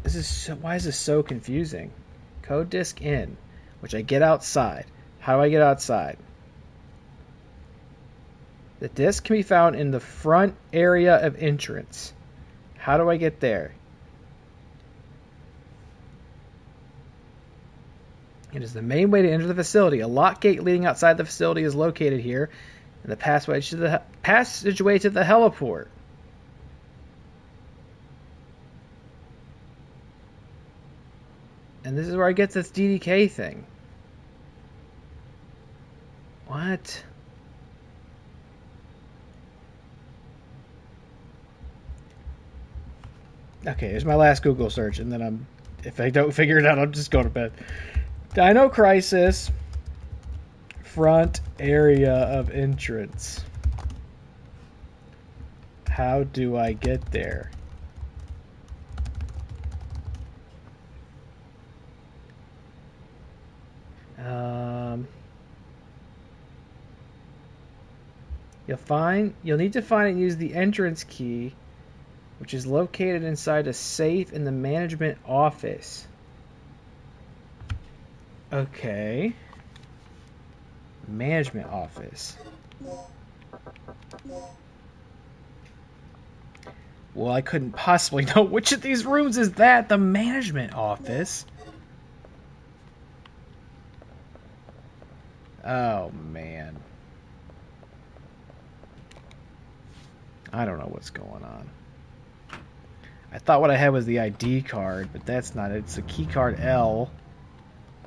This is so, why is this so confusing? Code disk in, which I get outside. How do I get outside? The disk can be found in the front area of entrance. How do I get there? It is the main way to enter the facility. A lock gate leading outside the facility is located here, and the passageway to the heliport. And this is where I get this DDK thing. What? Okay, here's my last Google search, and then if I don't figure it out, I'll just go to bed. Dino Crisis, front area of entrance. How do I get there? You'll need to find and use the entrance key, which is located inside a safe in the management office. Okay. Management office. Well, I couldn't possibly know which of these rooms is that. The management office. Oh, man. I don't know what's going on. I thought what I had was the ID card, but that's not it. It's a key card L.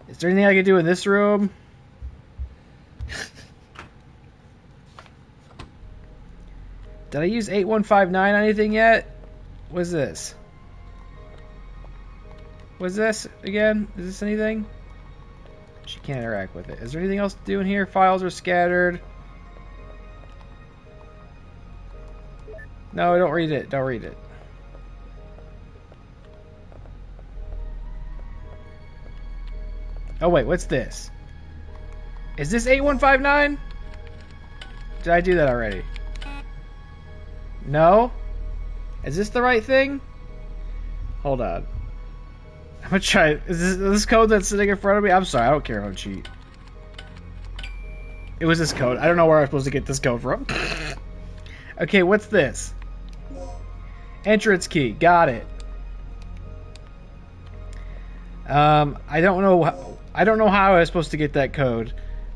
Is there anything I can do in this room? Did I use 8159 on anything yet? What's this? What's this again? Is this anything? She can't interact with it. Is there anything else to do in here? Files are scattered. No, don't read it. Don't read it. Oh wait, what's this? Is this 8159? Did I do that already? No? Is this the right thing? Hold on. I'm gonna try it. Is this code that's sitting in front of me? I'm sorry, I don't care if I cheat. It was this code. I don't know where I'm supposed to get this code from. Okay, what's this? Entrance key. Got it. I don't know how I was supposed to get that code,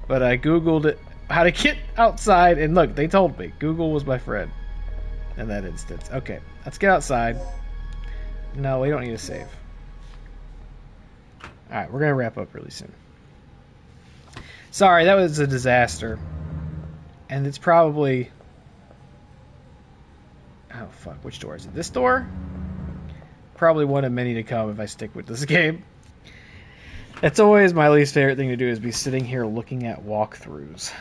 but I googled it, how to get outside, and look, they told me. Google was my friend in that instance. Okay, let's get outside. No, we don't need to save. Alright, we're going to wrap up really soon. Sorry, that was a disaster. And it's probably... Oh, fuck. Which door is it? This door? Probably one of many to come if I stick with this game. That's always my least favorite thing to do, is be sitting here looking at walkthroughs.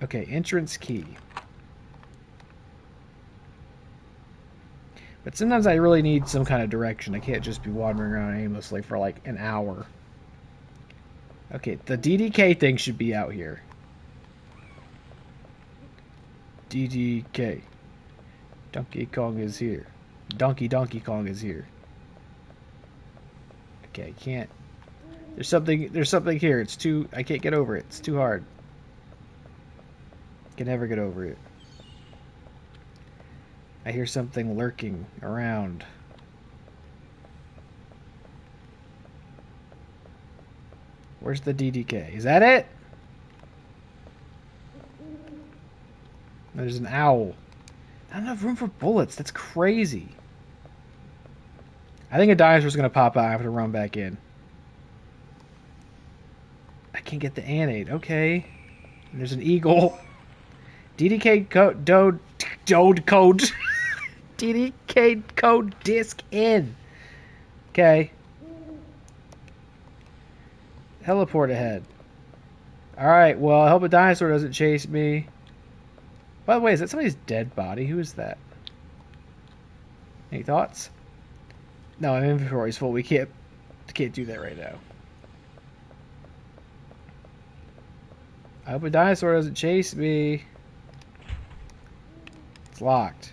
Okay, entrance key. But sometimes I really need some kind of direction. I can't just be wandering around aimlessly for like an hour. Okay, the DDK thing should be out here. DDK. Donkey Kong is here. Donkey Kong is here. Okay, I can't. There's something here. It's too, I can't get over it. It's too hard. Can never get over it. I hear something lurking around. Where's the DDK? Is that it? There's an owl. Not enough room for bullets. That's crazy. I think a dinosaur's going to pop out. I have to run back in. I can't get the anate. Okay. And there's an eagle. DDK code... Dode code. DDK code disc in. Okay. Teleport ahead. Alright, well, I hope a dinosaur doesn't chase me. By the way, is that somebody's dead body? Who is that? Any thoughts? No, my inventory's full. We can't do that right now. I hope a dinosaur doesn't chase me. It's locked.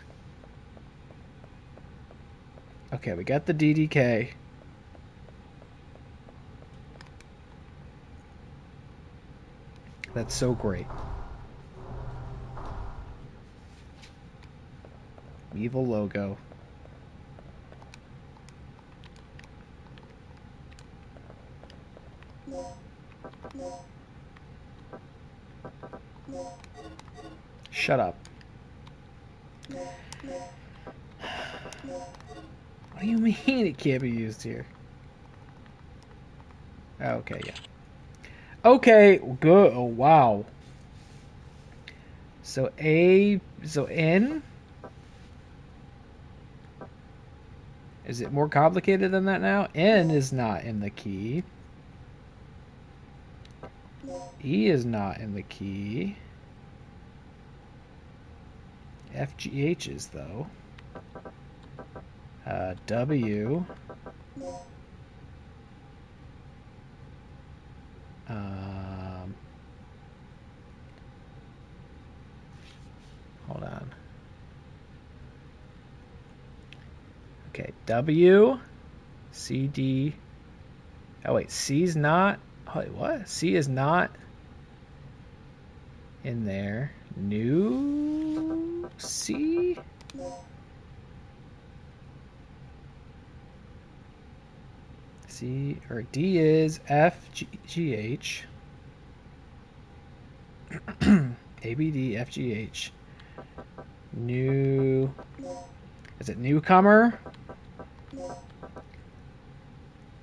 Okay, we got the DDK. That's so great. Evil logo. Shut up. What do you mean it can't be used here? Okay, yeah. Okay, good. Oh, wow. So N? Is it more complicated than that now? N is not in the key. E is not in the key. FGH is, though. W. Hold on. Okay, W, C, D. Oh, wait, C's not. Wait, what? C is not in there. New C? C, or D is F, G, G, H. A, B, D, F, G, H. New. Is it newcomer?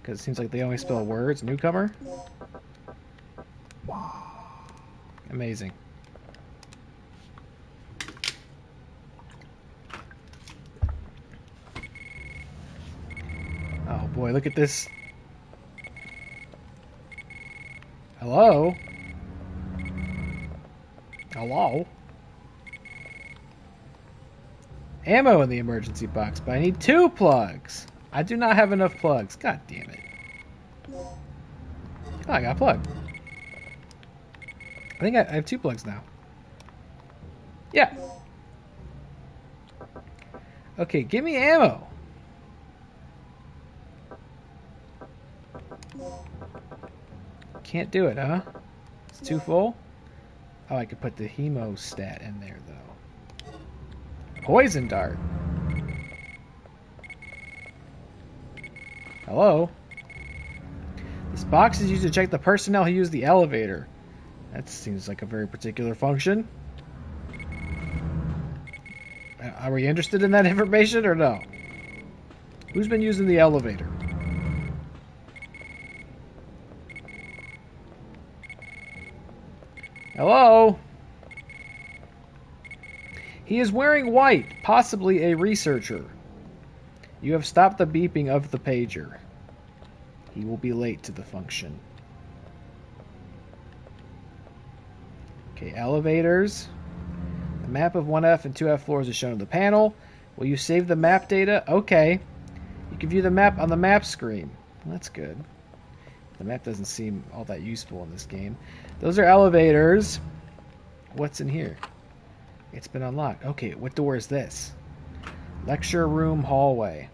Because it seems like they only spell words. Newcomer? Amazing. Oh boy, look at this. Hello? Hello? Ammo in the emergency box, but I need 2 plugs. I do not have enough plugs. God damn it. Oh, I got a plug. I think I have 2 plugs now. Yeah. Okay, give me ammo. Can't do it, huh? It's too full? Oh, I could put the hemostat in there, though. Poison dart. Hello? This box is used to check the personnel who use the elevator. That seems like a very particular function. Are we interested in that information or no? Who's been using the elevator? Hello? He is wearing white, possibly a researcher. You have stopped the beeping of the pager. He will be late to the function. Okay, elevators. The map of 1F and 2F floors is shown on the panel. Will you save the map data? Okay. You can view the map on the map screen. Well, that's good. The map doesn't seem all that useful in this game. Those are elevators. What's in here? It's been unlocked. Okay, what door is this? Lecture room hallway.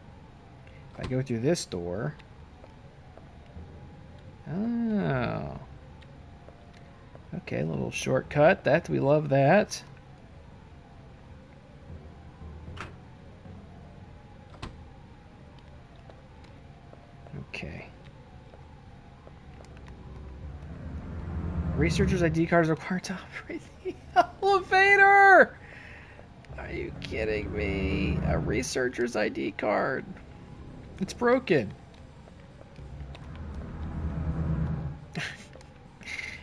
If I go through this door... Oh. Okay, a little shortcut. We love that. Okay. Researcher's ID cards required to operate the elevator! Are you kidding me? A researcher's ID card. It's broken.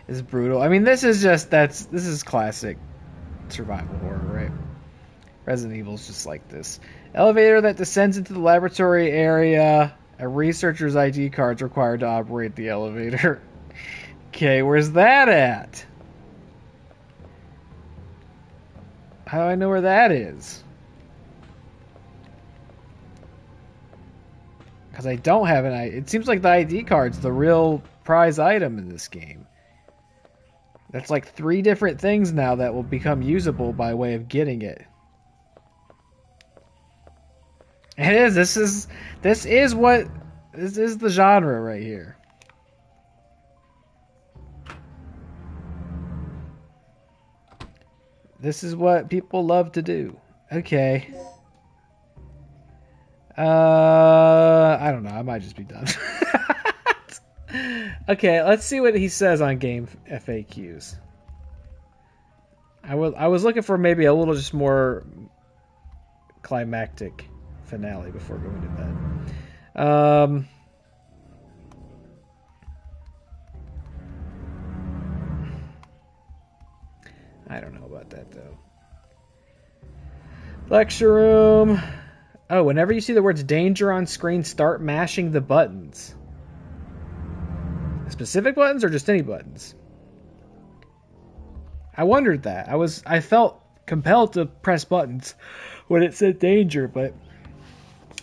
It's brutal. I mean, this is classic survival horror, right? Resident Evil's just like this. Elevator that descends into the laboratory area. A researcher's ID card's required to operate the elevator. Okay, where's that at? How do I know where that is? Because I don't have an ID. It seems like the ID card's the real prize item in this game. That's like 3 different things now that will become usable by way of getting it. It is. This is the genre right here. This is what people love to do. Okay. I don't know. I might just be done. Okay, let's see what he says on game FAQs. I was looking for maybe a little just more climactic finale before going to bed. I don't know about that though. Lecture room. Oh, whenever you see the words danger on screen, start mashing the buttons. Specific buttons or just any buttons? I wondered that. I felt compelled to press buttons when it said danger, but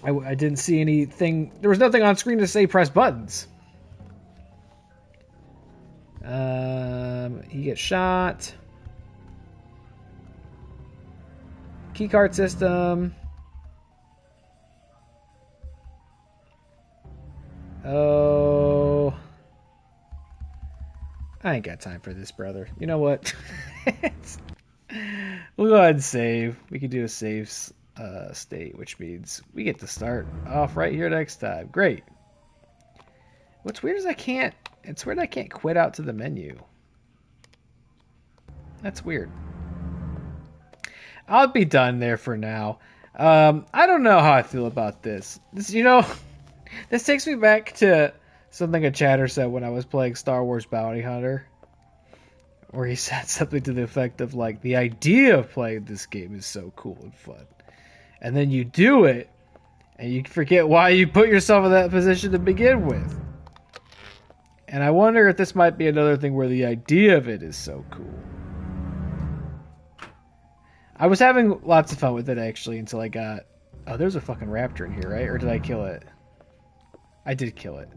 I didn't see anything. There was nothing on screen to say press buttons. He gets shot. Keycard system. Oh. I ain't got time for this, brother. You know what? We'll go ahead and save. We can do a save state, which means we get to start off right here next time. Great. What's weird is it's weird I can't quit out to the menu. That's weird. I'll be done there for now. I don't know how I feel about this. This takes me back to something a chatter said when I was playing Star Wars Bounty Hunter, where he said something to the effect of like, the idea of playing this game is so cool and fun, and then you do it and you forget why you put yourself in that position to begin with. And I wonder if this might be another thing where the idea of it is so cool. I was having lots of fun with it actually until I got... Oh, there's a fucking raptor in here, right? Or did I kill it? I did kill it.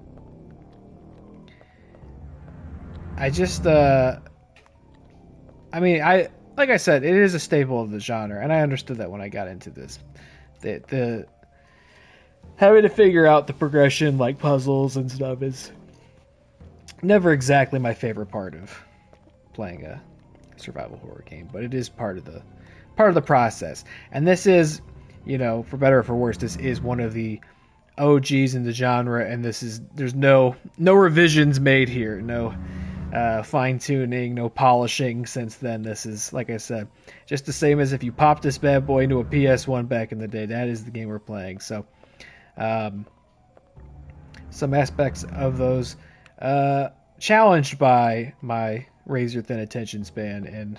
I just, like I said, it is a staple of the genre, and I understood that when I got into this. The having to figure out the progression, like puzzles and stuff, is never exactly my favorite part of playing a survival horror game, but it is part of the process. And this is, for better or for worse, this is one of the OGs in the genre, and there's no revisions made here, no fine-tuning, no polishing since then. This is, like I said, just the same as if you popped this bad boy into a PS1 back in the day. That is the game we're playing. So some aspects of those challenged by my razor-thin attention span and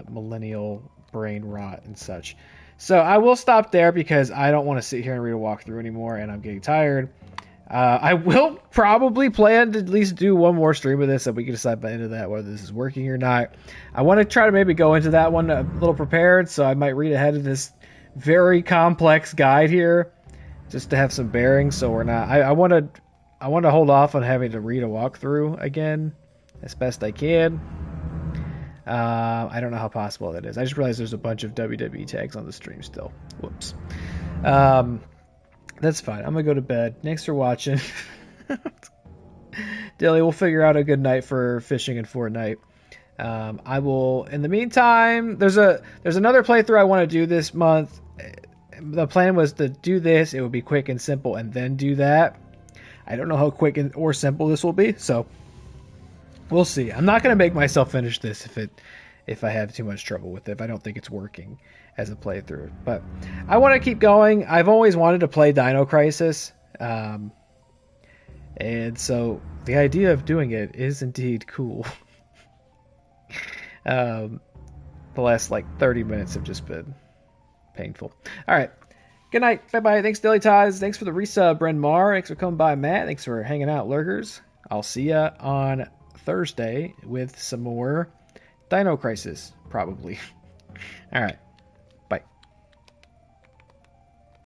millennial brain rot and such. So I will stop there because I don't want to sit here and read a walkthrough anymore, and I'm getting tired. I will probably plan to at least do one more stream of this, and we can decide by the end of that whether this is working or not. I want to try to maybe go into that one a little prepared, so I might read ahead of this very complex guide here, just to have some bearings. So we're not. I want to hold off on having to read a walkthrough again as best I can. I don't know how possible that is. I just realized there's a bunch of WWE tags on the stream still. Whoops. That's fine. I'm gonna go to bed. Thanks for watching. Dilly, we'll figure out a good night for fishing in Fortnite. I will. In the meantime, there's another playthrough I want to do this month, the plan was to do this. It would be quick and simple, and then do that. I don't know how quick or simple this will be, so we'll see. I'm not going to make myself finish this if I have too much trouble with it, if I don't think it's working as a playthrough. But I want to keep going. I've always wanted to play Dino Crisis, and so the idea of doing it is indeed cool. The last 30 minutes have just been painful. All right. Good night. Bye-bye. Thanks, Daily Ties. Thanks for the resub, Bryn Mar. Thanks for coming by, Matt. Thanks for hanging out, Lurkers. I'll see ya on Thursday with some more Dino Crisis, probably. All right.